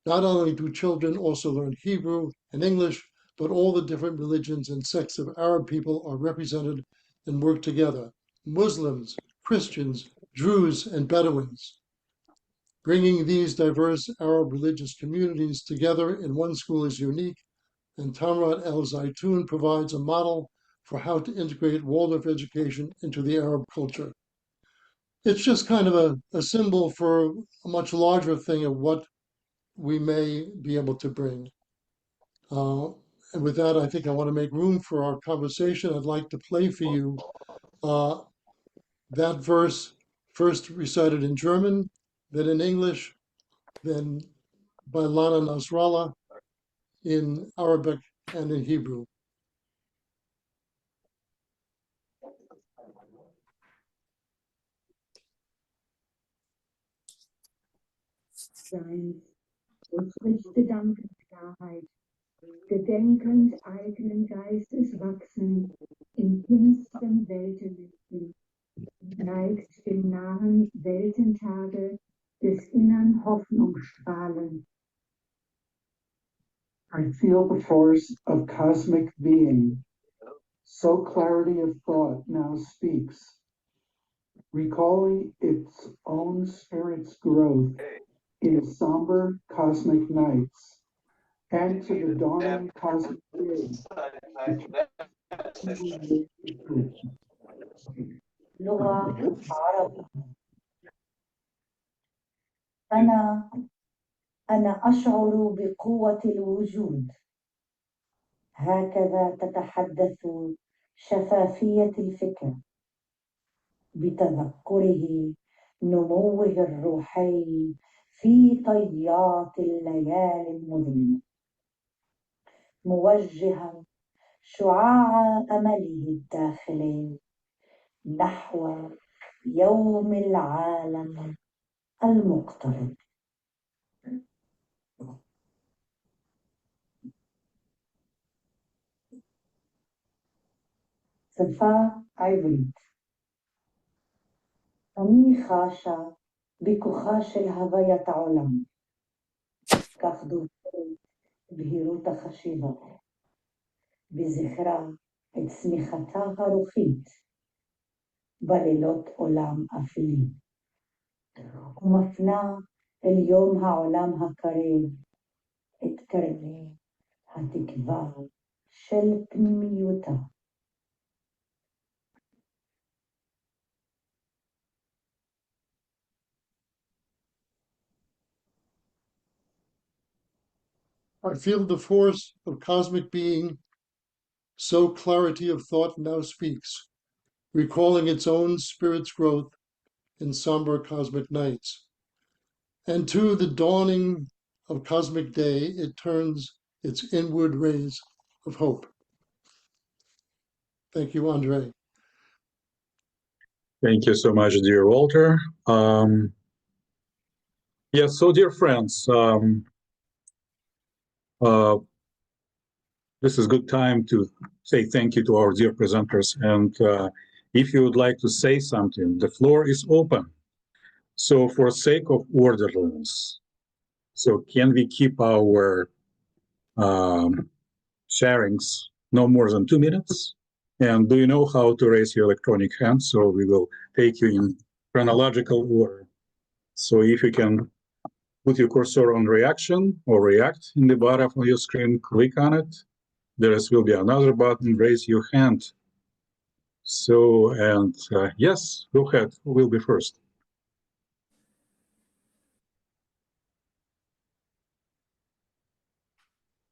Not only do children also learn Hebrew and English, but all the different religions and sects of Arab people are represented and work together. Muslims, Christians, Druze, and Bedouins. Bringing these diverse Arab religious communities together in one school is unique, and Tamrat El Zaytun provides a model for how to integrate Waldorf education into the Arab culture. It's just kind of a symbol for a much larger thing of what we may be able to bring. And with that, I think I want to make room for our conversation. I'd like to play for you that verse, first recited in German, then in English, then by Lana Nasrallah in Arabic and in Hebrew. Sein, ausrichte Dankenswahrheit, gedenkend eigenen Geistes wachsen, in finstern Weltenlüften, neigt dem nahen Weltentage des innern Hoffnungsstrahlen. I feel the force of cosmic being, so clarity of thought now speaks, recalling its own spirit's growth in somber cosmic nights, and to the dawning cosmic day. لغة عربية. أنا أشعر بقوة الوجود. هكذا تتحدث شفافية الفكر بتذكره نموه الروحي في طيات الليالي المظلمة، موجها شعاع أمله الداخلي نحو يوم العالم المقترب. שפה עברית. אני חשה בכוחה של הוויית העולם, כך דוברת בהירות החשיבה, בזכרה את צמיחתה הרוחית בלילות עולם אפלים, ומפנה אל יום העולם הקרב את קרני התקווה של פנימיותה. I feel the force of cosmic being, so clarity of thought now speaks, recalling its own spirit's growth in somber cosmic nights. And to the dawning of cosmic day, it turns its inward rays of hope. Thank you, Andre. Thank you so much, dear Walter. Yes, so dear friends, this is a good time to say thank you to our dear presenters. And if you would like to say something, the floor is open. So for sake of orderliness, so can we keep our sharings no more than 2 minutes? And do you know how to raise your electronic hand? So we will take you in chronological order. So if you can put your cursor on reaction or react in the bottom of your screen, click on it. There will be another button, raise your hand. So, and yes, go ahead, who will be first?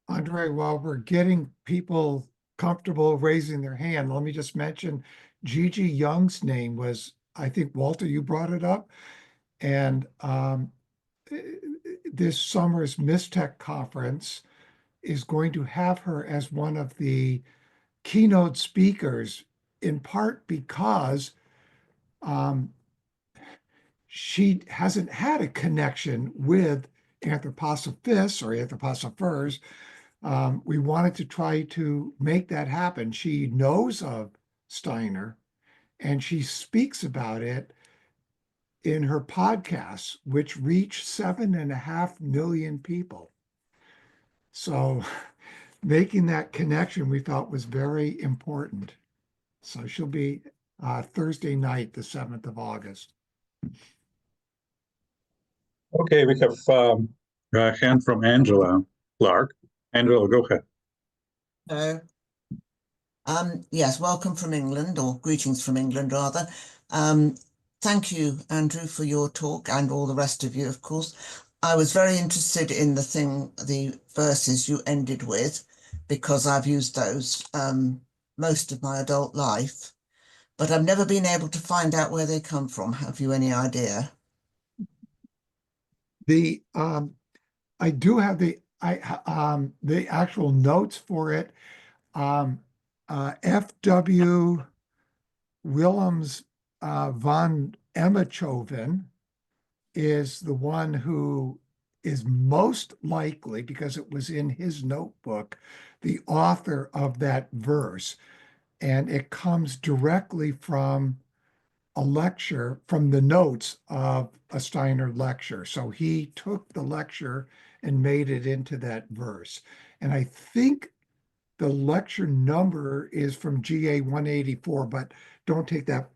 Andre, while we're getting people comfortable raising their hand, let me just mention Gigi Young's name was, I think, Walter, you brought it up. And this summer's Mistech conference is going to have her as one of the keynote speakers, in part because she hasn't had a connection with anthroposophists or anthroposophers. We wanted to try to make that happen. She knows of Steiner and she speaks about it in her podcasts, which reach 7.5 million people. So making that connection we thought was very important. So she'll be Thursday night, the 7th of August. Okay, we have a hand from Angela Clark. Angela, go ahead. Hello. Yes, welcome from England, or greetings from England, rather. Thank you, Andrew, for your talk, and all the rest of you, of course. I was very interested in the verses you ended with, because I've used those most of my adult life, but I've never been able to find out where they come from. Have you any idea? I do have the actual notes for it. F.W. Willems von Emmechoven is the one who is most likely, because it was in his notebook, the author of that verse. And it comes directly from a lecture, from the notes of a Steiner lecture. So he took the lecture and made it into that verse. And I think the lecture number is from GA 184, but don't take that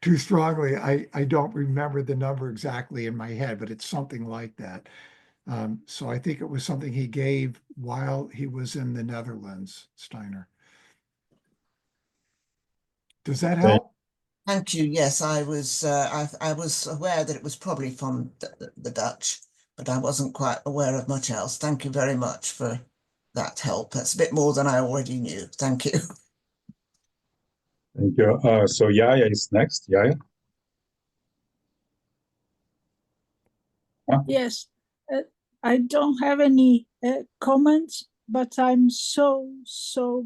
too strongly. I don't remember the number exactly in my head, but it's something like that. So I think it was something he gave while he was in the Netherlands, Steiner. Does that help? Thank you. Yes, I was aware that it was probably from the Dutch, but I wasn't quite aware of much else. Thank you very much for that help. That's a bit more than I already knew. Thank you. Thank you. So Yaya is next. Yaya? Huh? Yes, I don't have any comments, but I'm so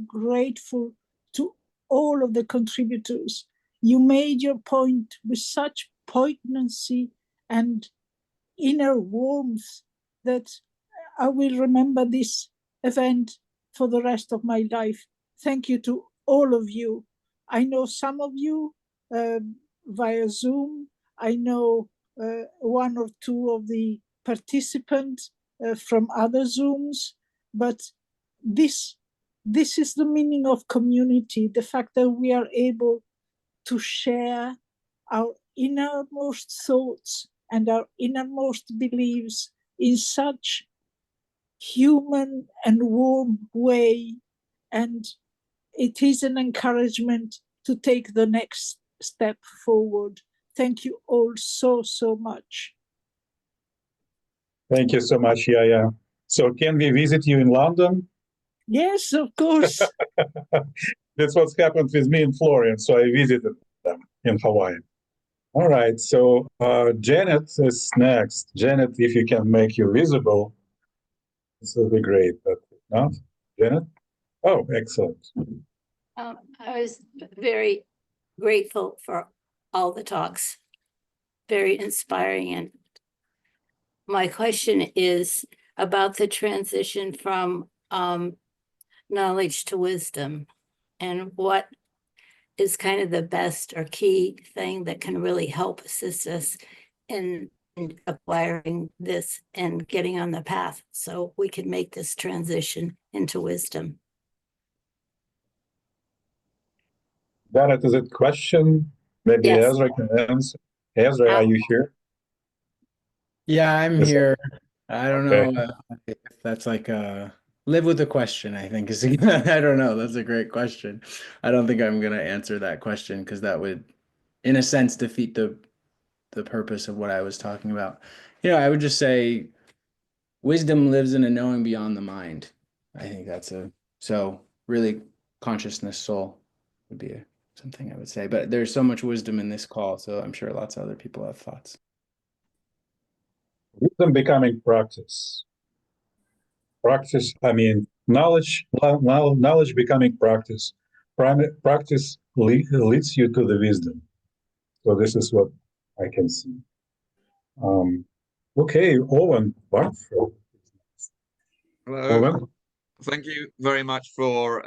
grateful to all of the contributors. You made your point with such poignancy and inner warmth that I will remember this event for the rest of my life. Thank you to all of you. I know some of you via Zoom. I know one or two of the participants from other Zooms, but this is the meaning of community, the fact that we are able to share our innermost thoughts and our innermost beliefs in such human and warm way. And it is an encouragement to take the next step forward. Thank you all so much. Thank you so much, Yaya. So can we visit you in London? Yes, of course. That's what's happened with me and Florian. So I visited them in Hawaii. All right. So Janet is next. Janet, if you can make you visible, this will be great. But if not, Janet? Oh, excellent. I was very grateful for all the talks. Very inspiring. And my question is about the transition from knowledge to wisdom, and what is kind of the best or key thing that can really help assist us in acquiring this and getting on the path so we can make this transition into wisdom. That is a question. Maybe Yes. Ezra can answer. Ezra, are you here? Yeah, I'm Yes. here. I don't Okay. know if that's like a live with the question, I think is I don't know. That's a great question. I don't think I'm gonna answer that question because that would, in a sense, defeat the purpose of what I was talking about. You know, I would just say wisdom lives in a knowing beyond the mind. I think that's so really consciousness, soul would be something I would say. But there's so much wisdom in this call, so I'm sure lots of other people have thoughts. Wisdom becoming practice. Practice, I mean, knowledge becoming practice. Practice leads you to the wisdom. So this is what I can see. Okay, Owen Barfield. Hello. Owen? Thank you very much for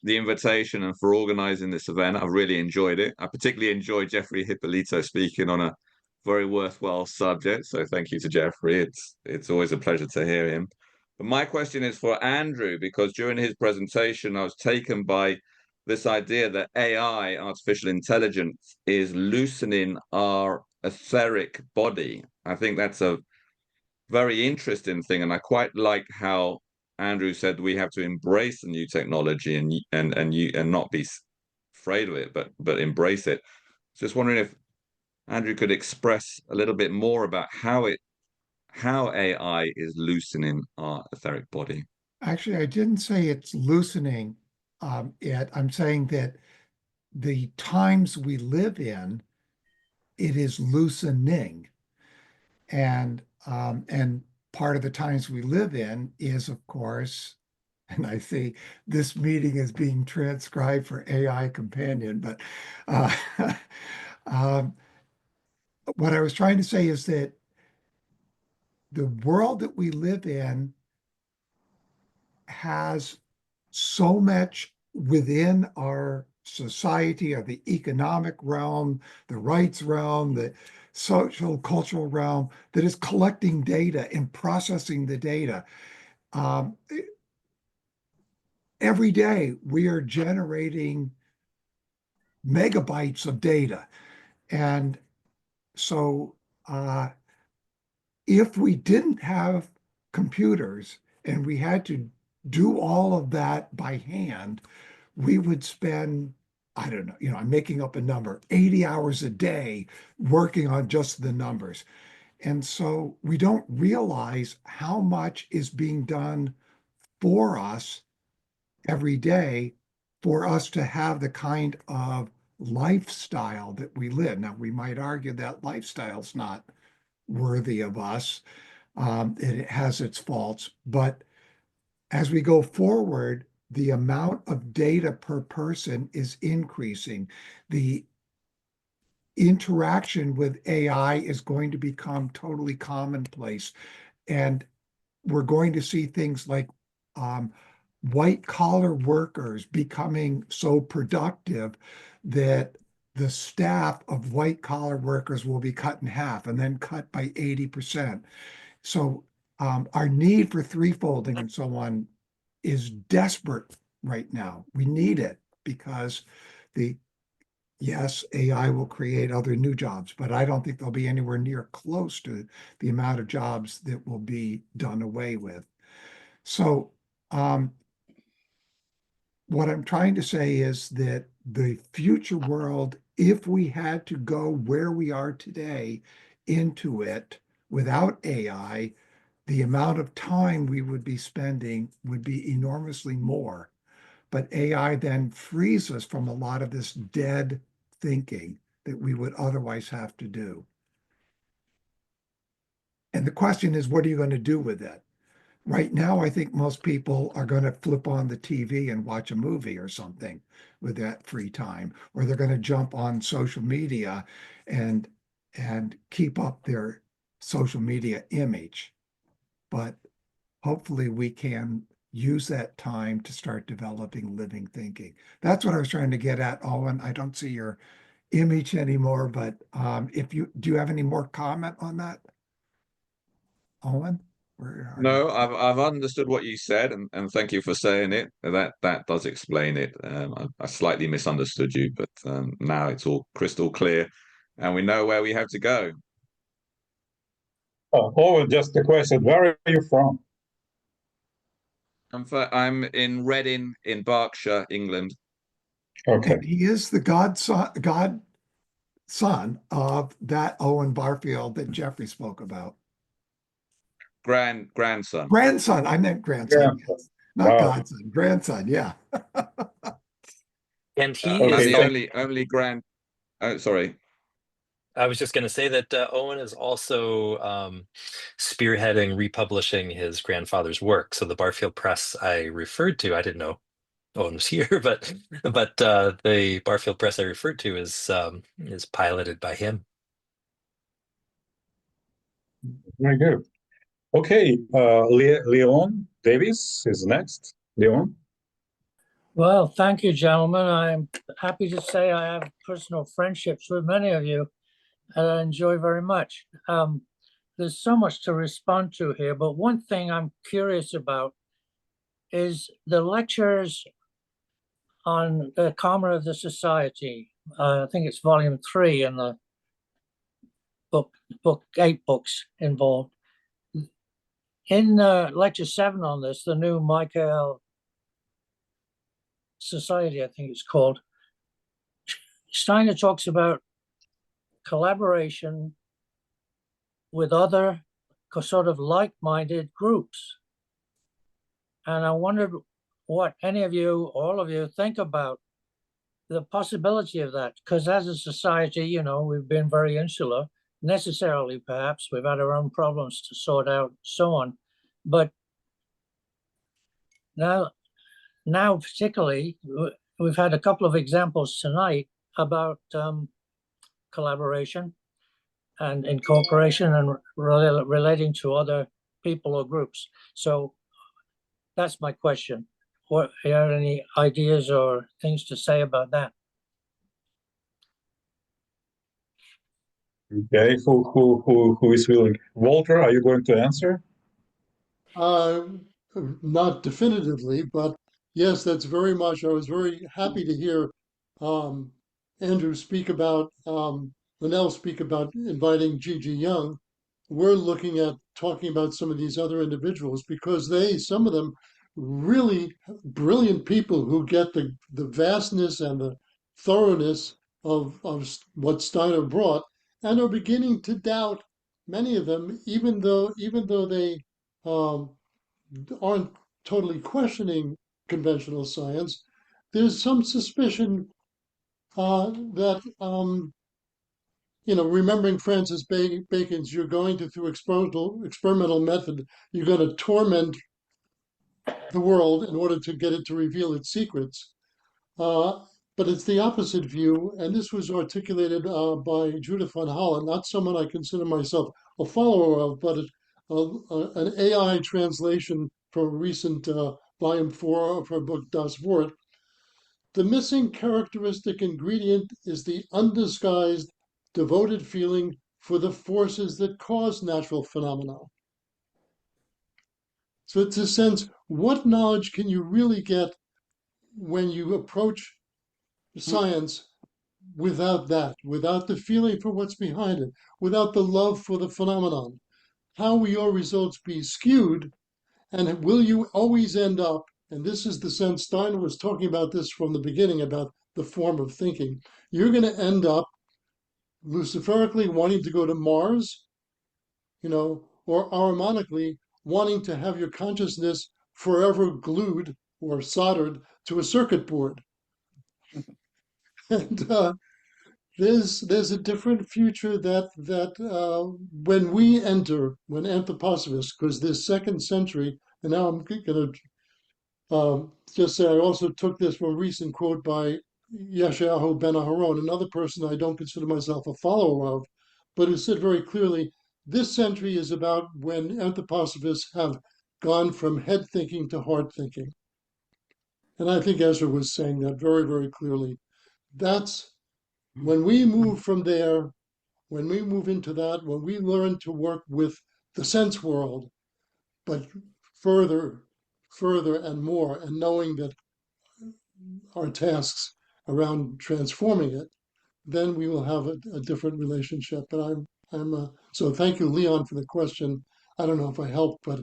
the invitation and for organizing this event. I've really enjoyed it. I particularly enjoyed Jeffrey Hipolito speaking on a very worthwhile subject. So thank you to Jeffrey. It's always a pleasure to hear him. But my question is for Andrew, because during his presentation, I was taken by this idea that AI, artificial intelligence, is loosening our etheric body. I think that's a very interesting thing, and I quite like how Andrew said we have to embrace the new technology and not be afraid of it, but embrace it. Just wondering if Andrew could express a little bit more about how AI is loosening our etheric body. Actually, I didn't say it's loosening it. I'm saying that the times we live in, it is loosening. And part of the times we live in is, of course, and I see this meeting is being transcribed for AI Companion, but what I was trying to say is that the world that we live in has so much within our society, or the economic realm, the rights realm, the social cultural realm, that is collecting data and processing the data. Every day we are generating megabytes of data. And so if we didn't have computers and we had to do all of that by hand, we would spend, I don't know, I'm making up a number, 80 hours a day working on just the numbers. And so we don't realize how much is being done for us every day for us to have the kind of lifestyle that we live. Now, we might argue that lifestyle's not worthy of us. It has its faults, but as we go forward, the amount of data per person is increasing. The interaction with AI is going to become totally commonplace. And we're going to see things like white collar workers becoming so productive that the staff of white collar workers will be cut in half and then cut by 80%. So our need for threefolding and so on is desperate right now. We need it because yes, AI will create other new jobs, but I don't think they'll be anywhere near close to the amount of jobs that will be done away with. So what I'm trying to say is that the future world, if we had to go where we are today into it without AI, the amount of time we would be spending would be enormously more. But AI then frees us from a lot of this dead thinking that we would otherwise have to do. And the question is, what are you going to do with it? Right now, I think most people are going to flip on the TV and watch a movie or something with that free time, or they're going to jump on social media and keep up their social media image. But hopefully we can use that time to start developing living thinking. That's what I was trying to get at, Owen. I don't see your image anymore, but if you do you have any more comment on that, Owen? Where are you? No, I've understood what you said, and thank you for saying it. That does explain it. I slightly misunderstood you, but now it's all crystal clear, and we know where we have to go. Oh, just a question. Where are you from? I'm in Reading, in Berkshire, England. Okay. And he is the godson of that Owen Barfield that Jeffrey spoke about. Grandson. Grandson. I meant grandson. Yeah. Yes. Not Wow. godson. Grandson. Yeah. And he I'm is the only grand. Oh, sorry. I was just going to say that Owen is also spearheading republishing his grandfather's work. So the Barfield Press I referred to, I didn't know Owen was here, but the Barfield Press I referred to is piloted by him. Very good. Okay, Leon Davis is next. Leon. Well, thank you, gentlemen. I'm happy to say I have personal friendships with many of you, and I enjoy very much. There's so much to respond to here, but one thing I'm curious about is the lectures on the Karma of the Society. I think it's volume 3 in the book 8 books involved. In lecture 7 on this, the new Michael Society, I think it's called, Steiner talks about collaboration with other sort of like-minded groups. And I wondered what any of you, all of you, think about the possibility of that. Because as a society, you know, we've been very insular, necessarily perhaps. We've had our own problems to sort out, so on. But now particularly, we've had a couple of examples tonight about collaboration and incorporation and relating to other people or groups. So that's my question. What are there any ideas or things to say about that? Okay, who is willing? Walter, are you going to answer? Not definitively, but yes, that's very much. I was very happy to hear Andrew speak about, Linnell speak about inviting Gigi Young. We're looking at talking about some of these other individuals because some of them, really brilliant people who get the vastness and the thoroughness of what Steiner brought and are beginning to doubt many of them, even though they aren't totally questioning conventional science. There's some suspicion that remembering Francis Bacon's, you're going to, through experimental method, you're going to torment the world in order to get it to reveal its secrets. But it's the opposite view, and this was articulated by Judith von Holland, not someone I consider myself a follower of, but an AI translation from a recent volume 4 of her book Das Wort. The missing characteristic ingredient is the undisguised, devoted feeling for the forces that cause natural phenomena. So it's a sense, what knowledge can you really get when you approach science without that, without the feeling for what's behind it, without the love for the phenomenon? How will your results be skewed? And will you always end up, and this is the sense Steiner was talking about this from the beginning, about the form of thinking, you're going to end up luciferically wanting to go to Mars, or ahrimanically wanting to have your consciousness forever glued or soldered to a circuit board. And there's a different future that when Anthroposophists, because this second century, And now I'm going to just say I also took this from a recent quote by Yeshayahu Ben Aharon, another person I don't consider myself a follower of, but who said very clearly, this century is about when anthroposophists have gone from head thinking to heart thinking. And I think Ezra was saying that very, very clearly. That's when we move from there, when we move into that, when we learn to work with the sense world, but further and more, and knowing that our tasks around transforming it, then we will have a different relationship. But so thank you, Leon, for the question. I don't know if I helped, but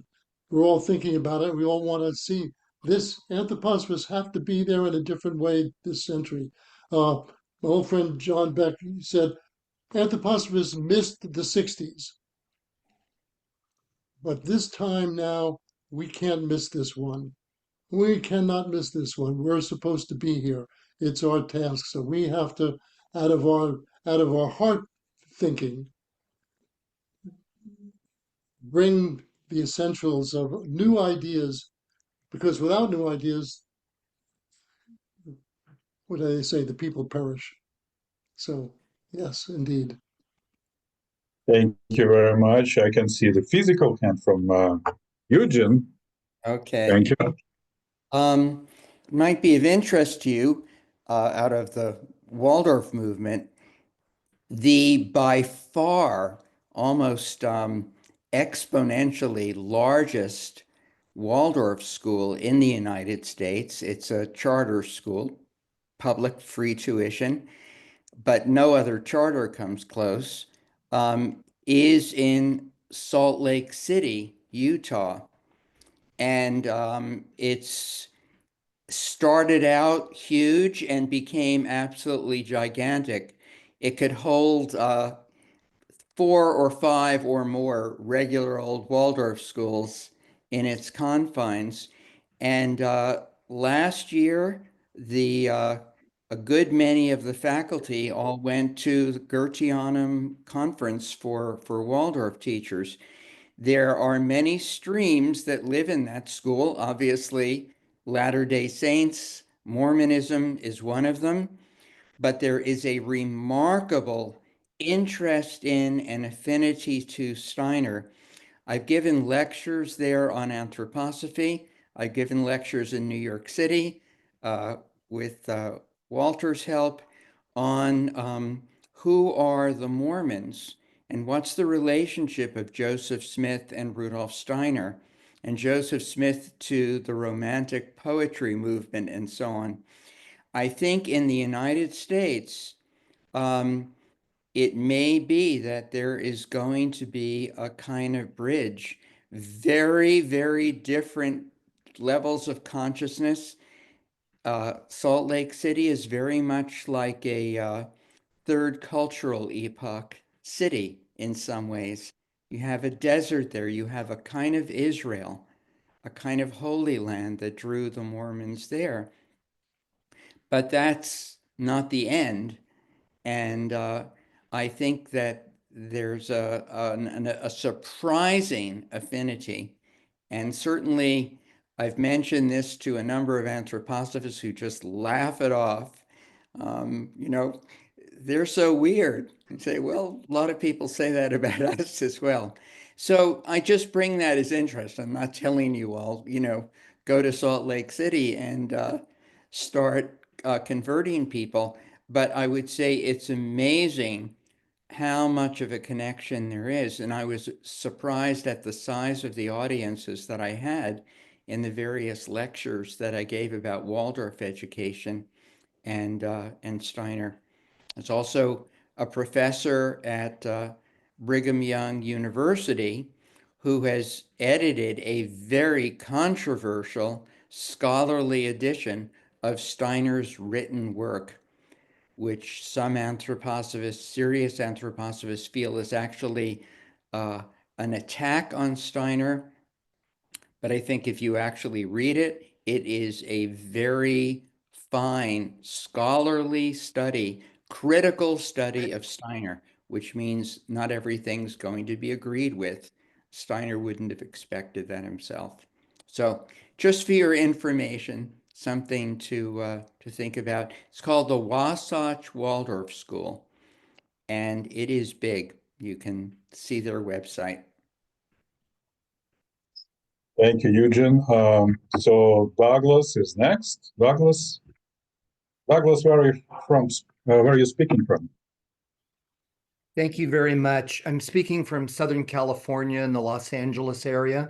we're all thinking about it. We all want to see this. Anthroposophists have to be there in a different way this century. My old friend John Beck said, anthroposophists missed the 60s. But this time now, we can't miss this one. We cannot miss this one. We're supposed to be here. It's our task. So we have to, out of our heart thinking, bring the essentials of new ideas, because without new ideas, what do they say? The people perish. So yes, indeed. Thank you very much. I can see the physical hand from Eugene. Okay. Thank you. Might be of interest to you, out of the Waldorf movement, the by far almost exponentially largest Waldorf school in the United States. It's a charter school, public free tuition, but no other charter comes close, is in Salt Lake City, Utah. And it's started out huge and became absolutely gigantic. It could hold 4 or 5 or more regular old Waldorf schools in its confines. And last year, a good many of the faculty all went to the Goetheanum conference for Waldorf teachers. There are many streams that live in that school. Obviously, Latter-day Saints, Mormonism is one of them, but there is a remarkable interest in and affinity to Steiner. I've given lectures there on anthroposophy. I've given lectures in New York City with Walter's help on who are the Mormons and what's the relationship of Joseph Smith and Rudolf Steiner, and Joseph Smith to the Romantic poetry movement and so on. I think in the United States, it may be that there is going to be a kind of bridge, very, very different levels of consciousness. Salt Lake City is very much like a third cultural epoch city in some ways. You have a desert there, you have a kind of Israel, a kind of Holy Land that drew the Mormons there. But that's not the end. And I think that there's a surprising affinity. And certainly, I've mentioned this to a number of anthroposophists who just laugh it off. They're so weird. And say, well, a lot of people say that about us as well. So I just bring that as interest. I'm not telling you all, go to Salt Lake City and start converting people. But I would say it's amazing how much of a connection there is. And I was surprised at the size of the audiences that I had in the various lectures that I gave about Waldorf education and Steiner. It's also a professor at Brigham Young University who has edited a very controversial scholarly edition of Steiner's written work, which some anthroposophists, serious anthroposophists, feel is actually an attack on Steiner. But I think if you actually read it, it is a very fine scholarly study, critical study of Steiner, which means not everything's going to be agreed with. Steiner wouldn't have expected that himself. So just for your information, something to think about. It's called the Wasatch Waldorf School, and it is big. You can see their website. Thank you, Eugene. So Douglas is next. Douglas, where are you from? Where are you speaking from? Thank you very much. I'm speaking from Southern California in the Los Angeles area.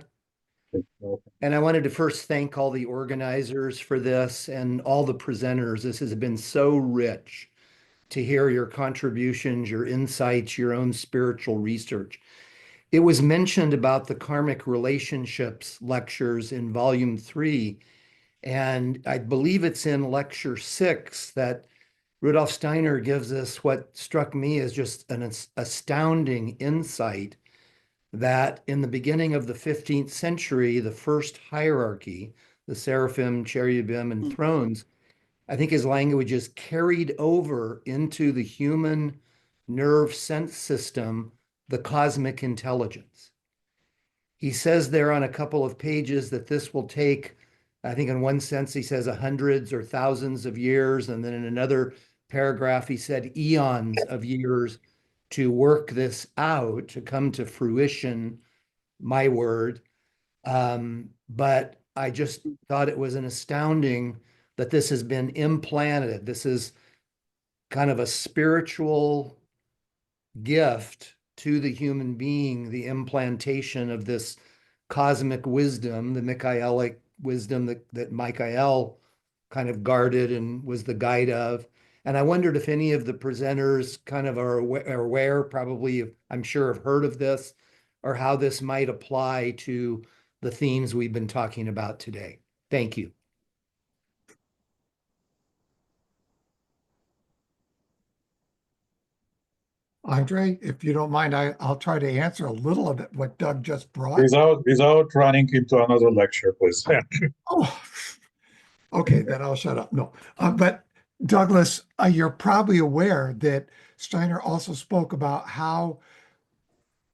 And I wanted to first thank all the organizers for this and all the presenters. This has been so rich to hear your contributions, your insights, your own spiritual research. It was mentioned about the karmic relationships lectures in volume 3, and I believe it's in lecture 6 that Rudolf Steiner gives us what struck me as just an astounding insight that in the beginning of the 15th century, the first hierarchy, the seraphim, cherubim, and thrones, I think his language is carried over into the human nerve sense system, the cosmic intelligence. He says there on a couple of pages that this will take, I think in one sense he says hundreds or thousands of years, and then in another paragraph he said eons of years to work this out, to come to fruition, my word. But I just thought it was an astounding that this has been implanted. This is kind of a spiritual gift to the human being, the implantation of this cosmic wisdom, the Michaelic wisdom that Michael kind of guarded and was the guide of. And I wondered if any of the presenters kind of are aware, probably, I'm sure have heard of this, or how this might apply to the themes we've been talking about today. Thank you. Andre, if you don't mind, I'll try to answer a little of it what Doug just brought. Without running into another lecture, please. Oh, okay, then I'll shut up. No, but Douglas, you're probably aware that Steiner also spoke about how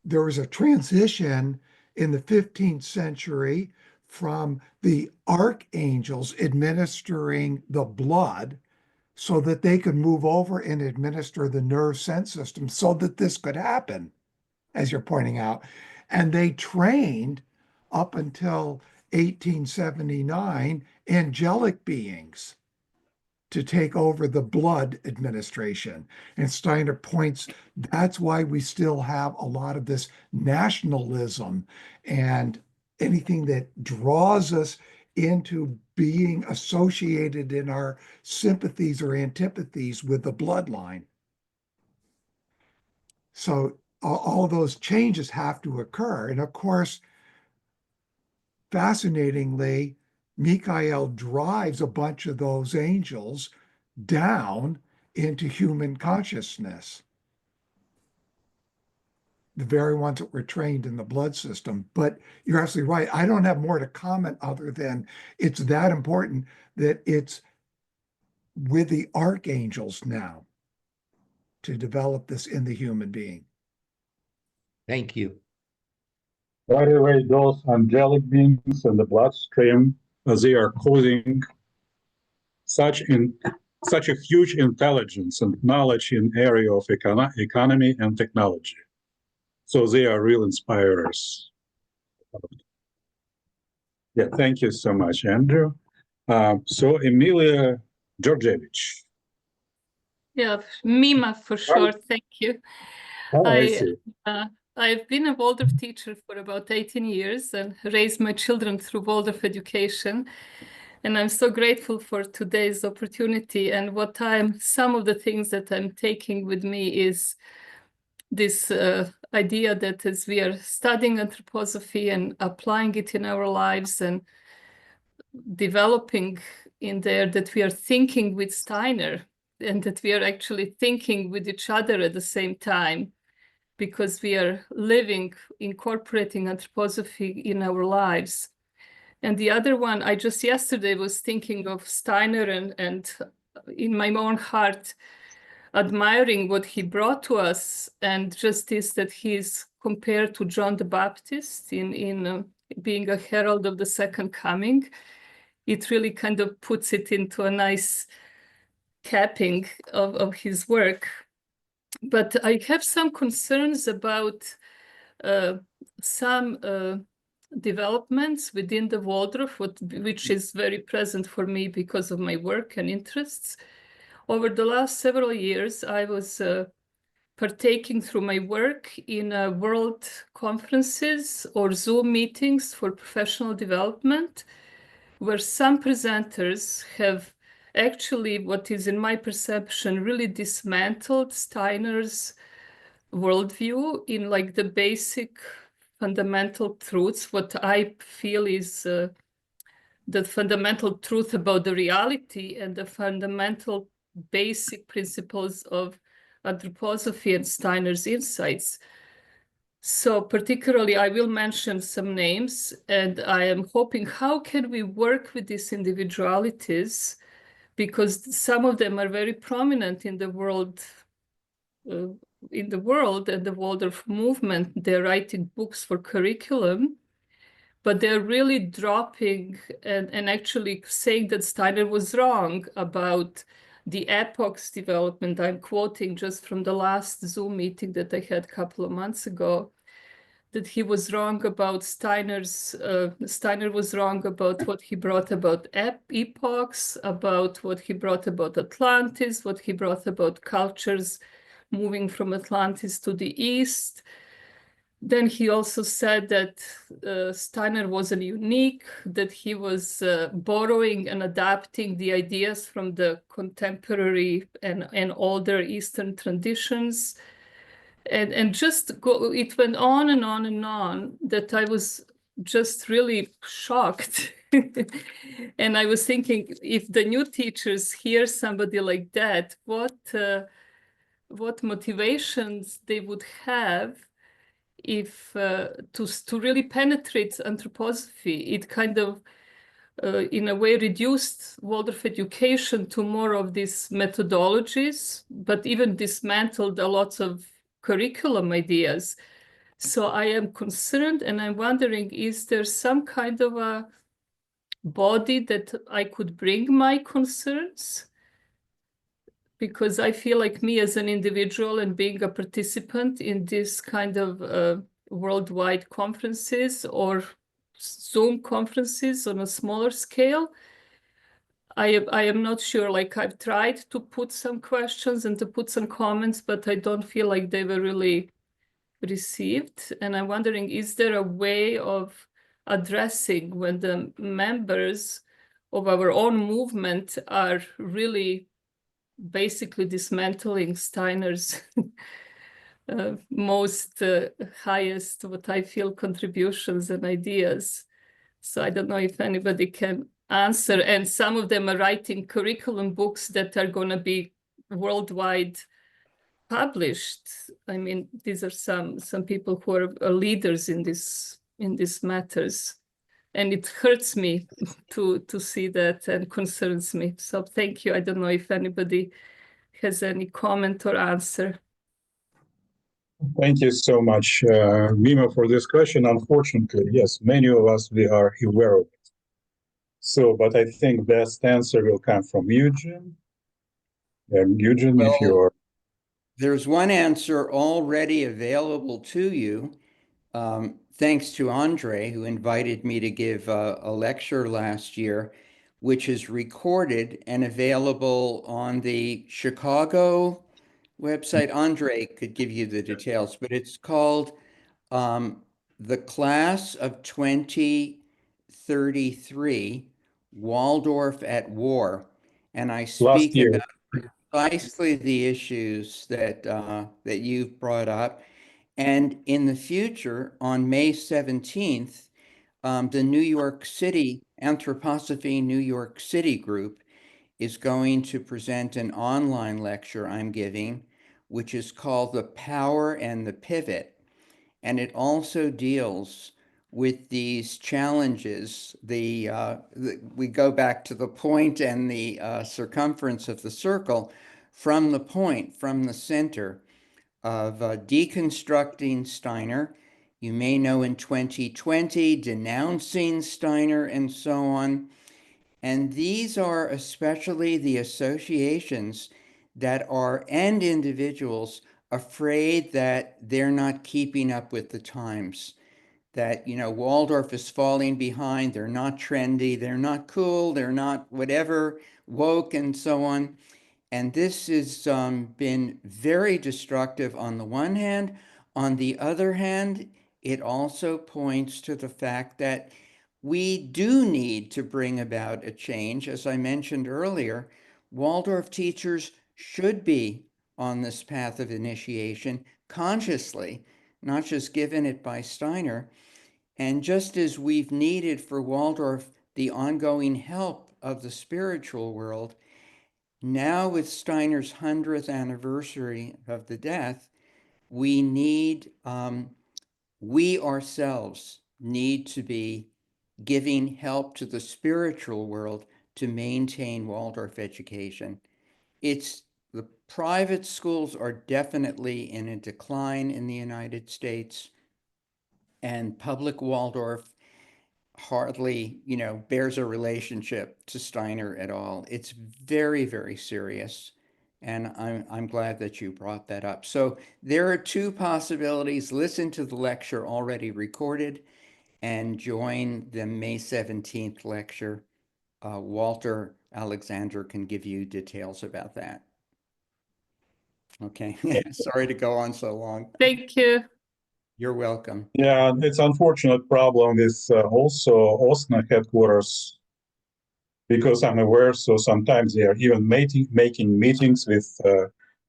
there was a transition in the 15th century from the archangels administering the blood so that they could move over and administer the nerve sense system so that this could happen, as you're pointing out. And they trained up until 1879 angelic beings to take over the blood administration. And Steiner points, that's why we still have a lot of this nationalism and anything that draws us into being associated in our sympathies or antipathies with the bloodline. So all those changes have to occur. And of course, fascinatingly, Michael drives a bunch of those angels down into human consciousness. The very ones that were trained in the blood system. But you're absolutely right. I don't have more to comment other than it's that important that it's with the archangels now to develop this in the human being. Thank you. By the way, those angelic beings in the bloodstream, they are causing such a huge intelligence and knowledge in area of economy and technology. So they are real inspirers. Yeah, thank you so much, Andrew. So Emilia Georgievich. Yeah, Mima for short, thank you. I see. I've been a Waldorf teacher for about 18 years and raised my children through Waldorf education. And I'm so grateful for today's opportunity. And some of the things that I'm taking with me is this idea that as we are studying anthroposophy and applying it in our lives and developing in there, that we are thinking with Steiner and that we are actually thinking with each other at the same time, because we are incorporating anthroposophy in our lives. And the other one, I just yesterday was thinking of Steiner and in my own heart, admiring what he brought to us, and just is that he is compared to John the Baptist in being a herald of the second coming. It really kind of puts it into a nice capping of his work. But I have some concerns about some developments within the Waldorf, which is very present for me because of my work and interests. Over the last several years, I was partaking through my work in world conferences or Zoom meetings for professional development, where some presenters have actually, what is in my perception, really dismantled Steiner's worldview in like the basic fundamental truths, what I feel is the fundamental truth about the reality and the fundamental basic principles of anthroposophy and Steiner's insights. So particularly, I will mention some names, and I am hoping, how can we work with these individualities? Because some of them are very prominent in the world, and the Waldorf movement. They're writing books for curriculum, but they're really dropping and actually saying that Steiner was wrong about the epochs development. I'm quoting just from the last Zoom meeting that I had a couple of months ago, that he was wrong about Steiner was wrong about what he brought about epochs, about what he brought about Atlantis, what he brought about cultures moving from Atlantis to the East. Then he also said that Steiner wasn't unique, that he was borrowing and adapting the ideas from the contemporary and older Eastern traditions. And just go, it went on and on and on, that I was just really shocked. And I was thinking, if the new teachers hear somebody like that, what motivations they would have if to really penetrate anthroposophy. It kind of in a way reduced Waldorf education to more of these methodologies, but even dismantled a lot of curriculum ideas. So I am concerned, and I'm wondering, is there some kind of a body that I could bring my concerns? Because I feel like me as an individual and being a participant in this kind of worldwide conferences or Zoom conferences on a smaller scale, I am not sure. Like, I've tried to put some questions and to put some comments, but I don't feel like they were really received. And I'm wondering, is there a way of addressing when the members of our own movement are really basically dismantling Steiner's most highest, what I feel, contributions and ideas? So I don't know if anybody can answer. And some of them are writing curriculum books that are going to be worldwide published. I mean, these are some people who are leaders in this matters, and it hurts me to see that and concerns me. So thank you. I don't know if anybody has any comment or answer. Thank you so much, Mima, for this question. Unfortunately, yes, many of us, we are aware of it. So, but I think best answer will come from Eugene. And Eugene, if you're... There's one answer already available to you, thanks to Andre, who invited me to give a lecture last year, which is recorded and available on the Chicago website. Andre could give you the details, but it's called The Class of 2033, Waldorf at War. And I speak about precisely the issues that you've brought up. And in the future, on May 17th, the New York City Anthroposophy New York City group is going to present an online lecture I'm giving, which is called The Power and the Pivot. And it also deals with these challenges. We go back to the point and the circumference of the circle, from the point, from the center, of deconstructing Steiner, you may know in 2020, denouncing Steiner and so on. And these are especially the associations that are, and individuals, afraid that they're not keeping up with the times. That, you know, Waldorf is falling behind, they're not trendy, they're not cool, they're not whatever, woke and so on. And this has been very destructive on the one hand. On the other hand, it also points to the fact that we do need to bring about a change. As I mentioned earlier, Waldorf teachers should be on this path of initiation consciously, not just given it by Steiner. And just as we've needed for Waldorf the ongoing help of the spiritual world, now with Steiner's 100th anniversary of the death, we need, we ourselves need to be giving help to the spiritual world to maintain Waldorf education. The private schools are definitely in a decline in the United States, and public Waldorf hardly, you know, bears a relationship to Steiner at all. It's very, very serious. And I'm glad that you brought that up. So there are two possibilities. Listen to the lecture already recorded and join the May 17th lecture. Walter Alexander can give you details about that. Okay, sorry to go on so long. Thank you. You're welcome. Yeah, it's unfortunate problem with also OSNA headquarters, because I'm aware, so sometimes they are even making meetings with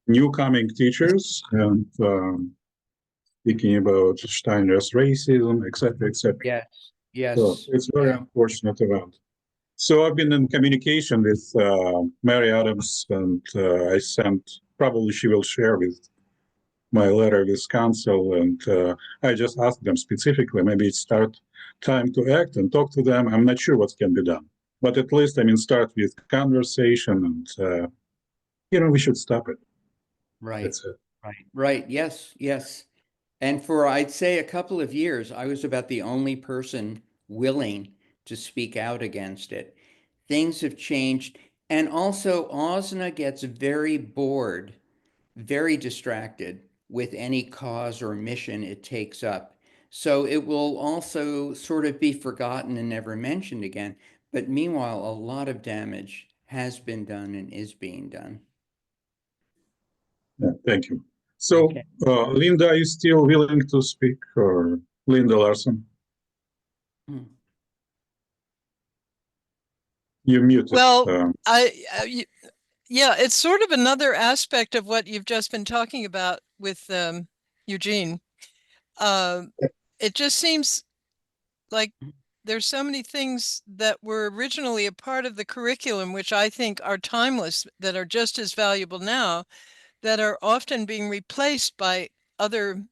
newcoming teachers and speaking about Steiner's racism, etc., etc. Yes, yes. So it's very unfortunate event. So I've been in communication with Mary Adams, and I sent, probably she will share with my letter with council, and I just asked them specifically, maybe it's time to act and talk to them. I'm not sure what can be done, but at least, I mean, start with conversation, and you know, we should stop it. Right. That's it. Right. Yes. And for, I'd say, a couple of years, I was about the only person willing to speak out against it. Things have changed. And also, OSNA gets very bored, very distracted with any cause or mission it takes up. So it will also sort of be forgotten and never mentioned again. But meanwhile, a lot of damage has been done and is being done. Yeah, thank you. So, Linda, are you still willing to speak, or Linda Larson? You're muted. Well, yeah, it's sort of another aspect of what you've just been talking about with Eugene. It just seems like there's so many things that were originally a part of the curriculum, which I think are timeless, that are just as valuable now, that are often being replaced by other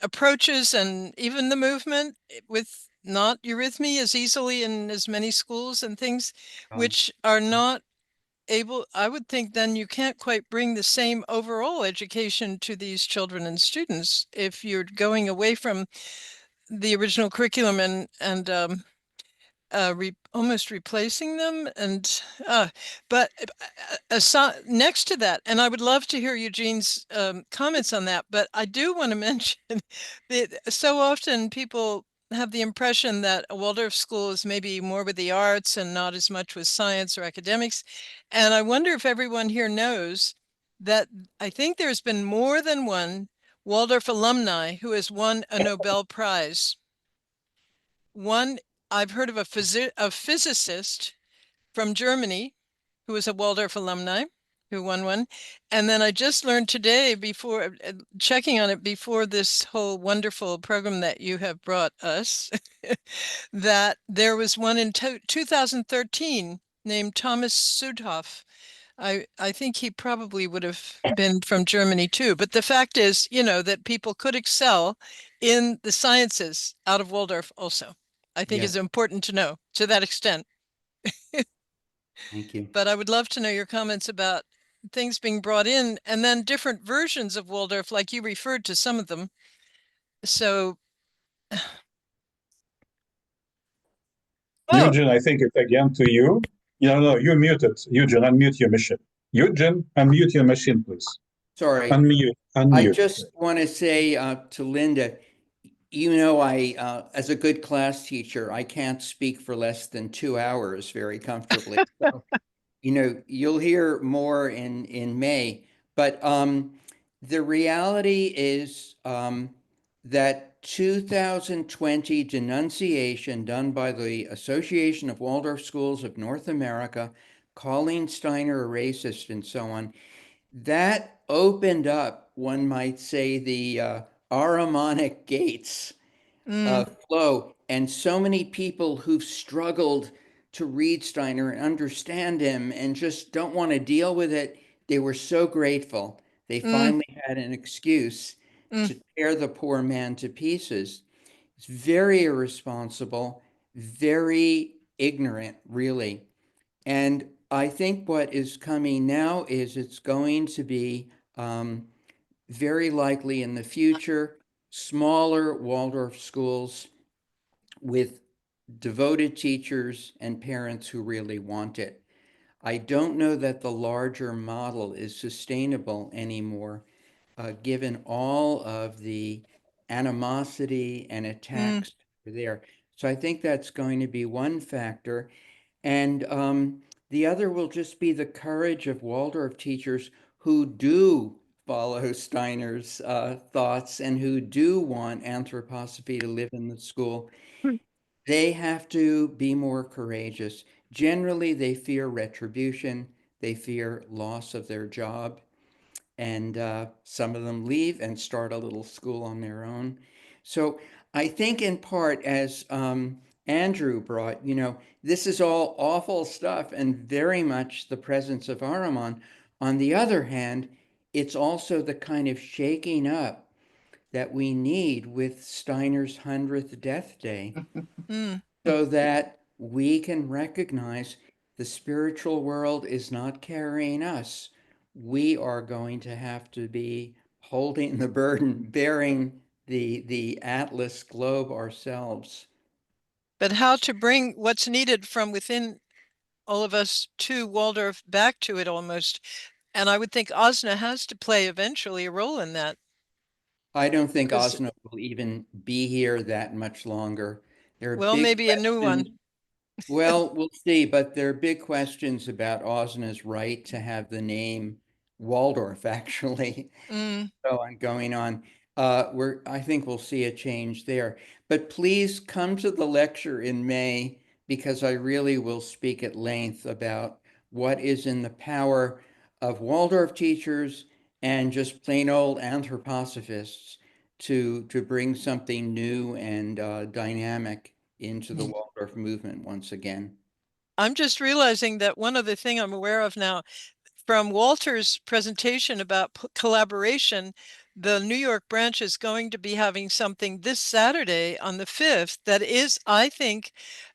approaches, and even the movement with not eurythmy as easily in as many schools and things, which are not able, I would think then you can't quite bring the same overall education to these children and students if you're going away from the original curriculum and almost replacing them. And but next to that, and I would love to hear Eugene's comments on that, but I do want to mention that so often people have the impression that a Waldorf school is maybe more with the arts and not as much with science or academics. And I wonder if everyone here knows that I think there's been more than one Waldorf alumni who has won a Nobel Prize. One, I've heard of a physicist from Germany who was a Waldorf alumni who won one. And then I just learned today, before checking on it before this whole wonderful program that you have brought us, that there was one in 2013 named Thomas Südhoff. I think he probably would have been from Germany too. But the fact is, you know, that people could excel in the sciences out of Waldorf also, I think is important to know to that extent. Thank you. But I would love to know your comments about things being brought in, and then different versions of Waldorf, like you referred to some of them, So, Eugene, I think it's again to you. No, you're muted. Eugene, unmute your machine. Eugene, unmute your machine, please. Sorry. Unmute. I just want to say to Linda, you know, as a good class teacher, I can't speak for less than 2 hours very comfortably. So, you know, you'll hear more in May. But the reality is that 2020 denunciation done by the Association of Waldorf Schools of North America, calling Steiner a racist and so on, that opened up, one might say, the Ahrimanic gates of flow. And so many people who've struggled to read Steiner and understand him and just don't want to deal with it, they were so grateful. They finally had an excuse to tear the poor man to pieces. It's very irresponsible, very ignorant, really. And I think what is coming now is it's going to be very likely in the future, smaller Waldorf schools with devoted teachers and parents who really want it. I don't know that the larger model is sustainable anymore, given all of the animosity and attacks there. So I think that's going to be one factor. And the other will just be the courage of Waldorf teachers who do follow Steiner's thoughts and who do want anthroposophy to live in the school. They have to be more courageous. Generally, they fear retribution. They fear loss of their job. And some of them leave and start a little school on their own. So I think in part, as Andrew brought, you know, this is all awful stuff and very much the presence of Ahriman. On the other hand, it's also the kind of shaking up that we need with Steiner's 100th death day so that we can recognize the spiritual world is not carrying us. We are going to have to be holding the burden, bearing the Atlas globe ourselves. But how to bring what's needed from within all of us to Waldorf, back to it almost. And I would think Osna has to play eventually a role in that. I don't think Osna will even be here that much longer. There are well, maybe a new one. Well, we'll see, but there are big questions about Osna's right to have the name Waldorf, actually. So on going on. I think we'll see a change there. But please come to the lecture in May, because I really will speak at length about what is in the power of Waldorf teachers and just plain old anthroposophists to bring something new and dynamic into the Waldorf movement once again. I'm just realizing that one other thing I'm aware of now, from Walter's presentation about collaboration, the New York branch is going to be having something this Saturday on the 5th that is, I think,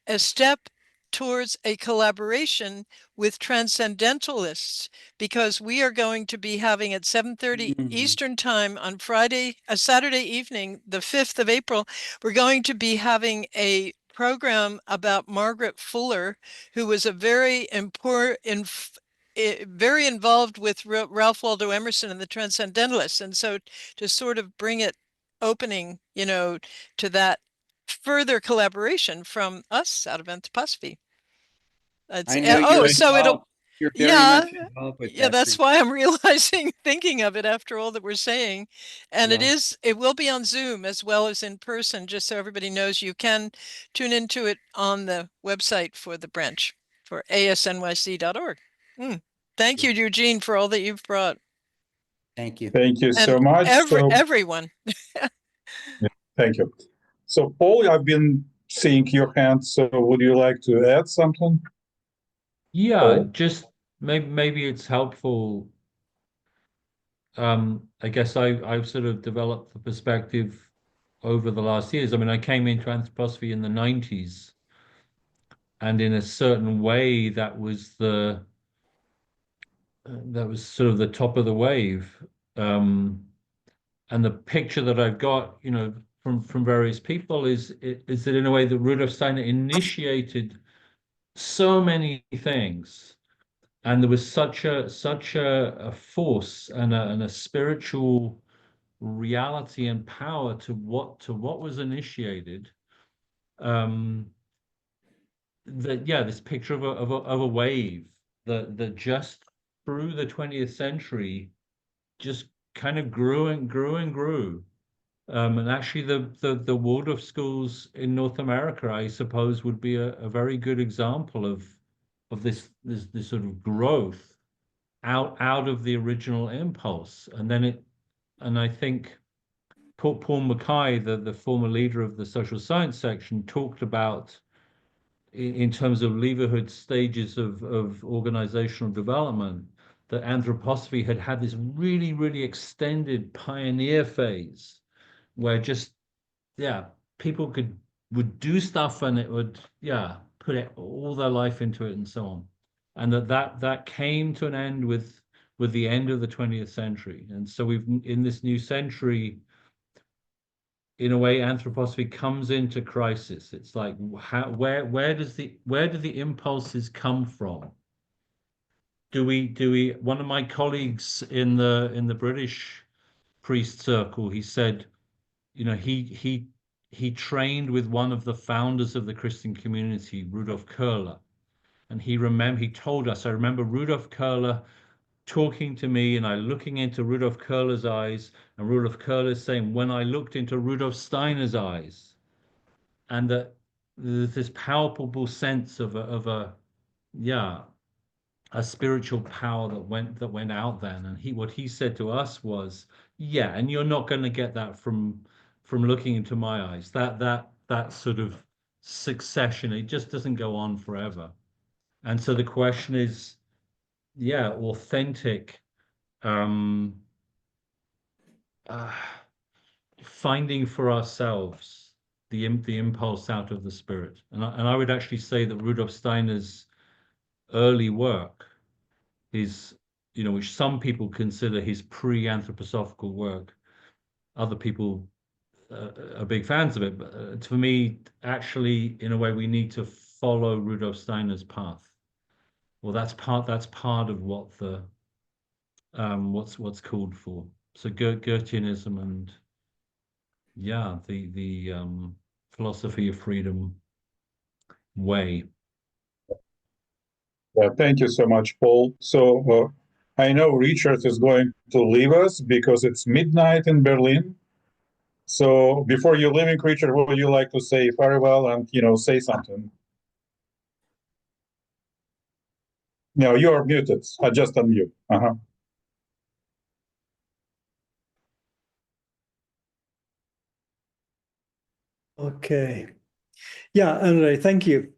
a step towards a collaboration with transcendentalists, because we are going to be having at 7:30 Eastern time on Saturday evening, the 5th of April, we're going to be having a program about Margaret Fuller, who was a very important, very involved with Ralph Waldo Emerson and the Transcendentalists. And so to sort of bring it opening, you know, to that further collaboration from us out of Anthroposophy. I know you're so involved. You're very much involved with that. That's why I'm realizing, thinking of it after all that we're saying. And it will be on Zoom as well as in person, just so everybody knows. You can tune into it on the website for the branch for asnyc.org. Thank you, Eugene, for all that you've brought. Thank you. Thank you so much. Everyone. Thank you. So, Paul, I've been seeing your hand. So, would you like to add something? Yeah, just maybe it's helpful. I guess I've sort of developed the perspective over the last years. I mean, I came into anthroposophy in the 90s, and in a certain way, that was sort of the top of the wave. And the picture that I've got, you know, from various people is that in a way that Rudolf Steiner initiated so many things, and there was such a force and a spiritual reality and power to what was initiated. That this picture of a wave that just through the 20th century just kind of grew and grew and grew. And actually the Waldorf schools in North America, I suppose, would be a very good example of this sort of growth out of the original impulse. And I think Paul Mackay, the former leader of the social science section, talked about in terms of Leverhult's stages of organizational development, that anthroposophy had this really, really extended pioneer phase where just, people would do stuff and it would, put all their life into it and so on. And that came to an end with the end of the 20th century. And so we've, in this new century, in a way, anthroposophy comes into crisis. It's like, where do the impulses come from? Do we? One of my colleagues in the British priest circle, he said, he trained with one of the founders of the Christian community, Rudolf Köhler, and he told us, I remember Rudolf Köhler talking to me and I looking into Rudolf Köhler's eyes, and Rudolf Köhler saying, when I looked into Rudolf Steiner's eyes, and that there's this palpable sense of a spiritual power that went out then. And what he said to us was, and you're not going to get that from looking into my eyes. That sort of succession, it just doesn't go on forever. And so the question is, authentic, finding for ourselves the impulse out of the spirit. And I would actually say that Rudolf Steiner's early work is, which some people consider his pre-anthroposophical work, other people are big fans of it, but for me, actually, in a way, we need to follow Rudolf Steiner's path. Well, that's part of what the what's called for. So Goetheanism and the philosophy of freedom way. Thank you so much, Paul. So I know Richard is going to leave us because it's midnight in Berlin. So before you're leaving, Richard, would you like to say farewell and say something? No, you are muted. I just unmute. Okay. Yeah, Andre, thank you.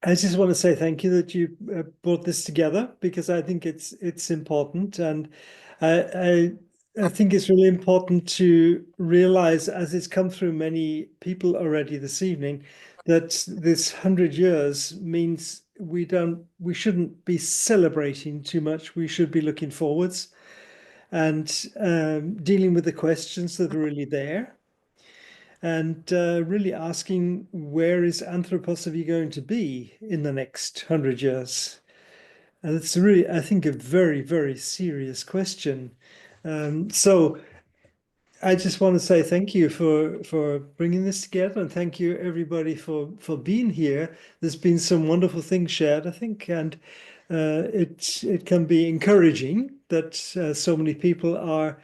I just want to say thank you that you brought this together, because I think it's important, and I think it's really important to realize, as it's come through many people already this evening, that this 100 years means we shouldn't be celebrating too much. We should be looking forwards and dealing with the questions that are really there, and really asking, where is anthroposophy going to be in the next 100 years? And it's really, I think, a very, very serious question. So I just want to say thank you for bringing this together, and thank you everybody for being here. There's been some wonderful things shared, I think, and it can be encouraging that so many people are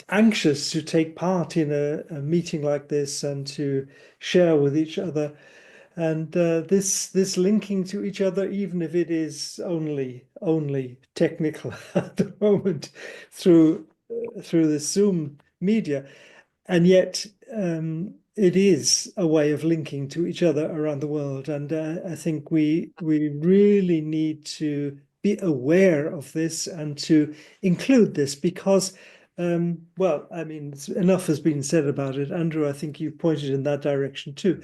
anxious to take part in a meeting like this and to share with each other, and this linking to each other, even if it is only technical at the moment through the Zoom media, and yet it is a way of linking to each other around the world. And I think we really need to be aware of this and to include this, because well, I mean, enough has been said about it. Andrew, I think you pointed in that direction too.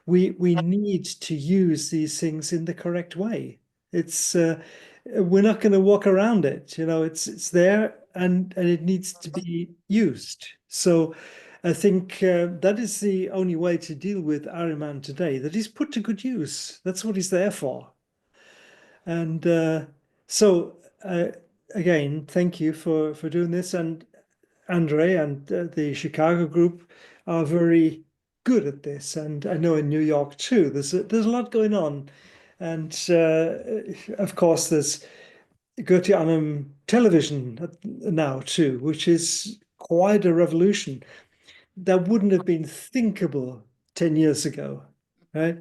We need to use these things in the correct way. It's we're not going to walk around it. It's there, and it needs to be used. So I think that is the only way to deal with Ahriman today, that he's put to good use. That's what he's there for. And so, again, thank you for doing this. And Andre and the Chicago group are very good at this. And I know in New York too, there's a lot going on. And of course, there's Goethe Annam television now too, which is quite a revolution. That wouldn't have been thinkable 10 years ago, right?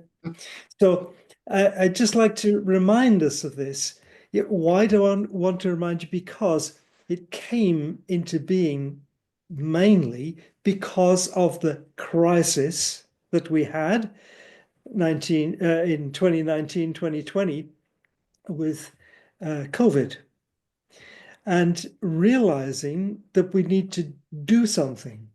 So I'd just like to remind us of this. Why do I want to remind you? Because it came into being mainly because of the crisis that we had in 2019, 2020 with COVID, and realizing that we need to do something.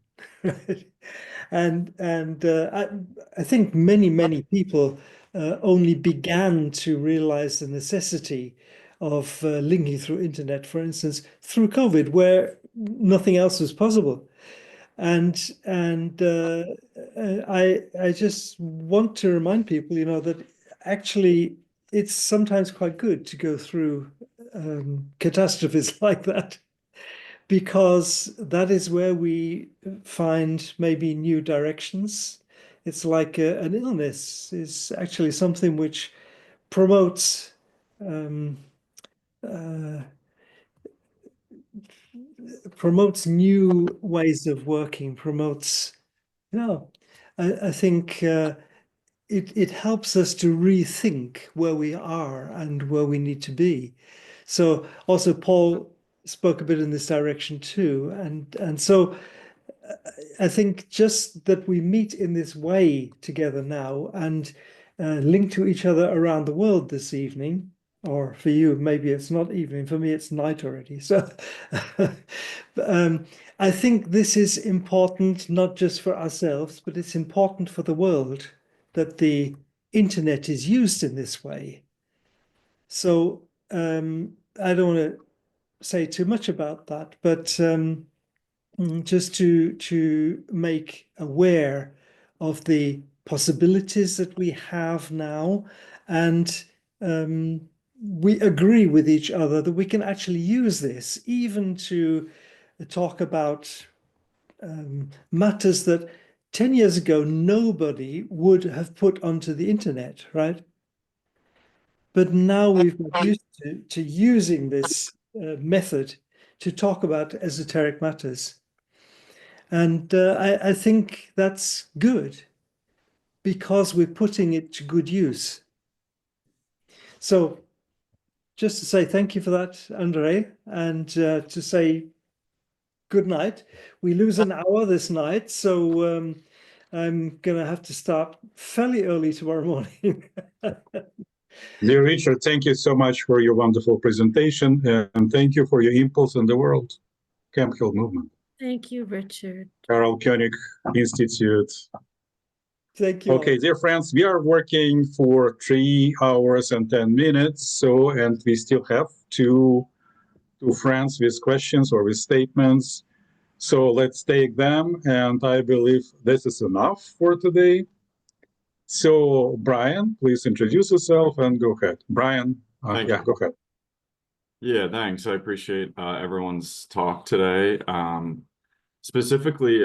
And I think many people only began to realize the necessity of linking through internet, for instance, through COVID, where nothing else was possible. And I just want to remind people, that actually it's sometimes quite good to go through catastrophes like that, because that is where we find maybe new directions. It's like an illness is actually something which promotes new ways of working, promotes, I think it helps us to rethink where we are and where we need to be. So also Paul spoke a bit in this direction too. And so I think just that we meet in this way together now and link to each other around the world this evening, or for you, maybe it's not evening, for me it's night already. So I think this is important, not just for ourselves, but it's important for the world that the internet is used in this way. So I don't want to say too much about that, but just to make aware of the possibilities that we have now, and we agree with each other that we can actually use this even to talk about matters that 10 years ago nobody would have put onto the internet, right? But now we've got used to using this method to talk about esoteric matters. And I think that's good, because we're putting it to good use. So just to say thank you for that, Andre, and to say good night. We lose an hour this night, so I'm going to have to start fairly early tomorrow morning. Dear Richard, thank you so much for your wonderful presentation, and thank you for your impulse in the world, Camphill movement. Thank you, Richard. Karl Koenig Institute. Thank you. Okay, dear friends, we are working for 3 hours and 10 minutes, and we still have two friends with questions or with statements. So let's take them, and I believe this is enough for today. So, Brian, please introduce yourself and go ahead. Brian, go ahead. Yeah, thanks. I appreciate everyone's talk today. Specifically,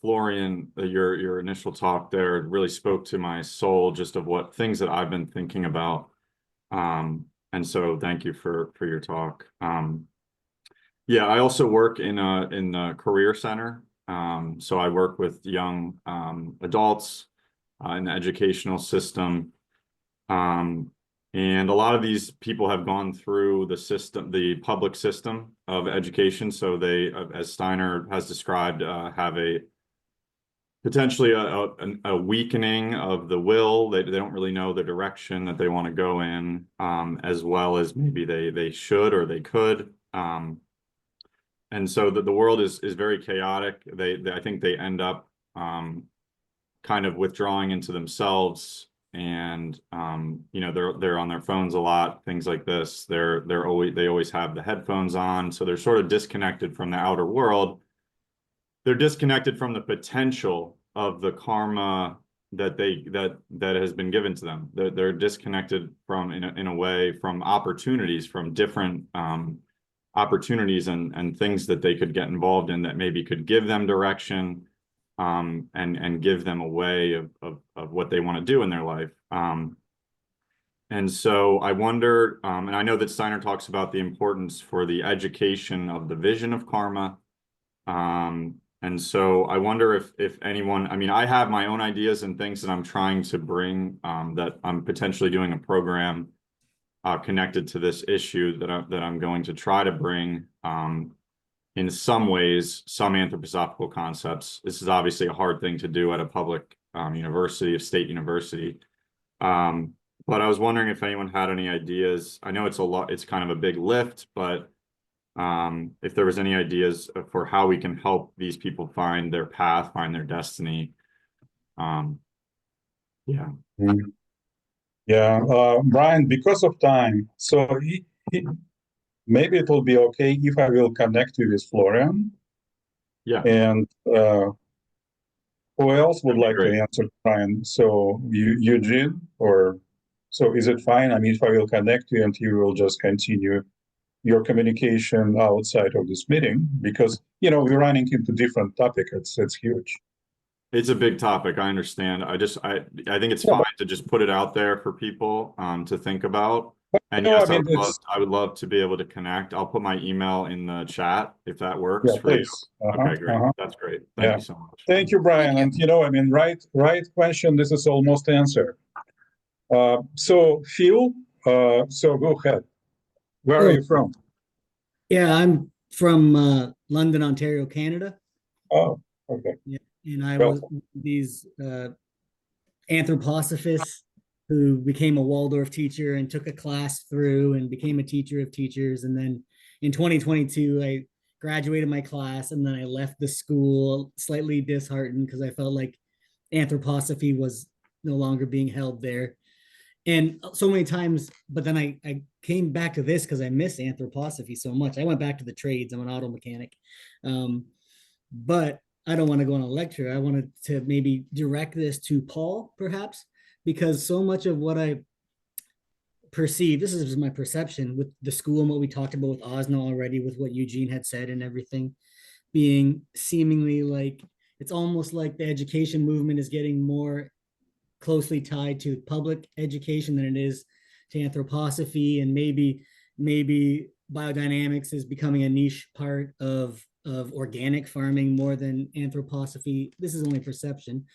Florian, your initial talk there really spoke to my soul, just of what things that I've been thinking about. And so thank you for your talk. Yeah, I also work in a career center. So I work with young adults in the educational system. And a lot of these people have gone through the public system of education. So they, as Steiner has described, have potentially a weakening of the will. They don't really know the direction that they want to go in, as well as maybe they should or they could. And so the world is very chaotic. I think they end up kind of withdrawing into themselves, and they're on their phones a lot, things like this. They always have the headphones on, so they're sort of disconnected from the outer world. they're disconnected from the potential of the karma that has been given to them. They're disconnected from in a way from opportunities, from different opportunities and things that they could get involved in that maybe could give them direction, and give them a way of what they want to do in their life. And so I wonder, and I know that Steiner talks about the importance for the education of the vision of karma. And so I wonder if anyone, I mean, I have my own ideas and things that I'm trying to bring, that I'm potentially doing a program connected to this issue that I'm going to try to bring, in some ways, some anthroposophical concepts. This is obviously a hard thing to do at a public university, a state university. But I was wondering if anyone had any ideas. I know it's kind of a big lift, but if there was any ideas for how we can help these people find their path, find their destiny. Yeah. Yeah, Brian, because of time, so maybe it will be okay if I will connect you with Florian. Yeah. And who else would like to answer, Brian? So Eugene, or so is it fine? I mean, if I will connect you and you will just continue your communication outside of this meeting, because we're running into different topics. It's huge. It's a big topic. I understand. I think it's fine to just put it out there for people to think about. And yes, I would love to be able to connect. I'll put my email in the chat if that works for you. Okay, great. That's great. Thank you so much. Thank you, Brian. And I mean, right question. This is almost answered. So Phil, so go ahead. Where are you from? Yeah, I'm from London, Ontario, Canada. Oh, okay. Yeah, and I was these anthroposophists who became a Waldorf teacher and took a class through and became a teacher of teachers. And then in 2022, I graduated my class, and then I left the school slightly disheartened because I felt like anthroposophy was no longer being held there. And so many times, but then I came back to this because I miss anthroposophy so much. I went back to the trades. I'm an auto mechanic. But I don't want to go on a lecture. I wanted to maybe direct this to Paul, perhaps, because so much of what I perceive, this is my perception with the school and what we talked about with Osno already, with what Eugene had said and everything, being seemingly like, it's almost like the education movement is getting more closely tied to public education than it is to anthroposophy, and maybe biodynamics is becoming a niche part of organic farming more than anthroposophy. This is only perception,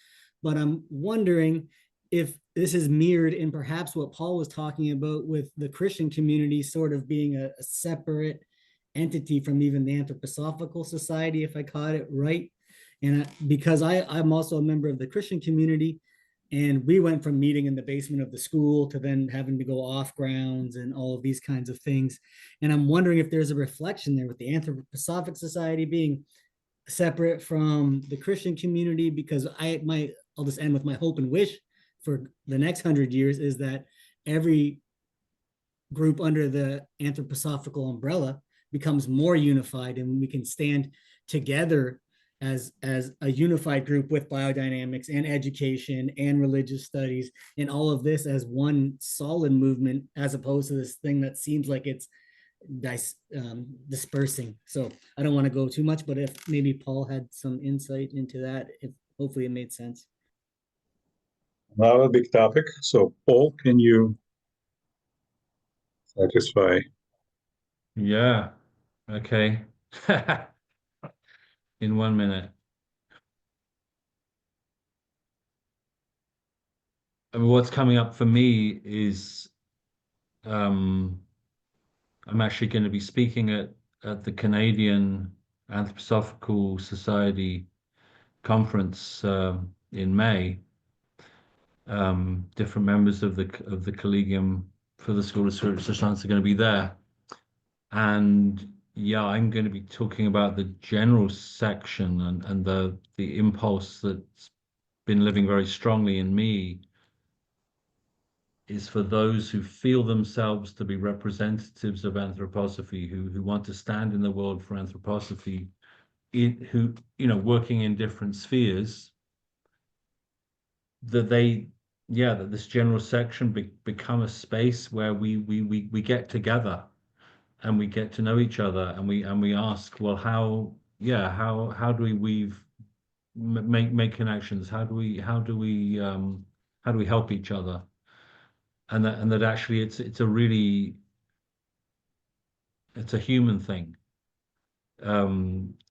but I'm wondering if this is mirrored in perhaps what Paul was talking about with the Christian community sort of being a separate entity from even the Anthroposophical Society, if I caught it right. And because I'm also a member of the Christian community, and we went from meeting in the basement of the school to then having to go off grounds and all of these kinds of things. And I'm wondering if there's a reflection there with the Anthroposophic Society being separate from the Christian community, because I'll just end with my hope and wish for the next 100 years is that every group under the Anthroposophical umbrella becomes more unified, and we can stand together as a unified group with biodynamics and education and religious studies and all of this as one solid movement, as opposed to this thing that seems like it's dispersing. So I don't want to go too much, but if maybe Paul had some insight into that, hopefully it made sense. Another big topic. So Paul, can you satisfy? Yeah. Okay. In 1 minute. I mean, what's coming up for me is I'm actually going to be speaking at the Canadian Anthroposophical Society conference in May. Different members of the Collegium for the School of Spiritual Science are going to be there, and yeah, I'm going to be talking about the general section and the impulse that's been living very strongly in me is for those who feel themselves to be representatives of anthroposophy, who want to stand in the world for anthroposophy, who, you know, working in different spheres, that that this general section become a space where we get together and we get to know each other, and we ask, well, how do we make connections? How do we help each other? And that actually it's a human thing,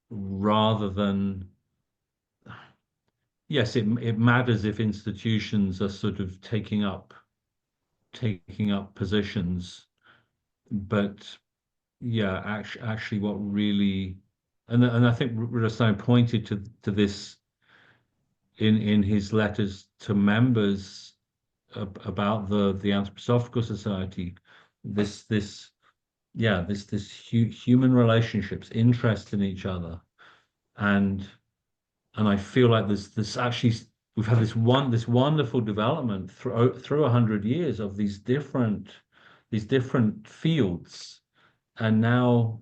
rather than, yes, it matters if institutions are sort of taking up positions, but yeah, actually what really, and I think Rudolf Steiner pointed to this in his letters to members about the Anthroposophical Society, this human relationships, interest in each other, and I feel like this actually, we've had this wonderful development through 100 years of these different fields, and now,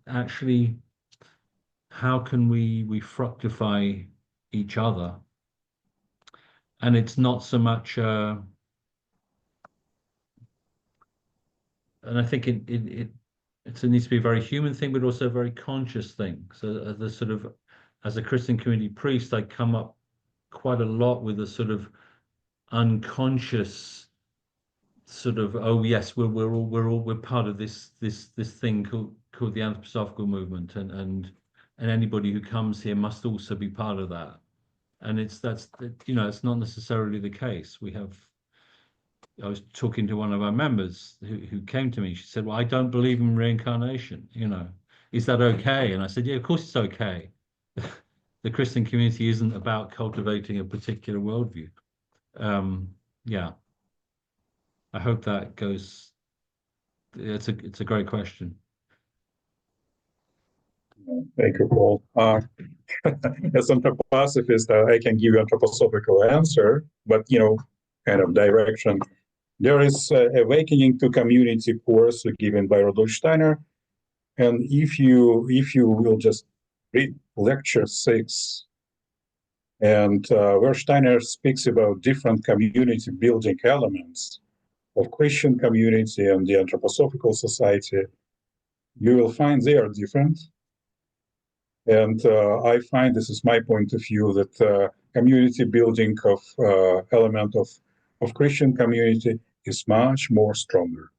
actually, how can we fructify each other? And it's not so much, and I think it needs to be a very human thing, but also a very conscious thing. So the sort of, as a Christian community priest, I come up quite a lot with a sort of unconscious sort of, oh yes, we're part of this thing called the Anthroposophical Movement, and anybody who comes here must also be part of that. And it's not necessarily the case. I was talking to one of our members who came to me. She said, well, I don't believe in reincarnation. Is that okay? And I said, yeah, of course it's okay. The Christian community isn't about cultivating a particular worldview. I hope that goes. It's a great question. Thank you, Paul. As an anthroposophist, I can give you an anthroposophical answer, but kind of direction. There is Awakening to Community course given by Rudolf Steiner, and if you will just read lecture 6, and where Steiner speaks about different community building elements of Christian community and the Anthroposophical Society, you will find they are different. And I find, this is my point of view, that community building of element of Christian community is much more stronger.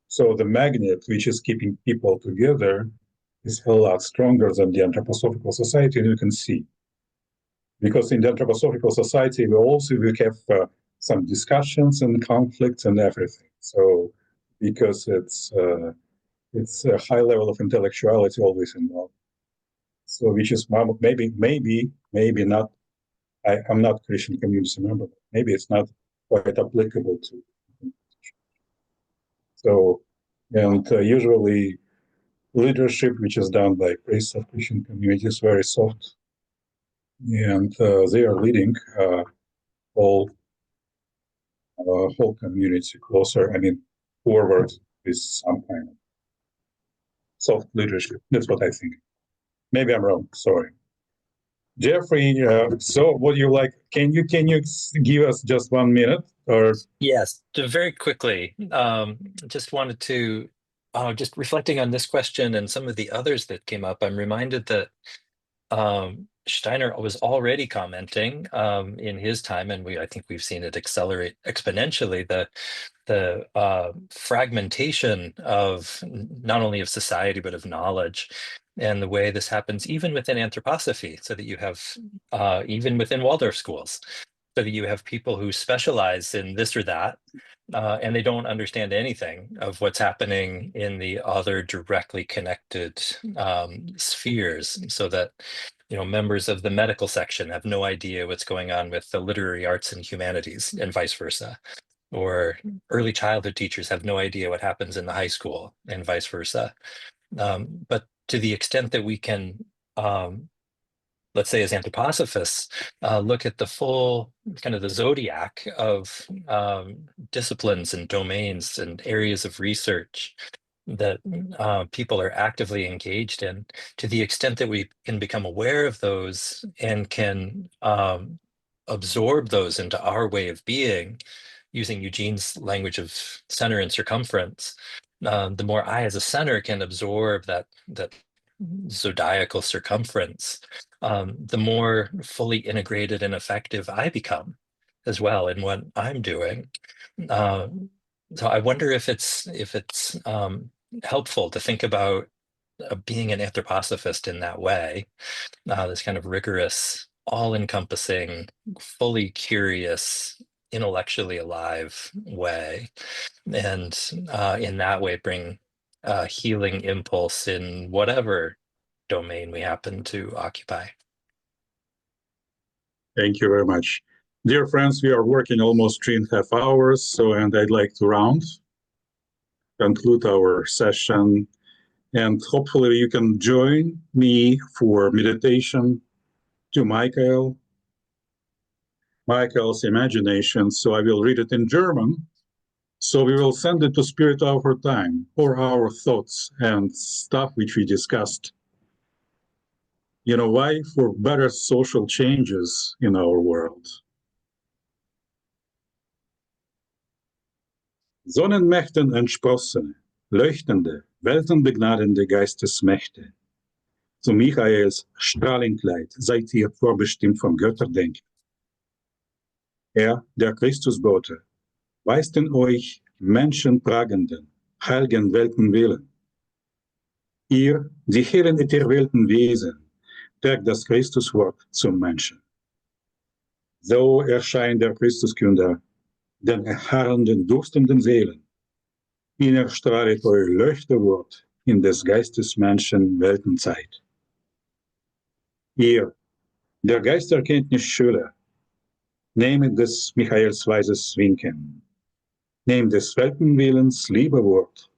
So the magnet which is keeping people together is a lot stronger than the Anthroposophical Society, and you can see. Because in the Anthroposophical Society, we have some discussions and conflicts and everything. So because it's a high level of intellectuality always involved. So which is maybe not, I'm not Christian community member, but maybe it's not quite applicable to. So, and usually leadership, which is done by priests of Christian community, is very soft. And they are leading whole community closer, forward with some kind of soft leadership. That's what I think. Maybe I'm wrong. Sorry, Jeffrey. So, what do you like? Can you give us just 1 minute, or? Yes, very quickly. Just wanted to just reflecting on this question and some of the others that came up. I'm reminded that Steiner was already commenting in his time, and I think we've seen it accelerate exponentially, the fragmentation of not only of society but of knowledge, and the way this happens even within anthroposophy, so that you have even within Waldorf schools, so that you have people who specialize in this or that, and they don't understand anything of what's happening in the other directly connected spheres, so that members of the medical section have no idea what's going on with the literary arts and humanities, and vice versa. Or early childhood teachers have no idea what happens in the high school, and vice versa. But to the extent that we can, let's say as anthroposophists, look at the full kind of the zodiac of disciplines and domains and areas of research, that people are actively engaged in, to the extent that we can become aware of those and can absorb those into our way of being, using Eugene's language of center and circumference, the more I as a center can absorb that zodiacal circumference, the more fully integrated and effective I become as well in what I'm doing. So I wonder if it's helpful to think about being an anthroposophist in that way, this kind of rigorous, all-encompassing, fully curious, intellectually alive way, and in that way bring a healing impulse in whatever domain we happen to occupy. Thank you very much. Dear friends, we are working almost 3.5 hours, and I'd like to conclude our session, and hopefully you can join me for meditation to Michael's imagination. So I will read it in German. So we will send it to Spirit of our time, or our thoughts and stuff which we discussed. You know, why? For better social changes in our world. Sonnenmächten entsprossene, leuchtende, weltenbegnadende Geistesmächte. Zu Michaels Strahlenkleid seid ihr vorbestimmt vom Götterdenken. Er, der Christusbote, weist in euch menschentragenden, heiligen Weltenwillen. Ihr, die hellen ätherwelten Wesen, trägt das Christuswort zum Menschen. So erscheint der Christuskünder den erharrenden, durstenden Seelen. Ihn erstrahlt euer Leuchterwort in des Geistes Menschen Weltenzeit. Ihr, der Geisterkenntnis Schüler, nehmet des Michaels weises Winken, nehmt des Weltenwillens Liebewort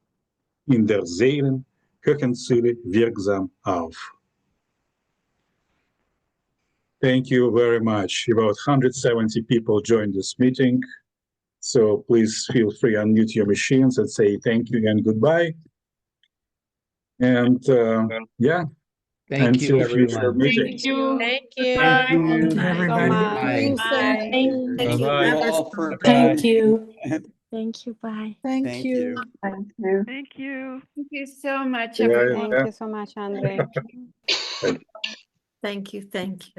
in der Seelen Höchenzüge wirksam auf. Thank you very much. About 170 people joined this meeting. So please feel free to unmute your machines and say thank you and goodbye. And yeah, Thank you, until future everyone. meeting. Thank you. Thank you. Thank you. Everybody. Bye. Thank you all for Thank you. Thank you. Bye. Thank you. Thank you. Thank you. Thank you so much, Yeah, everyone. Thank you so much, Andre. Thank you. Thank you.